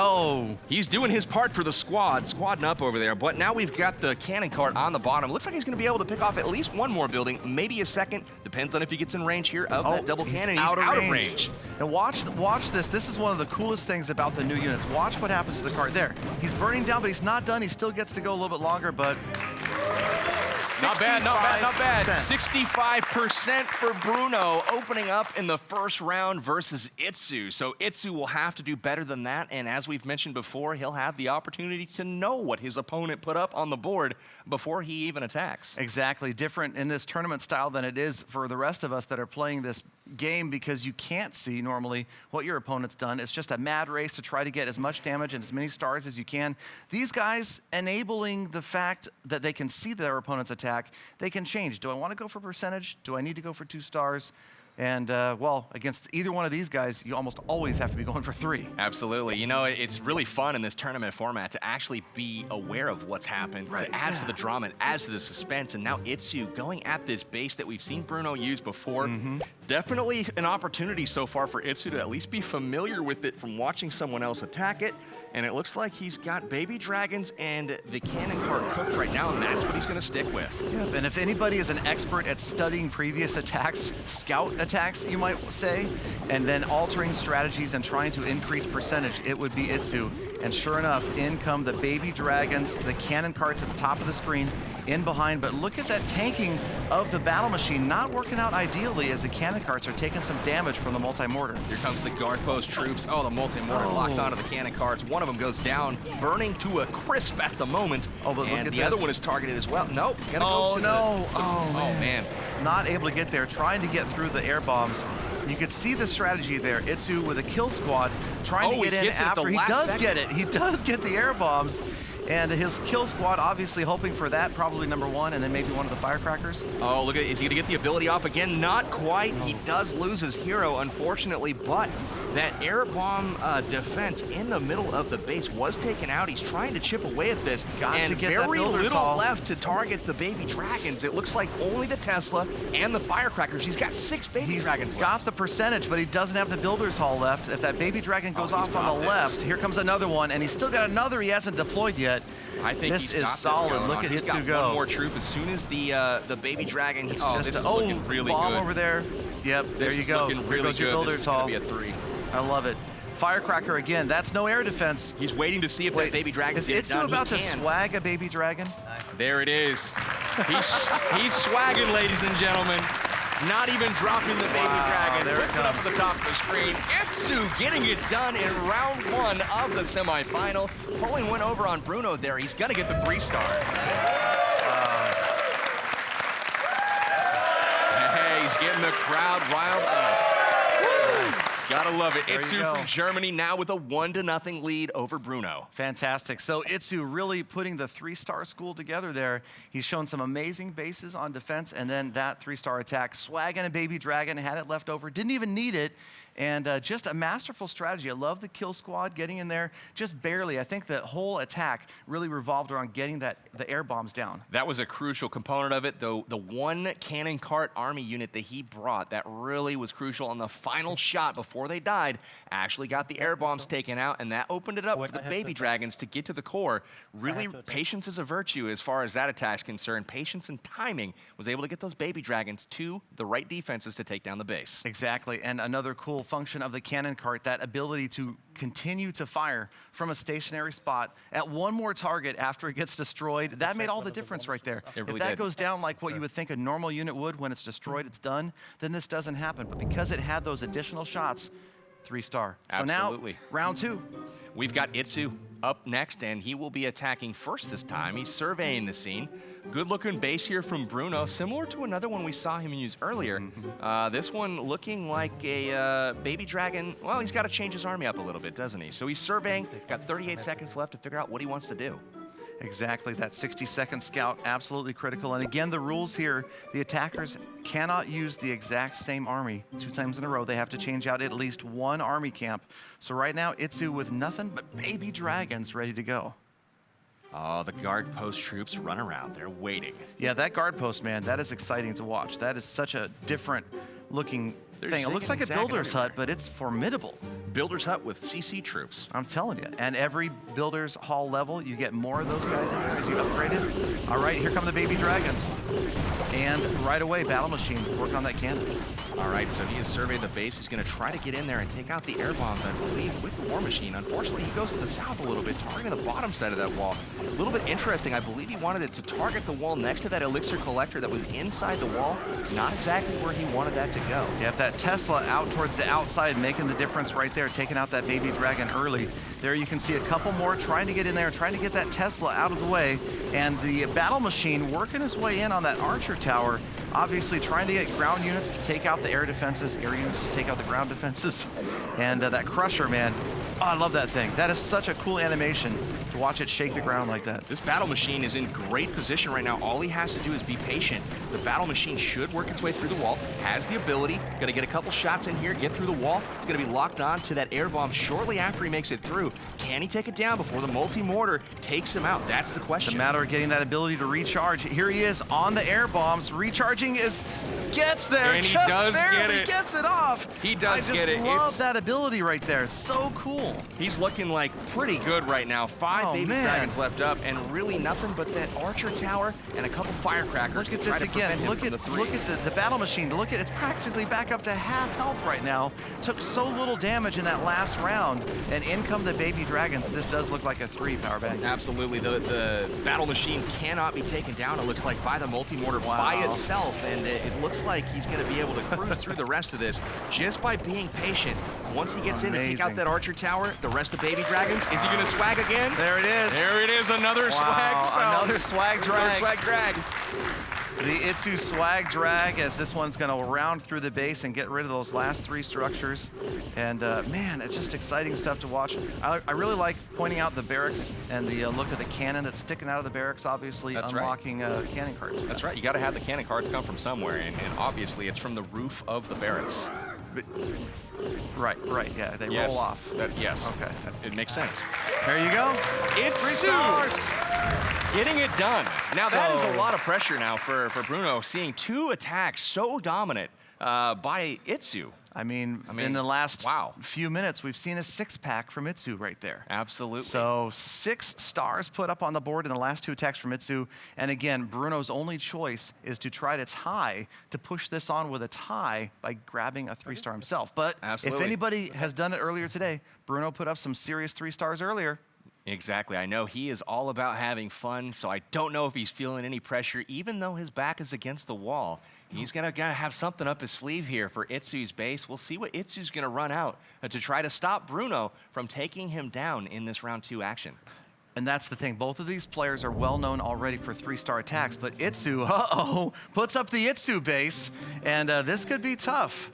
Speaker 3: He's doing his part for the squad, squadding up over there. But now we've got the cannon cart on the bottom. Looks like he's going to be able to pick off at least one more building, maybe a second. Depends on if he gets in range here of that double cannon. He's out of range.
Speaker 1: And watch this. This is one of the coolest things about the new units. Watch what happens to the cart. There, he's burning down, but he's not done. He still gets to go a little bit longer, but
Speaker 3: not bad. 65% for Bruno, opening up in the first round versus Itsu. So Itsu will have to do better than that, and as we've mentioned before, he'll have the opportunity to know what his opponent put up on the board before he even attacks.
Speaker 1: Exactly. Different in this tournament style than it is for the rest of us that are playing this game, because you can't see normally what your opponent's done. It's just a mad race to try to get as much damage and as many stars as you can. These guys enabling the fact that they can see their opponent's attack, they can change. Do I want to go for percentage? Do I need to go for 2 stars? And, well, against either one of these guys, you almost always have to be going for 3.
Speaker 3: Absolutely. You know, it's really fun in this tournament format to actually be aware of what's happened. It adds to the drama, it adds to the suspense, and now Itsu going at this base that we've seen Bruno use before. Definitely an opportunity so far for Itsu to at least be familiar with it from watching someone else attack it. And it looks like he's got baby dragons and the cannon cart cooked right now, and that's what he's going to stick with.
Speaker 1: Yep. And if anybody is an expert at studying previous attacks, scout attacks, you might say, and then altering strategies and trying to increase percentage, it would be Itsu. And sure enough, in come the baby dragons, the cannon carts at the top of the screen, in behind. But look at that tanking of the battle machine, not working out ideally as the cannon cannon carts are taking some damage from the multi-mortar.
Speaker 3: Here comes the guard post troops. Oh, the multi-mortar locks onto the cannon carts. One of them goes down, burning to a crisp at the moment.
Speaker 1: Oh, but
Speaker 3: and
Speaker 1: look at
Speaker 3: the other
Speaker 1: this.
Speaker 3: one is targeted as well. Nope, gotta
Speaker 1: Oh,
Speaker 3: go to
Speaker 1: no.
Speaker 3: the...
Speaker 1: Oh,
Speaker 3: man.
Speaker 1: Not able to get there, trying to get through the air bombs. You could see the strategy there. Itsu with a kill squad trying to
Speaker 3: Oh, he
Speaker 1: get in
Speaker 3: gets it at the
Speaker 1: after he
Speaker 3: last
Speaker 1: does
Speaker 3: second.
Speaker 1: get it. He does get the air bombs. And his kill squad obviously hoping for that, probably number one, and then maybe one of the firecrackers.
Speaker 3: Oh, look at, is he gonna get the ability off again? Not quite. He does lose his hero, unfortunately, but that air bomb defense in the middle of the base was taken out. He's trying to chip away at this.
Speaker 1: Got
Speaker 3: and
Speaker 1: to get that
Speaker 3: very
Speaker 1: builder's
Speaker 3: little
Speaker 1: hall.
Speaker 3: left to target the baby dragons. It looks like only the Tesla and the firecrackers. He's got 6 baby dragons
Speaker 1: He's
Speaker 3: left.
Speaker 1: got the percentage, but he doesn't have the builder's hall left. If that baby dragon goes
Speaker 3: he's
Speaker 1: off on
Speaker 3: got
Speaker 1: the
Speaker 3: this.
Speaker 1: left, here comes another one, and he's still got another he hasn't deployed yet.
Speaker 3: I think
Speaker 1: this
Speaker 3: he's
Speaker 1: is
Speaker 3: got
Speaker 1: solid.
Speaker 3: This going
Speaker 1: Look
Speaker 3: on.
Speaker 1: at
Speaker 3: He's got
Speaker 1: Itsu go.
Speaker 3: one more troop as soon as the baby dragon.
Speaker 1: It's
Speaker 3: Oh,
Speaker 1: just
Speaker 3: this
Speaker 1: a,
Speaker 3: is looking really
Speaker 1: bomb
Speaker 3: good.
Speaker 1: over there. Yep, there
Speaker 3: This
Speaker 1: you
Speaker 3: is
Speaker 1: go.
Speaker 3: looking
Speaker 1: Here
Speaker 3: really
Speaker 1: goes your
Speaker 3: good.
Speaker 1: builder's
Speaker 3: This is
Speaker 1: hall.
Speaker 3: gonna be a 3.
Speaker 1: I love it. Firecracker again. That's no air defense.
Speaker 3: He's waiting to see if that baby dragon
Speaker 1: is
Speaker 3: gets it
Speaker 1: Itsu
Speaker 3: done.
Speaker 1: about
Speaker 3: He
Speaker 1: to
Speaker 3: can.
Speaker 1: swag a baby dragon?
Speaker 3: There it is. He's swagging, ladies and gentlemen. Not even dropping the baby dragon.
Speaker 1: there it
Speaker 3: Puts it up at
Speaker 1: comes.
Speaker 3: the top of the screen. Itsu getting it done in round 1 of the semifinal. Pulling one over on Bruno there. He's gonna get the 3-star. Hey, he's getting the crowd riled up. Gotta love it.
Speaker 1: There you
Speaker 3: Itsu
Speaker 1: go.
Speaker 3: from Germany now with a 1-0 lead over Bruno.
Speaker 1: Fantastic. So Itsu really putting the 3-star school together there. He's shown some amazing bases on defense, and then that 3-star attack. Swagging a baby dragon, had it left over, didn't even need it. And just a masterful strategy. I love the kill squad getting in there just barely. I think the whole attack really revolved around getting the air bombs down.
Speaker 3: That was a crucial component of it, though. The one cannon cart army unit that he brought that really was crucial on the final shot before they died actually got the air bombs taken out, and that opened it up for the baby dragons to get to the core. Really, patience is a virtue as far as that attack's concerned. Patience and timing was able to get those baby dragons to the right defenses to take down the base.
Speaker 1: Exactly, and another cool function of the cannon cart, that ability to continue to fire from a stationary spot at one more target after it gets destroyed. That made all the difference right there.
Speaker 3: It really
Speaker 1: if that
Speaker 3: did.
Speaker 1: goes down like what you would think a normal unit would when it's destroyed, it's done, then this doesn't happen. But because it had those additional shots, 3-star.
Speaker 3: Absolutely.
Speaker 1: So now, round 2.
Speaker 3: We've got Itsu up next, and he will be attacking first this time. He's surveying the scene. Good-looking base here from Bruno, similar to another one we saw him use earlier. This one looking like a baby dragon. Well, he's got to change his army up a little bit, doesn't he? So he's surveying, got 38 seconds left to figure out what he wants to do.
Speaker 1: Exactly, that 60-second scout, absolutely critical. And again, the rules here, the attackers cannot use the exact same army 2 times in a row. They have to change out at least one army camp. So right now, Itsu with nothing but baby dragons ready to go.
Speaker 3: Oh, the guard post troops run around. They're waiting.
Speaker 1: Yeah, that guard post, man, that is exciting to watch. That is such a different looking thing. It looks
Speaker 3: zigging
Speaker 1: like a
Speaker 3: and zagging
Speaker 1: builder's
Speaker 3: everywhere.
Speaker 1: hut, but it's formidable.
Speaker 3: Builder's hut with CC troops.
Speaker 1: I'm telling you. And every builder's hall level, you get more of those guys in there as you upgrade it. All right, here come the baby dragons. And right away, battle machine, work on that cannon.
Speaker 3: All right, so he has surveyed the base. He's going to try to get in there and take out the air bombs, I believe, with the war machine. Unfortunately, he goes to the south a little bit, targeting the bottom side of that wall. A little bit interesting. I believe he wanted it to target the wall next to that elixir collector that was inside the wall. Not exactly where he wanted that to go.
Speaker 1: You have that Tesla out towards the outside, making the difference right there, taking out that baby dragon early. There you can see a couple more trying to get in there, trying to get that Tesla out of the way. And the battle machine working his way in on that archer tower, obviously trying to get ground units to take out the air defenses, air units to take out the ground defenses. And that crusher, man, oh, I love that thing. That is such a cool animation to watch it shake the ground like that.
Speaker 3: This battle machine is in great position right now. All he has to do is be patient. The battle machine should work its way through the wall, has the ability, gonna get a couple shots in here, get through the wall. It's gonna be locked on to that air bomb shortly after he makes it through. Can he take it down before the multi-mortar takes him out? That's the question.
Speaker 1: It's a matter of getting that ability to recharge. Here he is on the air bombs. Recharging gets there.
Speaker 3: And he
Speaker 1: just
Speaker 3: does
Speaker 1: barely
Speaker 3: get it.
Speaker 1: Gets it off.
Speaker 3: He does get it.
Speaker 1: I just love that ability right there. So cool.
Speaker 3: He's looking like pretty good right now. 5 baby
Speaker 1: man.
Speaker 3: dragons left up, and really nothing but that archer tower and a couple firecrackers.
Speaker 1: Look at
Speaker 3: to try
Speaker 1: this
Speaker 3: to prevent
Speaker 1: again.
Speaker 3: him
Speaker 1: Look
Speaker 3: from
Speaker 1: at
Speaker 3: the 3.
Speaker 1: the battle machine. Look at it's practically back up to half health right now. Took so little damage in that last round, and in come the baby dragons. This does look like a 3 power bank.
Speaker 3: Absolutely. The battle machine cannot be taken down, it looks like, by the multi-mortar by itself, and it looks looks like he's going to be able to cruise through the rest of this just by being patient. Once he gets in to take out that archer tower, the rest of Baby Dragons, is he going to swag again?
Speaker 1: There it is.
Speaker 3: There it is, another swag.
Speaker 1: Another swag drag.
Speaker 3: Another swag drag.
Speaker 1: The Itsu swag drag, as this one's going to round through the base and get rid of those last 3 structures. And man, it's just exciting stuff to watch. I really like pointing out the barracks and the look of the cannon that's sticking out of the barracks, obviously unlocking cannon carts.
Speaker 3: That's right, you got to have the cannon carts come from somewhere, and obviously it's from the roof of the barracks.
Speaker 1: Right, yeah, they roll off.
Speaker 3: Yes,
Speaker 1: okay.
Speaker 3: It makes sense.
Speaker 1: There you go.
Speaker 3: It's
Speaker 1: 3 stars.
Speaker 3: Getting it done. Now that is a lot of pressure now for Bruno, seeing 2 attacks so dominant by Itsu.
Speaker 1: I mean, in the last few minutes, we've seen a 6-pack from Itsu right there.
Speaker 3: Absolutely.
Speaker 1: So 6 stars put up on the board in the last 2 attacks from Itsu. And again, Bruno's only choice is to try to tie, to push this on with a tie by grabbing a 3-star himself. But if anybody has done it earlier today, Bruno put up some serious 3 stars earlier.
Speaker 3: Exactly. I know he is all about having fun, so I don't know if he's feeling any pressure, even though his back is against the wall. He's gonna have something up his sleeve here for Itsu's base. We'll see what Itsu's gonna run out to try to stop Bruno from taking him down in this round 2 action.
Speaker 1: And that's the thing. Both of these players are well known already for 3-star attacks, but Itsu, puts up the Itsu base, and this could be tough.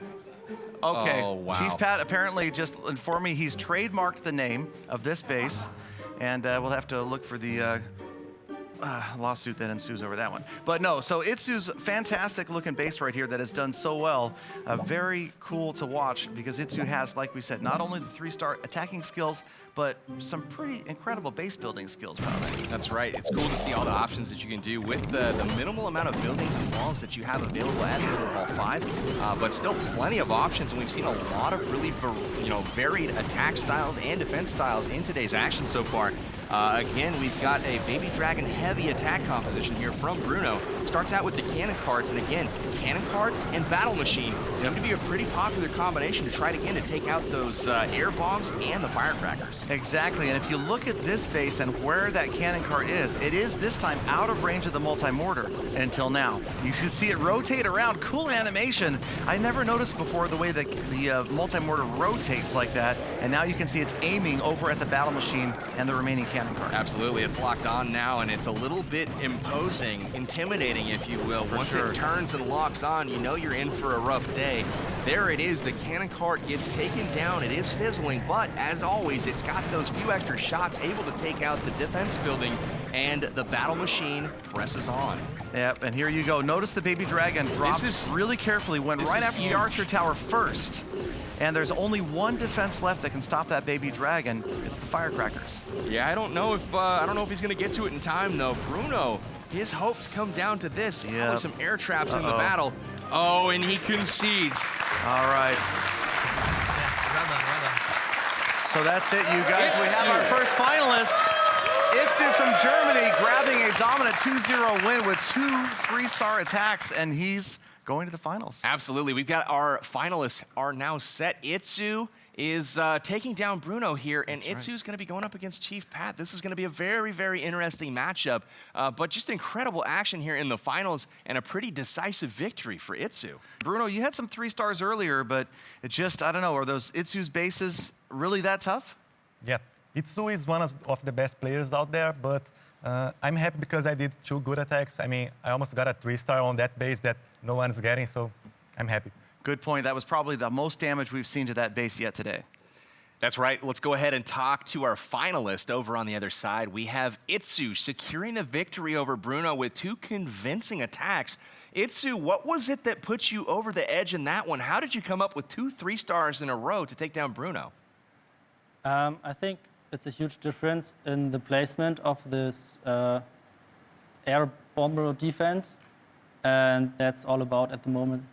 Speaker 1: Okay,
Speaker 3: oh, wow.
Speaker 1: Chief Pat apparently just informed me he's trademarked the name of this base, and we'll have to look for the lawsuit that ensues over that one. But no, so Itsu's fantastic looking base right here that has done so well. Very cool to watch because Itsu has, like we said, not only the 3-star attacking skills, but some pretty incredible base building skills, probably.
Speaker 3: That's right. It's cool to see all the options that you can do with the minimal amount of buildings and walls that you have available at Hall 5, but still plenty of options, and we've seen a lot of really varied attack styles and defense styles in today's action so far. Again, we've got a Baby Dragon heavy attack composition here from Bruno. Starts out with the cannon carts, and again, cannon carts and battle machine seem to be a pretty popular combination to try to take out those air bombs and the firecrackers.
Speaker 1: Exactly, and if you look at this base and where that cannon cart is, it is this time out of range of the multi-mortar until now. You can see it rotate around. Cool animation. I never noticed before the way the multi-mortar rotates like that, and now you can see it's aiming over at the battle machine and the remaining cannon cart.
Speaker 3: Absolutely, it's locked on now, and it's a little bit imposing, intimidating, if you will. Once it turns and locks on, you know you're in for a rough day. There it is, the cannon cart gets taken down. It is fizzling, but as always, it's got those few extra shots, able to take out the defense building, and the battle machine presses on.
Speaker 1: Yep, and here you go. Notice the Baby Dragon dropped really carefully, went right after the Archer Tower first. And there's only 1 defense left that can stop that Baby Dragon. It's the firecrackers.
Speaker 3: Yeah, I don't know if he's gonna get to it in time though. Bruno, his hopes come down to this. Probably some air traps in the battle. Oh, and he concedes.
Speaker 1: All right. So that's it, you guys. We have our first finalist. Itsu from Germany grabbing a dominant 2-0 win with 2 3-star attacks, and he's going to the finals.
Speaker 3: Absolutely. We've got our finalists are now set. Itsu is taking down Bruno here, and Itsu's going to be going up against Chief Pat. This is going to be a very, very interesting matchup, but just incredible action here in the finals and a pretty decisive victory for Itsu.
Speaker 1: Bruno, you had some 3 stars earlier, but it just, I don't know, are those Itsu's bases really that tough?
Speaker 12: Yeah, Itsu is one of the best players out there, but I'm happy because I did 2 good attacks. I mean, I almost got a 3-star on that base that no one's getting, so I'm happy.
Speaker 1: Good point. That was probably the most damage we've seen to that base yet today.
Speaker 3: That's right. Let's go ahead and talk to our finalist over on the other side. We have Itsu securing the victory over Bruno with 2 convincing attacks. Itsu, what was it that put you over the edge in that one? How did you come up with 2 3-stars in a row to take down Bruno?
Speaker 14: I think it's a huge difference in the placement of this air bomber defense, and that's all about at the moment.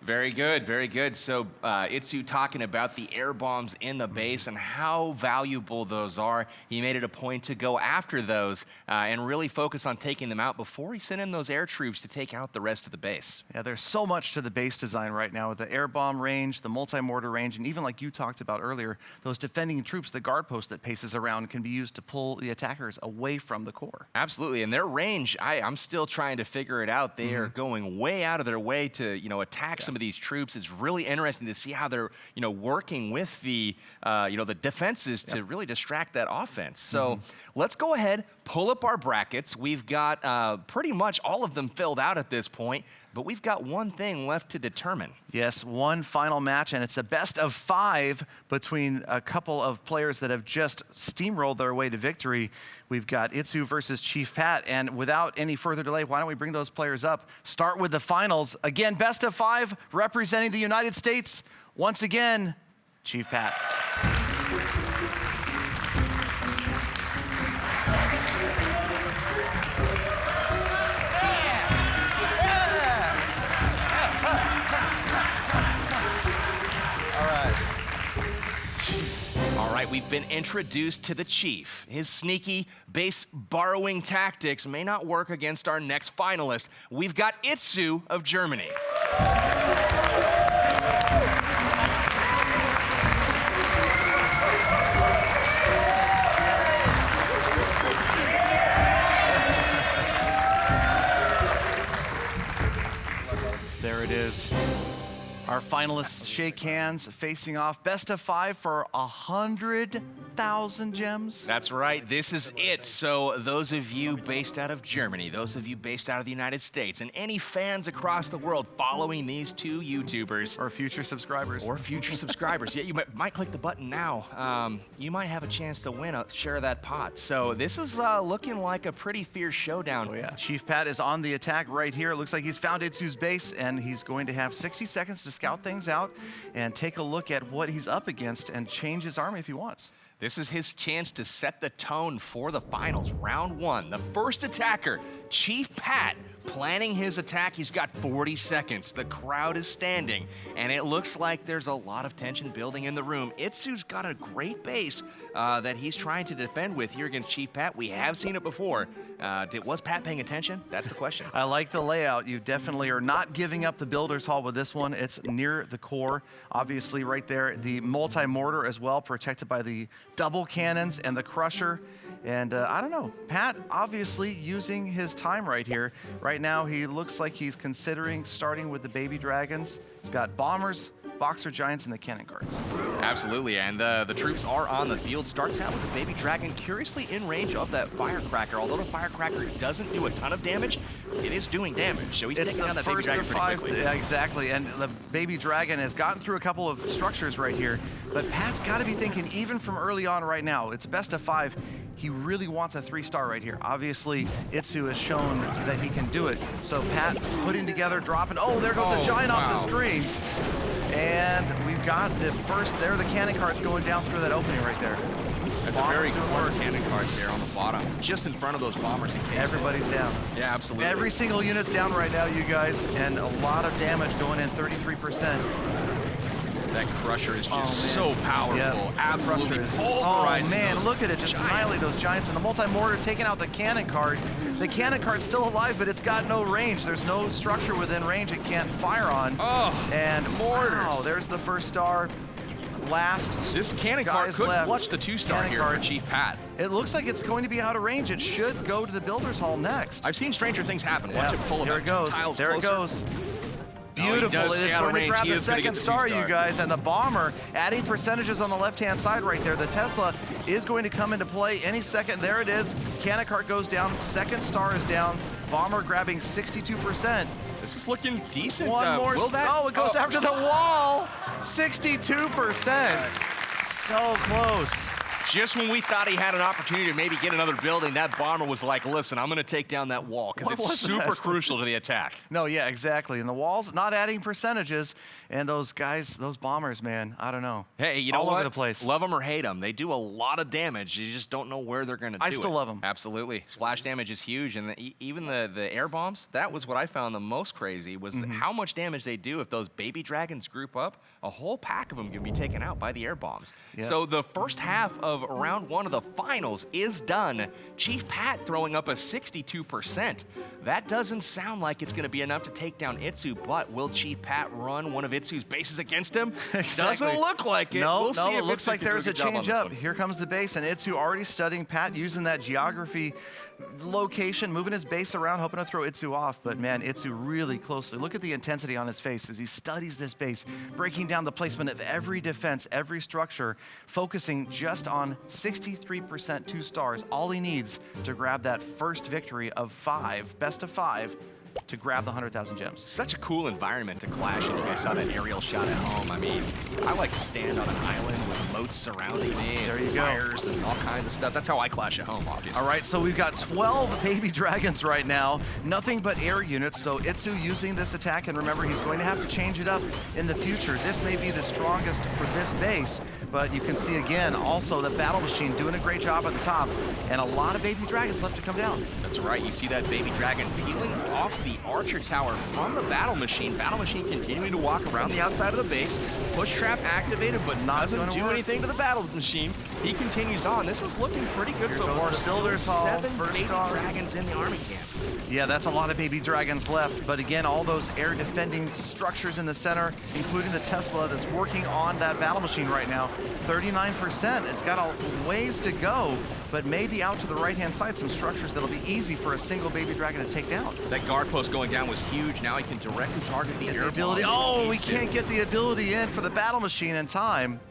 Speaker 3: Very good, very good. So Itsu talking about the air bombs in the base and how valuable those are. He made it a point to go after those and really focus on taking them out before he sent in those air troops to take out the rest of the base.
Speaker 1: Yeah, there's so much to the base design right now with the air bomb range, the multi-mortar range, and even like you talked about earlier, those defending troops, the guard post that paces around can be used to pull the attackers away from the core.
Speaker 3: Absolutely, and their range, I'm still trying to figure it out. They are going way out of their way to, attack some of these troops. It's really interesting to see how they're, working with the, the defenses to really distract that offense. So let's go ahead, pull up our brackets. We've got pretty much all of them filled out at this point, but we've got one thing left to determine.
Speaker 1: Yes, one final match, and it's a best of 5 between a couple of players that have just steamrolled their way to victory. We've got Itsu versus Chief Pat, and without any further delay, why don't we bring those players up? Start with the finals. Again, best of 5 representing the United States. Once again, Chief Pat.
Speaker 3: All right, we've been introduced to the Chief. His sneaky base borrowing tactics may not work against our next finalist. We've got Itsu of Germany.
Speaker 1: There it is. Our finalists shake hands, facing off. Best of 5 for 100,000 gems.
Speaker 3: That's right, this is it. So those of you based out of Germany, those of you based out of the United States, and any fans across the world following these two YouTubers.
Speaker 1: Or future subscribers.
Speaker 3: Yeah, you might click the button now. You might have a chance to win a share of that pot. So this is looking like a pretty fierce showdown.
Speaker 1: Oh, yeah. Chief Pat is on the attack right here. It looks like he's found Itsu's base, and he's going to have 60 seconds to scout things out and take a look at what he's up against and change his army if he wants.
Speaker 3: This is his chance to set the tone for the finals. Round 1, the first attacker, Chief Pat, planning his attack. He's got 40 seconds. The crowd is standing, and it looks like there's a lot of tension building in the room. Itsu's got a great base that he's trying to defend with here against Chief Pat. We have seen it before. Was Pat paying attention? That's the question.
Speaker 1: I like the layout. You definitely are not giving up the Builder's Hall with this one. It's near the core. Obviously, right there, the multi-mortar as well, protected by the double cannons and the crusher. And I don't know, Pat obviously using his time right here. Right now, he looks like he's considering starting with the baby dragons. He's got bombers, boxer giants, and the cannon cards.
Speaker 3: Absolutely, and the troops are on the field. Starts out with the baby dragon, curiously in range of that firecracker. Although the firecracker doesn't do a ton of damage, it is doing damage. So he's taking down that baby dragon pretty quickly.
Speaker 1: Yeah, exactly, and the baby dragon has gotten through a couple of structures right here. But Pat's got to be thinking, even from early on right now, it's best of 5. He really wants a 3-star right here. Obviously, Itsu has shown that he can do it. So Pat putting together, dropping. Oh, there goes a giant off the screen. And we've got the first, there are the cannon carts going down through that opening right there.
Speaker 3: That's a very clever cannon cart there on the bottom, just in front of those bombers in case.
Speaker 1: Everybody's down.
Speaker 3: Yeah, absolutely.
Speaker 1: Every single unit's down right now, you guys, and a lot of damage going in, 33%.
Speaker 3: That crusher is just so powerful.
Speaker 1: Yep.
Speaker 3: Absolutely
Speaker 1: Oh
Speaker 3: pulverizing.
Speaker 1: man, look at it, just annihilate those giants. And the multi-mortar taking out the cannon cart. The cannon cart's still alive, but it's got no range. There's no structure within range it can't fire on.
Speaker 3: Oh,
Speaker 1: and
Speaker 3: mortars.
Speaker 1: Wow, there's the first star. Last
Speaker 3: This cannon cart
Speaker 1: guys
Speaker 3: could
Speaker 1: left.
Speaker 3: clutch the 2-star here for Chief Pat.
Speaker 1: It looks like it's going to be out of range. It should go to the Builder's Hall next.
Speaker 3: I've seen stranger things happen. Watch it pull
Speaker 1: Here
Speaker 3: about
Speaker 1: it goes.
Speaker 3: 2 tiles
Speaker 1: There
Speaker 3: closer.
Speaker 1: it goes. Beautiful.
Speaker 3: does
Speaker 1: It is
Speaker 3: stay out of
Speaker 1: going to
Speaker 3: range.
Speaker 1: grab
Speaker 3: He
Speaker 1: the
Speaker 3: is gonna
Speaker 1: second
Speaker 3: get the
Speaker 1: star,
Speaker 3: 2-star.
Speaker 1: you guys. And the bomber adding percentages on the left-hand side right there. The Tesla is going to come into play any second. There it is. Cannon cart goes down. Second star is down. Bomber grabbing 62%.
Speaker 3: This is looking decent.
Speaker 1: One more. Oh, it goes after the wall. 62%. So close.
Speaker 3: Just when we thought he had an opportunity to maybe get another building, that bomber was like, listen, I'm going to take down that wall because
Speaker 1: What
Speaker 3: it's
Speaker 1: was
Speaker 3: super
Speaker 1: that?
Speaker 3: crucial to the attack.
Speaker 1: No, yeah, exactly. And the walls not adding percentages, and those guys, those bombers, man, I don't know.
Speaker 3: Hey, you know
Speaker 1: all
Speaker 3: what?
Speaker 1: over the place.
Speaker 3: Love them or hate them. They do a lot of damage. You just don't know where they're going to do it.
Speaker 1: I still love them.
Speaker 3: Absolutely. Splash damage is huge. And even the air bombs, that was what I found the most crazy was how much damage they do if those baby dragons group up. A whole pack of them can be taken out by the air bombs.
Speaker 1: Yep.
Speaker 3: So the first half of round one of the finals is done. Chief Pat throwing up a 62%. That doesn't sound like it's going to be enough to take down Itsu, but will Chief Pat run one of Itsu's bases against him?
Speaker 1: Exactly.
Speaker 3: Doesn't look like it.
Speaker 1: No,
Speaker 3: We'll see
Speaker 1: no,
Speaker 3: if
Speaker 1: it looks
Speaker 3: Itsu
Speaker 1: like
Speaker 3: can do
Speaker 1: there's a
Speaker 3: good job on
Speaker 1: change
Speaker 3: this
Speaker 1: up.
Speaker 3: one.
Speaker 1: Here comes the base, and Itsu already studying Pat, using that geography location, moving his base around, hoping to throw Itsu off. But man, Itsu really closely. Look at the intensity on his face as he studies this base, breaking down the placement of every defense, every structure, focusing just on 63% 2 stars. All he needs to grab that first victory of 5, best of 5, to grab the 100,000 gems.
Speaker 3: Such a cool environment to clash in. You guys saw that aerial shot at home. I mean, I like to stand on an island with moats surrounding me,
Speaker 1: There you
Speaker 3: and
Speaker 1: go.
Speaker 3: fires and all kinds of stuff. That's how I clash at home, obviously.
Speaker 1: All right, so we've got 12 baby dragons right now, nothing but air units. So Itsu using this attack, and remember, he's going to have to change it up in the future. This may be the strongest for this base, but you can see again, also the battle machine doing a great job at the top, and a lot of baby dragons left to come down.
Speaker 3: That's right. You see that baby dragon peeling off the archer tower from the battle machine. Battle machine continuing to walk around the outside of the base. Push trap activated, but doesn't
Speaker 1: gonna
Speaker 3: do
Speaker 1: work.
Speaker 3: anything to the battle machine. He continues on. This is looking pretty good
Speaker 1: Here
Speaker 3: so
Speaker 1: goes
Speaker 3: far.
Speaker 1: the
Speaker 3: Still
Speaker 1: Builder's Hall,
Speaker 3: 7
Speaker 1: first
Speaker 3: baby
Speaker 1: star.
Speaker 3: dragons in the army camp.
Speaker 1: Yeah, that's a lot of baby dragons left, but again, all those air defending structures in the center, including the Tesla that's working on that battle machine right now, 39%. It's got a ways to go, but maybe out to the right-hand side, some structures that'll be easy for a single baby dragon to take down.
Speaker 3: That guard post going down was huge. Now he can directly target the air
Speaker 1: Ability.
Speaker 3: bombs if he
Speaker 1: Oh, we
Speaker 3: needs to.
Speaker 1: can't get the ability in for the battle machine in time.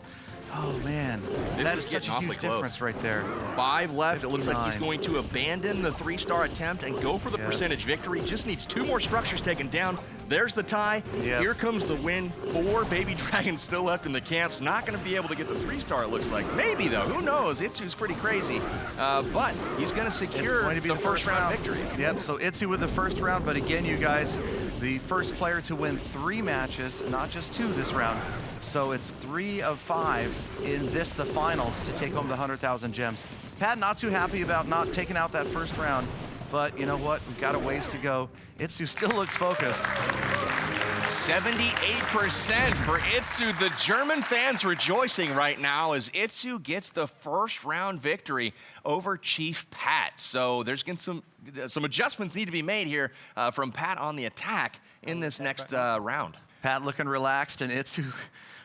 Speaker 1: Oh man,
Speaker 3: This
Speaker 1: that
Speaker 3: is
Speaker 1: is such
Speaker 3: getting
Speaker 1: a
Speaker 3: awfully
Speaker 1: huge
Speaker 3: close.
Speaker 1: difference right there.
Speaker 3: 5 left. It looks like he's
Speaker 1: 59.
Speaker 3: going to abandon the 3-star attempt and go for the
Speaker 1: Yeah.
Speaker 3: percentage victory. Just needs 2 more structures taken down. There's the tie.
Speaker 1: Yeah.
Speaker 3: Here comes the win. 4 baby dragons still left in the camps. Not going to be able to get the 3-star, it looks like. Maybe, though. Who knows? Itsu's pretty crazy. But he's going to
Speaker 1: It's
Speaker 3: secure
Speaker 1: going to be
Speaker 3: the first round victory.
Speaker 1: Yep, so Itsu with the first round, but again, you guys, the first player to win 3 matches, not just 2 this round. So it's 3 of 5 in this, the finals, to take home the 100,000 gems. Pat not too happy about not taking out that first round, but you know what? We've got a ways to go. Itsu still looks focused.
Speaker 3: 78% for Itsu. The German fans rejoicing right now as Itsu gets the first round victory over Chief Pat. So there's going to some adjustments need to be made here from Pat on the attack in this next round.
Speaker 1: Pat looking relaxed, and Itsu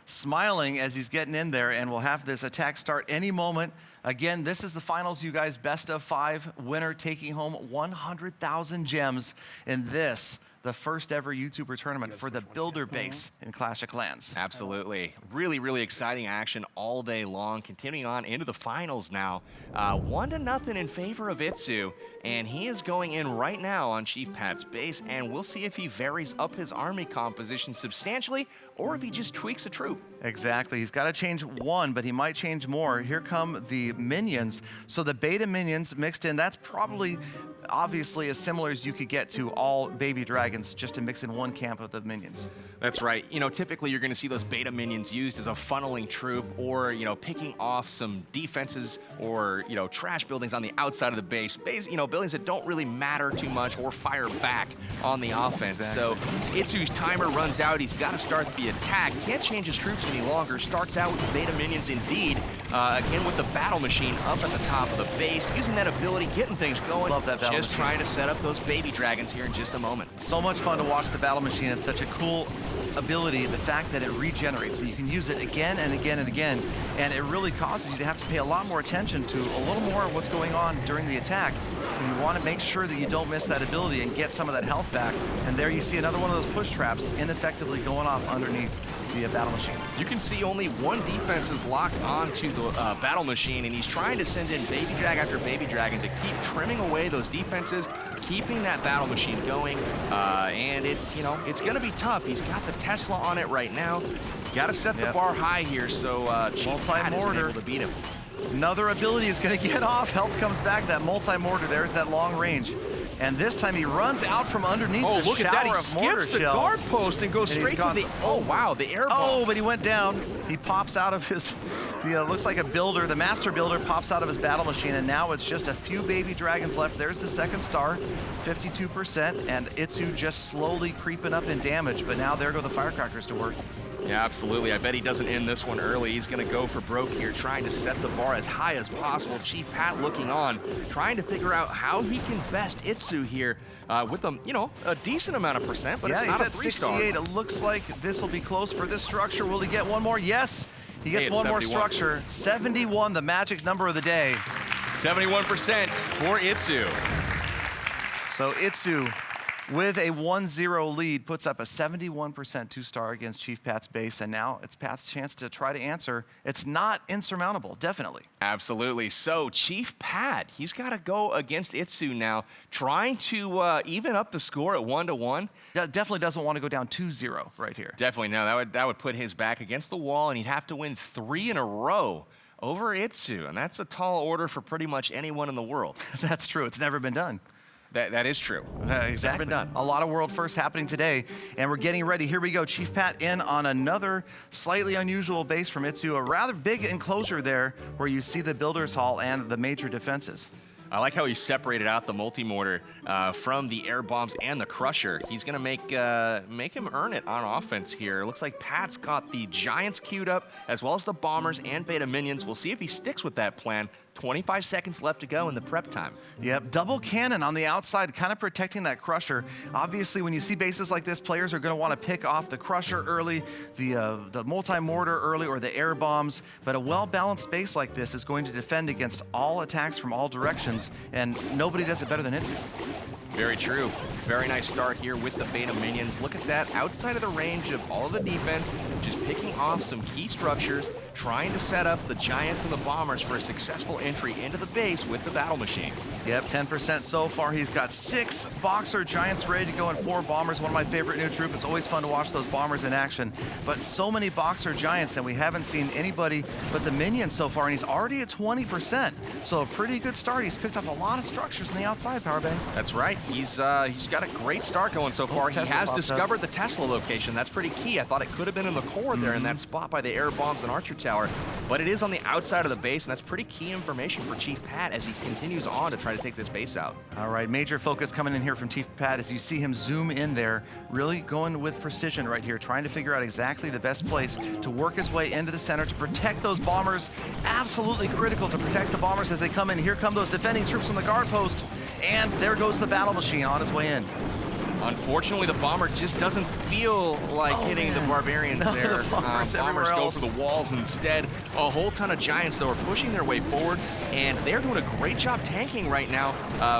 Speaker 1: smiling as he's getting in there, and we'll have this attack start any moment. Again, this is the finals, you guys. Best of 5 winner taking home 100,000 gems in this, the first ever YouTuber tournament for the Builder base in Clash of Clans.
Speaker 3: Absolutely. Really, really exciting action all day long. Continuing on into the finals now. 1-0 in favor of Itsu, and he is going in right now on Chief Pat's base, and we'll see if he varies up his army composition substantially or if he just tweaks a troop.
Speaker 1: Exactly. He's got to change 1, but he might change more. Here come the minions. So the beta minions mixed in, that's probably obviously as similar as you could get to all baby dragons, just to mix in 1 camp of the minions.
Speaker 3: That's right. You know, typically you're going to see those beta minions used as a funneling troop or, you know, picking off some defenses or, you know, trash buildings on the outside of the base. You know, buildings that don't really matter too much or fire back on the offense.
Speaker 1: Exactly.
Speaker 3: So Itsu's timer runs out. He's got to start the attack. Can't change his troops any longer. Starts out with the beta minions indeed. Again with the battle machine up at the top of the base. Using that ability, getting things going.
Speaker 1: Love that battle
Speaker 3: Just
Speaker 1: machine.
Speaker 3: trying to set up those baby dragons here in just a moment.
Speaker 1: So much fun to watch the battle machine. It's such a cool ability, the fact that it regenerates, that you can use it again and again and again, and it really causes you to have to pay a lot more attention to a little more of what's going on during the attack. And you want to make sure that you don't miss that ability and get some of that health back. And there you see another one of those push traps ineffectively going off underneath the battle machine.
Speaker 3: You can see only 1 defense is locked onto the battle machine, and he's trying to send in baby drag after baby dragon to keep trimming away those defenses, keeping that battle machine going. And it's going to be tough. He's got the Tesla on it right now. Got to set the bar high here, so Chief Pat isn't
Speaker 1: Multi-mortar.
Speaker 3: able to beat him.
Speaker 1: Another ability is going to get off. Health comes back. That multi-mortar, there's that long range. And this time he runs out from underneath
Speaker 3: Oh,
Speaker 1: the
Speaker 3: look
Speaker 1: shower
Speaker 3: at that. He
Speaker 1: of mortar
Speaker 3: skips the
Speaker 1: shells.
Speaker 3: guard post and goes
Speaker 1: And he's
Speaker 3: straight to
Speaker 1: gone-
Speaker 3: the, oh wow, the air bombs.
Speaker 1: Oh, but he went down. He pops out of his, looks like a builder. The master builder pops out of his battle machine, and now it's just a few baby dragons left. There's the second star, 52%, and Itsu just slowly creeping up in damage, but now there go the firecrackers to work.
Speaker 3: Yeah, absolutely. I bet he doesn't end this one early. He's going to go for broke here, trying to set the bar as high as possible. Chief Pat looking on, trying to figure out how he can best Itsu here with a decent amount of percent, but
Speaker 1: yeah,
Speaker 3: it's not
Speaker 1: he's
Speaker 3: a
Speaker 1: at
Speaker 3: 3-star.
Speaker 1: 68. It looks like this will be close for this structure. Will he get one more? Yes, he gets one more
Speaker 3: 71.
Speaker 1: structure. 71, the magic number of the day.
Speaker 3: 71% for Itsu.
Speaker 1: So Itsu, with a 1-0 lead, puts up a 71% 2-star against Chief Pat's base, and now it's Pat's chance to try to answer. It's not insurmountable, definitely.
Speaker 3: Absolutely. So Chief Pat, he's got to go against Itsu now, trying to even up the score at 1-1.
Speaker 1: Definitely doesn't want to go down 2-0 right here.
Speaker 3: Definitely no. That would put his back against the wall, and he'd have to win 3 in a row over Itsu, and that's a tall order for pretty much anyone in the world.
Speaker 1: That's true. It's never been done.
Speaker 3: That is true.
Speaker 1: Exactly.
Speaker 3: Been done.
Speaker 1: A lot of world firsts happening today, and we're getting ready. Here we go. Chief Pat in on another slightly unusual base from Itsu. A rather big enclosure there where you see the Builder's Hall and the major defenses.
Speaker 3: I like how he separated out the multi-mortar from the air bombs and the crusher. He's going to make him earn it on offense here. Looks like Pat's got the Giants queued up, as well as the bombers and beta minions. We'll see if he sticks with that plan. 25 seconds left to go in the prep time.
Speaker 1: Yep, double cannon on the outside, kind of protecting that crusher. Obviously, when you see bases like this, players are going to want to pick off the crusher early, the multi-mortar early, or the air bombs. But a well-balanced base like this is going to defend against all attacks from all directions, and nobody does it better than Itsu.
Speaker 3: Very true. Very nice start here with the beta minions. Look at that, outside of the range of all of the defense, just picking off some key structures, trying to set up the Giants and the Bombers for a successful entry into the base with the battle machine.
Speaker 1: Yep, 10% so far. He's got 6 Boxer Giants ready to go and 4 Bombers. One of my favorite new troop. It's always fun to watch those Bombers in action. But so many Boxer Giants, and we haven't seen anybody but the minions so far, and he's already at 20%. So a pretty good start. He's picked up a lot of structures on the outside, Powerbang.
Speaker 3: That's right. He's got a great start going so far. He
Speaker 1: Tesla
Speaker 3: has
Speaker 1: pops
Speaker 3: discovered the Tesla location. That's pretty key. I thought it could have been in the core there in that spot by the air bombs and archer tower, but it is on the outside of the base, and that's pretty key information for Chief Pat as he continues on to try to take this base out.
Speaker 1: All right, major focus coming in here from Chief Pat as you see him zoom in there, really going with precision right here, trying to figure out exactly the best place to work his way into the center to protect those bombers. Absolutely critical to protect the bombers as they come in. Here come those defending troops on the guard post, and there goes the battle machine on his way in.
Speaker 3: Unfortunately, the bomber just doesn't feel like hitting the barbarians there.
Speaker 1: The bombers everywhere
Speaker 3: go
Speaker 1: else.
Speaker 3: for the walls instead. A whole ton of giants, though, are pushing their way forward, and they're doing a great job tanking right now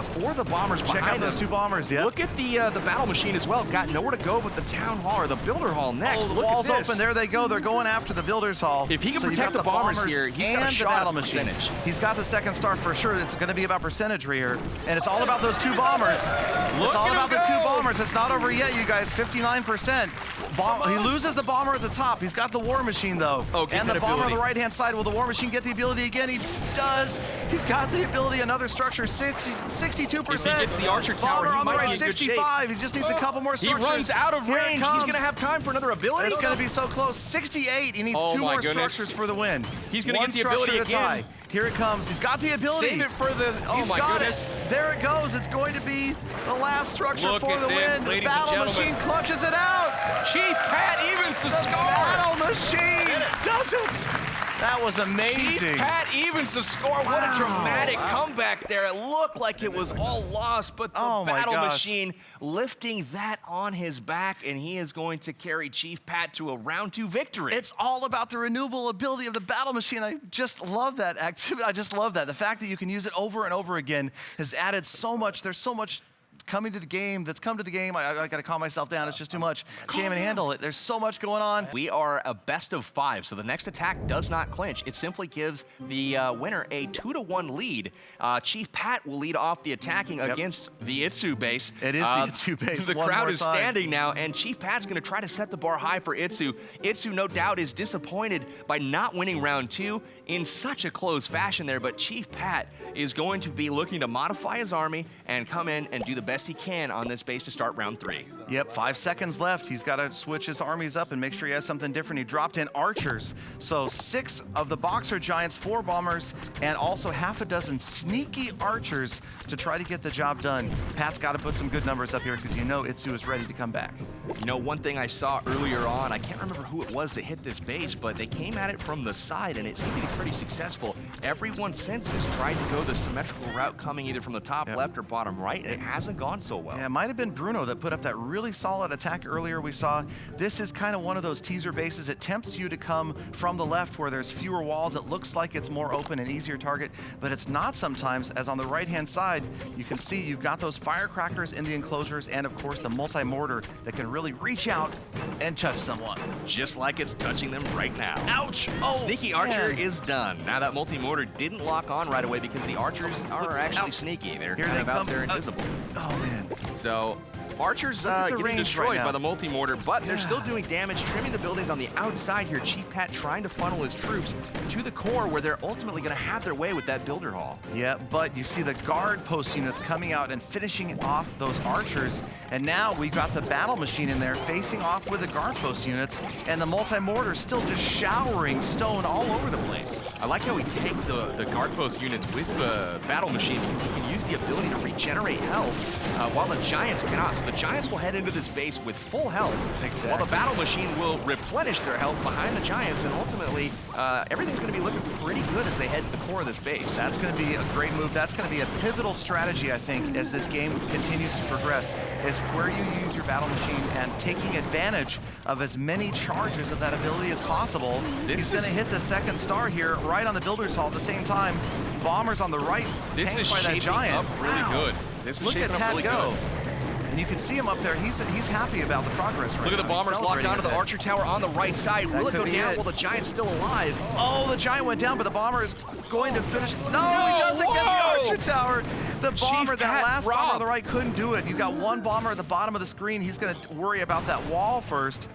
Speaker 3: for the bombers
Speaker 1: Check
Speaker 3: behind
Speaker 1: out those
Speaker 3: them.
Speaker 1: 2 bombers, yeah.
Speaker 3: Look at the battle machine as well. Got nowhere to go but the town hall or the builder hall next.
Speaker 1: Oh, the
Speaker 3: Look
Speaker 1: wall's
Speaker 3: at this.
Speaker 1: open. There they go. They're going after the Builder's Hall.
Speaker 3: If he can
Speaker 1: So you've
Speaker 3: protect
Speaker 1: got
Speaker 3: the bombers here, he's got a
Speaker 1: and
Speaker 3: shot
Speaker 1: the
Speaker 3: at
Speaker 1: battle
Speaker 3: the
Speaker 1: machine.
Speaker 3: percentage.
Speaker 1: He's got the second star for sure. It's going to be about percentage here, and it's all about those 2 bombers.
Speaker 3: Look
Speaker 1: It's all
Speaker 3: at
Speaker 1: about
Speaker 3: him
Speaker 1: the 2
Speaker 3: go.
Speaker 1: bombers. It's not over yet, you guys. 59%. He loses the bomber at the top. He's got the war machine though,
Speaker 3: Oh, get
Speaker 1: and the
Speaker 3: that
Speaker 1: bomber on
Speaker 3: ability.
Speaker 1: the right-hand side. Will the war machine get the ability again? He does. He's got the ability. Another structure, 62%.
Speaker 3: If he gets the archer tower,
Speaker 1: Bomber
Speaker 3: he
Speaker 1: on the
Speaker 3: might
Speaker 1: right,
Speaker 3: be in good shape.
Speaker 1: 65. He just needs a couple more
Speaker 3: He
Speaker 1: structures.
Speaker 3: runs out of
Speaker 1: Here it
Speaker 3: range. He's
Speaker 1: comes.
Speaker 3: going to have time for another ability.
Speaker 1: It's going to be so close. 68. He needs
Speaker 3: Oh
Speaker 1: 2
Speaker 3: my
Speaker 1: more
Speaker 3: goodness.
Speaker 1: structures for the win.
Speaker 3: He's gonna
Speaker 1: One
Speaker 3: get the ability
Speaker 1: structure to
Speaker 3: again.
Speaker 1: tie. Here it comes. He's got the ability.
Speaker 3: Save it for the. Oh
Speaker 1: He's
Speaker 3: my
Speaker 1: got
Speaker 3: goodness.
Speaker 1: it. There it goes. It's going to be the last structure
Speaker 3: Look
Speaker 1: for
Speaker 3: at
Speaker 1: the
Speaker 3: this,
Speaker 1: win.
Speaker 3: ladies
Speaker 1: The
Speaker 3: and
Speaker 1: battle
Speaker 3: gentlemen.
Speaker 1: machine clutches it out.
Speaker 3: Chief Pat evens the score.
Speaker 1: Battle machine does it. That was amazing.
Speaker 3: Chief Pat evens the score. What a dramatic comeback there. It looked like it was all lost, but the
Speaker 1: Oh my
Speaker 3: battle
Speaker 1: gosh.
Speaker 3: machine lifting that on his back, and he is going to carry Chief Pat to a round 2 victory.
Speaker 1: It's all about the renewable ability of the battle machine. I just love that activity. I just love that. The fact that you can use it over and over again has added so much. There's so much coming to the game, that's come to the game. I got to calm myself down. It's just too much. Can't even handle it. There's so much going on.
Speaker 3: We are a best of 5, so the next attack does not clinch. It simply gives the winner a 2-1 lead. Chief Pat will lead off the attacking against the Itsu base.
Speaker 1: It is the Itsu base.
Speaker 3: The
Speaker 1: One
Speaker 3: crowd
Speaker 1: more
Speaker 3: is
Speaker 1: time.
Speaker 3: standing now, and Chief Pat's going to try to set the bar high for Itsu. Itsu, no doubt, is disappointed by not winning round 2 in such a close fashion there, but Chief Pat is going to be looking to modify his army and come in and do the best he can on this base to start round 3.
Speaker 1: Yep, 5 seconds left. He's got to switch his armies up and make sure he has something different. He dropped in archers. So 6 of the Boxer Giants, 4 bombers, and also half a dozen sneaky archers to try to get the job done. Pat's got to put some good numbers up here because you know Itsu is ready to come back.
Speaker 3: You know, one thing I saw earlier on, I can't remember who it was that hit this base, but they came at it from the side and it seemed to be pretty successful. Everyone since has tried to go the symmetrical route coming either from the top left or bottom right, and it hasn't gone so well.
Speaker 1: Yeah, it might have been Bruno that put up that really solid attack earlier we saw. This is kind of one of those teaser bases. It tempts you to come from the left where there's fewer walls. It looks like it's more open and easier target, but it's not sometimes, as on the right-hand side, you can see you've got those firecrackers in the enclosures and, of course, the multi-mortar that can really reach out and touch someone.
Speaker 3: Just like it's touching them right now.
Speaker 1: Ouch! Oh,
Speaker 3: Sneaky Archer
Speaker 1: man.
Speaker 3: is done. Now that multi-mortar didn't lock on right away because the archers are actually sneaky. They're
Speaker 1: Here
Speaker 3: kind
Speaker 1: they
Speaker 3: of out
Speaker 1: come.
Speaker 3: there invisible.
Speaker 1: Oh, man.
Speaker 3: So Archers
Speaker 1: Look at the
Speaker 3: getting
Speaker 1: range
Speaker 3: destroyed
Speaker 1: right now.
Speaker 3: by the multi-mortar, but they're still doing damage, trimming the buildings on the outside here. Chief Pat trying to funnel his troops to the core where they're ultimately going to have their way with that builder hall.
Speaker 1: Yeah, but you see the guard post units coming out and finishing off those archers, and now we've got the battle machine in there facing off with the guard post units, and the multi-mortar still just showering stone all over the place.
Speaker 3: I like how we take the guard post units with the battle machine because you can use the ability to regenerate health while the Giants cannot. So the Giants will head into this base with full health, while the battle machine will replenish their health behind the Giants, and ultimately everything's going to be looking pretty good as they head to the core of this base.
Speaker 1: That's going to be a great move. That's going to be a pivotal strategy, I think, as this game continues to progress, is where you use your battle machine and taking advantage of as many charges of that ability as possible. He's going to hit the second star here right on the builder's hall at the same time. Bombers on the right,
Speaker 3: This is
Speaker 1: tanked by that
Speaker 3: shaping
Speaker 1: giant.
Speaker 3: up really good. This is
Speaker 1: Look
Speaker 3: shaping
Speaker 1: at
Speaker 3: up
Speaker 1: Pat
Speaker 3: really
Speaker 1: go.
Speaker 3: good.
Speaker 1: And you can see him up there. He's happy about the progress right
Speaker 3: Look at the
Speaker 1: now. He's
Speaker 3: bombers locked
Speaker 1: celebrating
Speaker 3: onto the
Speaker 1: with it.
Speaker 3: archer tower on the right side. Will it
Speaker 1: could
Speaker 3: go
Speaker 1: be
Speaker 3: down
Speaker 1: it.
Speaker 3: while the Giant's still alive?
Speaker 1: Oh, the giant went down, but the bomber is going to finish. No,
Speaker 3: No,
Speaker 1: he doesn't get the
Speaker 3: whoa!
Speaker 1: archer tower. The bomber,
Speaker 3: Chief
Speaker 1: that
Speaker 3: Pat
Speaker 1: last bomber on
Speaker 3: robbed.
Speaker 1: the right couldn't do it. You got one bomber at the bottom of the screen. He's going to worry about that wall first.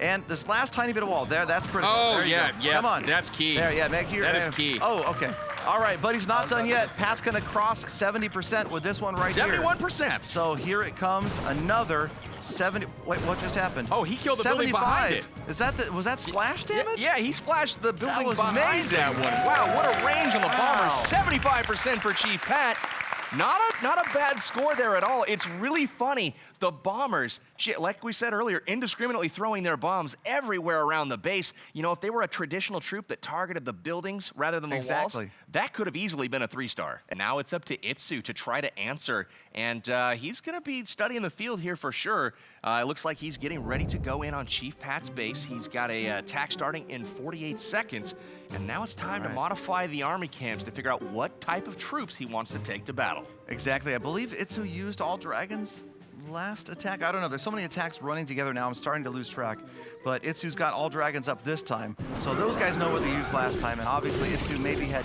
Speaker 1: And this last tiny bit of wall, that's critical.
Speaker 3: Oh,
Speaker 1: There you
Speaker 3: yeah,
Speaker 1: go.
Speaker 3: yeah,
Speaker 1: Come on.
Speaker 3: that's key.
Speaker 1: There, yeah, make here.
Speaker 3: That is key.
Speaker 1: Oh, okay. All right, but he's not done yet. Pat's going to cross 70% with this one right here.
Speaker 3: 71%.
Speaker 1: So here it comes, another 70. Wait, what just happened?
Speaker 3: Oh, he killed the building
Speaker 1: 75.
Speaker 3: behind it.
Speaker 1: Is that was that splash damage?
Speaker 3: Yeah, he splashed the building
Speaker 1: was
Speaker 3: behind
Speaker 1: amazing.
Speaker 3: that one. Wow, what a range on the bomber.
Speaker 1: Wow.
Speaker 3: 75% for Chief Pat. Not a bad score there at all. It's really funny. The bombers, like we said earlier, indiscriminately throwing their bombs everywhere around the base. You know, if they were a traditional troop that targeted the buildings rather than the walls, that could have easily been a 3-star. And now it's up to Itsu to try to answer. And he's going to be studying the field here for sure. It looks like he's getting ready to go in on Chief Pat's base. He's got a attack starting in 48 seconds. And now it's time to modify the army camps to figure out what type of troops he wants to take to battle.
Speaker 1: Exactly. I believe Itsu used all dragons last attack. I don't know. There's so many attacks running together now. I'm starting to lose track. But Itsu's got all dragons up this time. So those guys know what they used last time. And obviously Itsu maybe had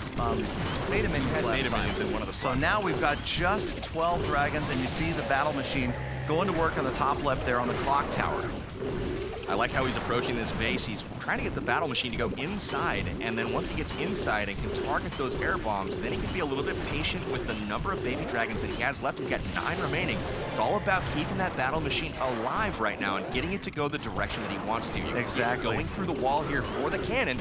Speaker 1: Beta Minions last time.
Speaker 3: In one of the
Speaker 1: So now we've got just 12 dragons. And you see the battle machine going to work on the top left there on the clock tower.
Speaker 3: I like how he's approaching this base. He's trying to get the battle machine to go inside, and then once he gets inside and can target those air bombs, then he can be a little bit patient with the number of baby dragons that he has left. He's got 9 remaining. It's all about keeping that battle machine alive right now and getting it to go the direction that he wants to. You can see it going through the wall here for the cannon.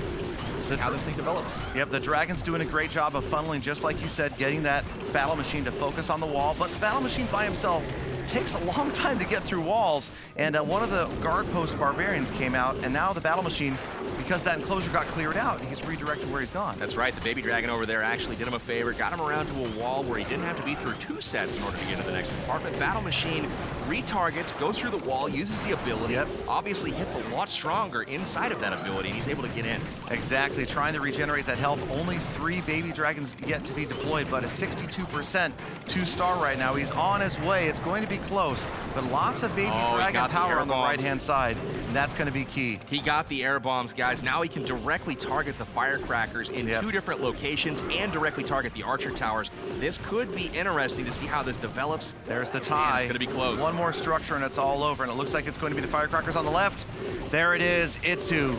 Speaker 3: See how this thing develops.
Speaker 1: Yep, the Dragon's doing a great job of funneling, just like you said, getting that battle machine to focus on the wall. But the battle machine by himself takes a long time to get through walls. And one of the guard post barbarians came out, and now the battle machine, because that enclosure got cleared out, he's redirected where he's gone.
Speaker 3: That's right. The baby dragon over there actually did him a favor, got him around to a wall where he didn't have to be through 2 sets in order to get into the next compartment. Battle machine retargets, goes through the wall, uses the ability, obviously hits a lot stronger inside of that ability, and he's able to get in.
Speaker 1: Exactly, trying to regenerate that health. Only 3 baby dragons yet to be deployed, but a 62% 2-star right now. He's on his way. It's going to be close, but lots of baby dragon power on the right-hand side, and that's going to be key.
Speaker 3: He got the air bombs, guys. Now he can directly target the firecrackers in 2 different locations and directly target the archer towers. This could be interesting to see how this develops.
Speaker 1: There's the tie.
Speaker 3: It's going to be close.
Speaker 1: One more structure and it's all over, and it looks like it's going to be the firecrackers on the left. There it is, Itsu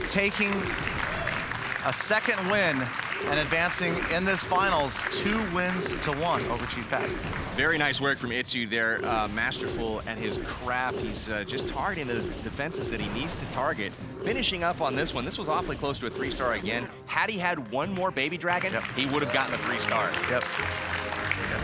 Speaker 1: taking a second win and advancing in this finals 2 wins to 1 over Chief Pat.
Speaker 3: Very nice work from Itsu there, masterful at his craft. He's just targeting the defenses that he needs to target. Finishing up on this one, this was awfully close to a 3-star again. Had he had one more baby dragon, he would have gotten a 3-star.
Speaker 1: Yep.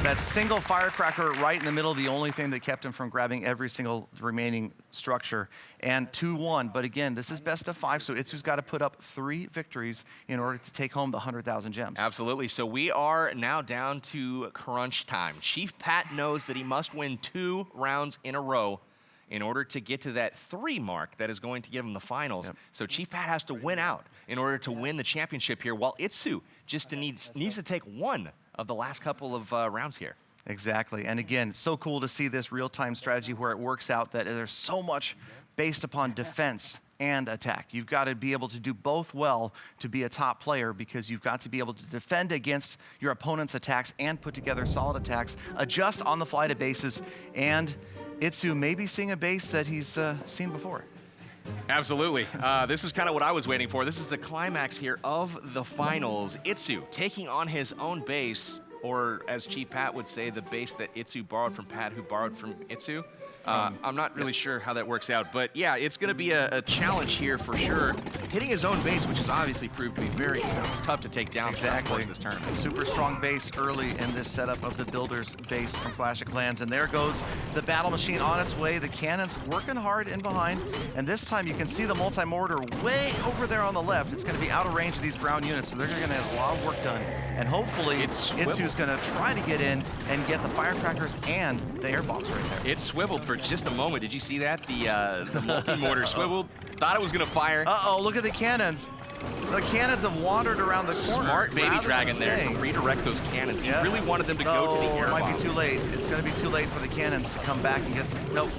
Speaker 1: That single firecracker right in the middle, the only thing that kept him from grabbing every single remaining structure. And 2-1, but again, this is best of 5, so Itsu's got to put up 3 victories in order to take home the 100,000 gems.
Speaker 3: Absolutely, so we are now down to crunch time. Chief Pat knows that he must win 2 rounds in a row in order to get to that 3 mark that is going to give him the finals. So Chief Pat has to win out in order to win the championship here, while Itsu just needs to take 1 of the last couple of rounds here.
Speaker 1: Exactly, and again, it's so cool to see this real-time strategy where it works out that there's so much based upon defense and attack. You've got to be able to do both well to be a top player, because you've got to be able to defend against your opponent's attacks and put together solid attacks, adjust on the fly to bases, and Itsu may be seeing a base that he's seen before.
Speaker 3: Absolutely. This is kind of what I was waiting for. This is the climax here of the finals. Itsu taking on his own base, or as Chief Pat would say, the base that Itsu borrowed from Pat, who borrowed from Itsu. I'm not really sure how that works out, but yeah, it's going to be a challenge here for sure. Hitting his own base, which has obviously proved to be very tough to take down.
Speaker 1: Exactly.
Speaker 3: This tournament.
Speaker 1: Super strong base early in this setup of the Builders base from Clash of Clans, and there goes the battle machine on its way. The cannons working hard in behind, and this time you can see the multi-mortar way over there on the left. It's going to be out of range of these ground units, so they're going to have a lot of work done, and hopefully Itsu's going to try to get in and get the firecrackers and the air bombs right there.
Speaker 3: It swiveled for just a moment. Did you see that? The multi-mortar swiveled. Thought it was going to fire.
Speaker 1: Uh-oh, look at the cannons. The cannons have wandered around the corner.
Speaker 3: Smart baby dragon there to redirect those cannons. He really wanted them to go to the air
Speaker 1: it might
Speaker 3: bombs.
Speaker 1: be too late. It's going to be too late for the cannons to come back and get... Nope.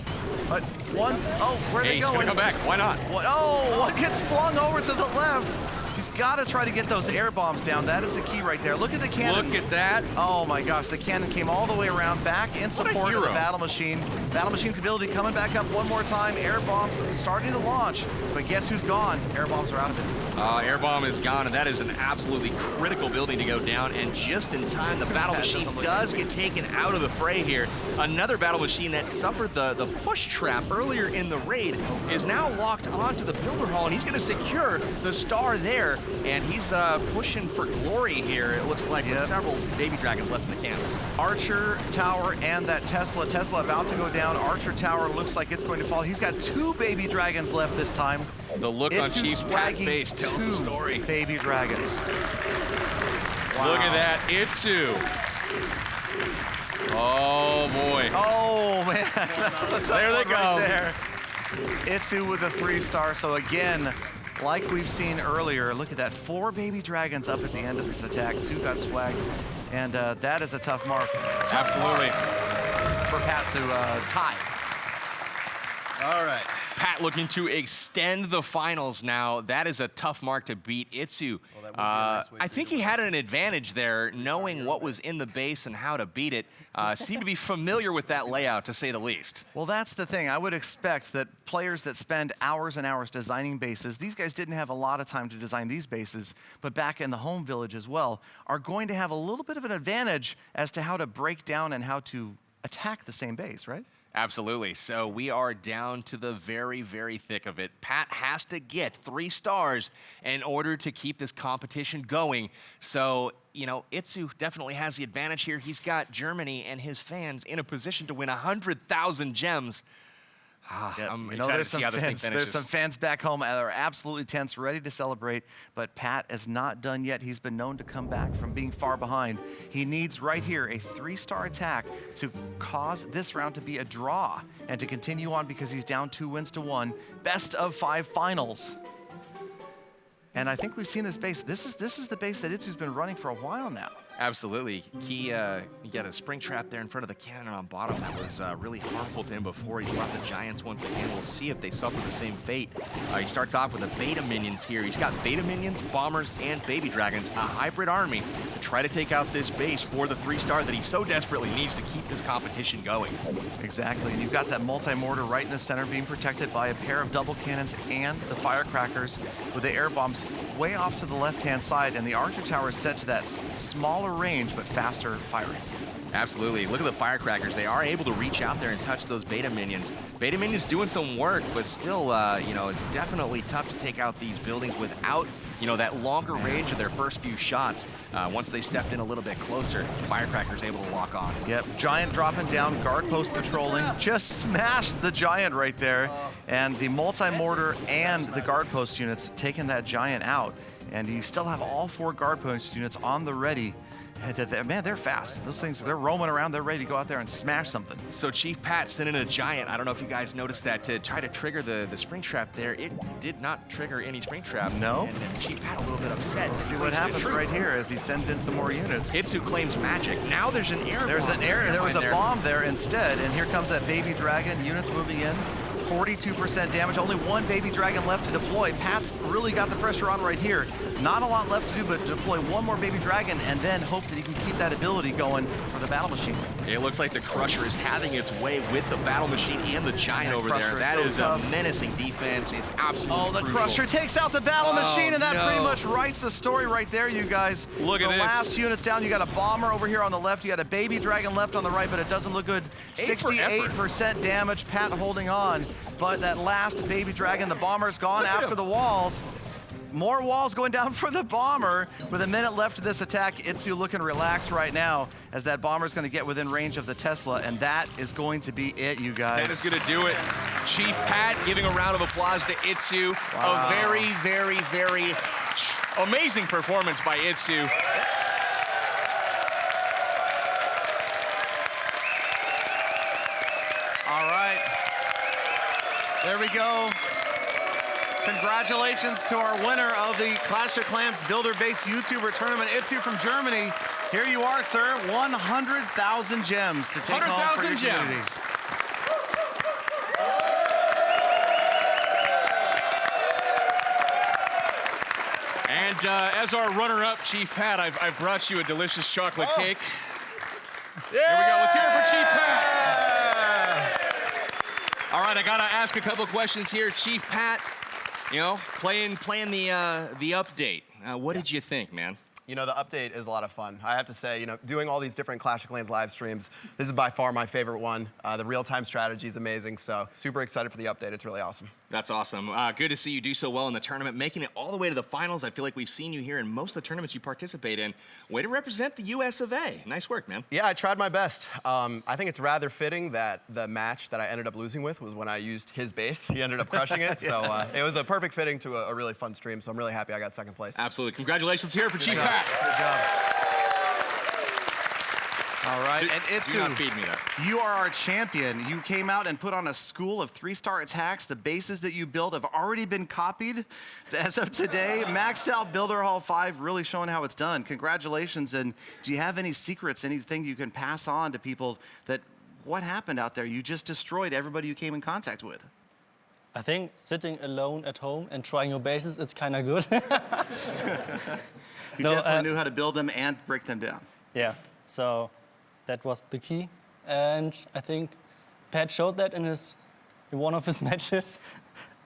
Speaker 1: But once... Oh, where are they
Speaker 3: He's
Speaker 1: going?
Speaker 3: going to come back. Why not?
Speaker 1: What? Oh, one gets flung over to the left. He's got to try to get those air bombs down. That is the key right there. Look at the cannon.
Speaker 3: Look at that.
Speaker 1: Oh my gosh, the cannon came all the way around, back in support of the battle machine. Battle machine's ability coming back up one more time. Air bombs starting to launch, but guess who's gone? Air bombs are out of it.
Speaker 3: Air bomb is gone, and that is an absolutely critical building to go down. And just in time, the battle machine does get taken out of the fray here. Another battle machine that suffered the push trap earlier in the raid is now locked onto the builder hall, and he's going to secure the star there. And he's pushing for glory here. It looks like with several baby dragons left in the cans.
Speaker 1: Archer Tower and that Tesla. Tesla about to go down. Archer Tower looks like it's going to fall. He's got 2 baby dragons left this time.
Speaker 3: The look on Chief Pat's face tells the story.
Speaker 1: Baby dragons. Wow.
Speaker 3: Look at that, Itsu. Oh boy.
Speaker 1: Oh man, that was a tough
Speaker 3: There they
Speaker 1: one
Speaker 3: go.
Speaker 1: right there. Itsu with a 3-star. So again, like we've seen earlier, look at that. 4 baby dragons up at the end of this attack. 2 got swagged, and that is a tough mark.
Speaker 3: Absolutely.
Speaker 1: For Pat to tie.
Speaker 13: All right.
Speaker 3: Pat looking to extend the finals now. That is a tough mark to beat. Itsu, I think he had an advantage there, knowing what was in the base and how to beat it. Seemed to be familiar with that layout, to say the least.
Speaker 1: Well, that's the thing. I would expect that players that spend hours and hours designing bases, these guys didn't have a lot of time to design these bases, but back in the home village as well, are going to have a little bit of an advantage as to how to break down and how to attack the same base, right?
Speaker 3: Absolutely. So we are down to the very, very thick of it. Pat has to get 3 stars in order to keep this competition going. So, you know, Itsu definitely has the advantage here. He's got Germany and his fans in a position to win 100,000 gems. I'm
Speaker 1: You know,
Speaker 3: excited to
Speaker 1: there's
Speaker 3: see
Speaker 1: some
Speaker 3: how this thing
Speaker 1: fans,
Speaker 3: finishes.
Speaker 1: there's some fans back home that are absolutely tense, ready to celebrate, but Pat is not done yet. He's been known to come back from being far behind. He needs right here a 3-star attack to cause this round to be a draw and to continue on because he's down 2-1. Best of 5 finals. And I think we've seen this base. This is the base that Itsu's been running for a while now.
Speaker 3: Absolutely. You got a spring trap there in front of the cannon on bottom that was really harmful to him before. He brought the Giants once again. We'll see if they suffer the same fate. He starts off with the Beta Minions here. He's got Beta Minions, Bombers, and Baby Dragons, a hybrid army to try to take out this base for the 3-star that he so desperately needs to keep this competition going.
Speaker 1: Exactly, and you've got that multi-mortar right in the center being protected by a pair of double cannons and the firecrackers with the air bombs way off to the left-hand side, and the Archer Tower is set to that smaller range but faster firing.
Speaker 3: Absolutely. Look at the firecrackers. They are able to reach out there and touch those Beta Minions. Beta Minions doing some work, but still, you know, it's definitely tough to take out these buildings without, you know, that longer range of their first few shots. Once they stepped in a little bit closer, firecrackers able to lock on.
Speaker 1: Yep, Giant dropping down, guard post patrolling, just smashed the Giant right there, and the multi-mortar and the guard post units taking that Giant out, and you still have all 4 guard post units on the ready. Man, they're fast. Those things, they're roaming around. They're ready to go out there and smash something.
Speaker 3: So Chief Pat sending a Giant. I don't know if you guys noticed that to try to trigger the spring trap there. It did not trigger any spring trap.
Speaker 1: No.
Speaker 3: And Chief Pat a little bit upset.
Speaker 1: Let's see what happens right here as he sends in some more units.
Speaker 3: Itsu claims magic. Now there's an air bomb.
Speaker 1: There was a bomb there instead, and here comes that Baby Dragon. Units moving in. 42% damage, only 1 Baby Dragon left to deploy. Pat's really got the pressure on right here. Not a lot left to do but deploy 1 more Baby Dragon and then hope that he can keep that ability going for the Battle Machine.
Speaker 3: It looks like the Crusher is having its way with the Battle Machine and the Giant over there. That is a menacing defense. It's absolutely
Speaker 1: the
Speaker 3: crucial.
Speaker 1: Crusher takes out the Battle Machine, and that
Speaker 3: no.
Speaker 1: pretty much writes the story right there, you guys.
Speaker 3: Look at
Speaker 1: the
Speaker 3: this.
Speaker 1: last unit's down. You got a Bomber over here on the left. You got a Baby Dragon left on the right, but it doesn't look good. 68% damage. Pat holding on. But that last Baby Dragon, the Bomber's gone after the walls. More walls going down for the Bomber. With a minute left of this attack, Itsu looking relaxed right now as that Bomber's going to get within range of the Tesla, and that is going to be it, you guys.
Speaker 3: That is going to do it. Chief Pat giving a round of applause to Itsu.
Speaker 1: Wow.
Speaker 3: A very, very, very amazing performance by Itsu.
Speaker 1: All right. There we go. Congratulations to our winner of the Clash of Clans Builder-based YouTuber tournament, Itsu from Germany. Here you are, sir. 100,000 gems to take home for your community.
Speaker 3: And as our runner-up, Chief Pat, I've brought you a delicious chocolate cake. There we go. Let's hear it for Chief Pat. All right, I gotta ask a couple questions here, Chief Pat. You know, playing the update. What did you think, man?
Speaker 6: You know, the update is a lot of fun. I have to say, you know, doing all these different Clash of Clans live streams, this is by far my favorite one. The real-time strategy is amazing, so super excited for the update. It's really awesome.
Speaker 3: That's awesome. Good to see you do so well in the tournament, making it all the way to the finals. I feel like we've seen you here in most of the tournaments you participate in. Way to represent the US of A. Nice work, man.
Speaker 6: Yeah, I tried my best. I think it's rather fitting that the match that I ended up losing with was when I used his base. He ended up crushing it, so it was a perfect fitting to a really fun stream, so I'm really happy I got second place.
Speaker 3: Absolutely. Congratulations here for Chief Pat.
Speaker 1: Good job. All right, and Itsu,
Speaker 3: do not feed me that.
Speaker 1: You are our champion. You came out and put on a school of 3-star attacks. The bases that you built have already been copied as of today. Maxed out Builder Hall 5, really showing how it's done. Congratulations, and do you have any secrets, anything you can pass on to people that what happened out there? You just destroyed everybody you came in contact with.
Speaker 14: I think sitting alone at home and trying your bases is kind of good.
Speaker 1: You definitely knew how to build them and break them down.
Speaker 14: Yeah, so that was the key. And I think Pat showed that in one of his matches.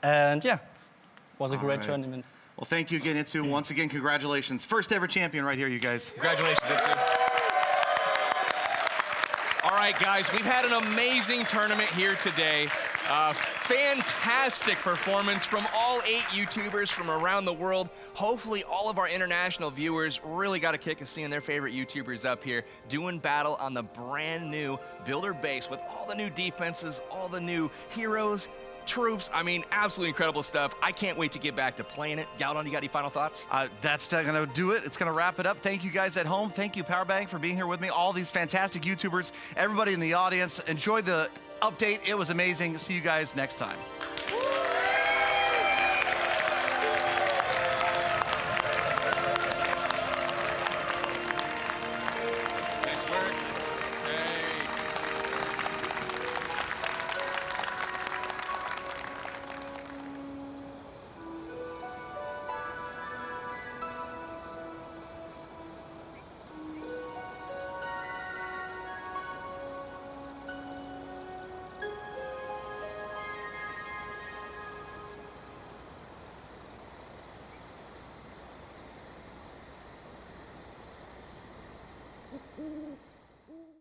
Speaker 14: And yeah, it was a great tournament.
Speaker 1: Well, thank you again, Itsu. Once again, congratulations. First ever champion right here, you guys.
Speaker 3: Congratulations, Itsu. All right, guys, we've had an amazing tournament here today. Fantastic performance from all 8 YouTubers from around the world. Hopefully all of our international viewers really got a kick of seeing their favorite YouTubers up here doing battle on the brand new Builder base with all the new defenses, all the new heroes, troops. I mean, absolutely incredible stuff. I can't wait to get back to playing it. Galdon, you got any final thoughts?
Speaker 1: That's going to do it. It's going to wrap it up. Thank you guys at home. Thank you, Powerbank, for being here with me. All these fantastic YouTubers, everybody in the audience. Enjoy the update. It was amazing. See you guys next time.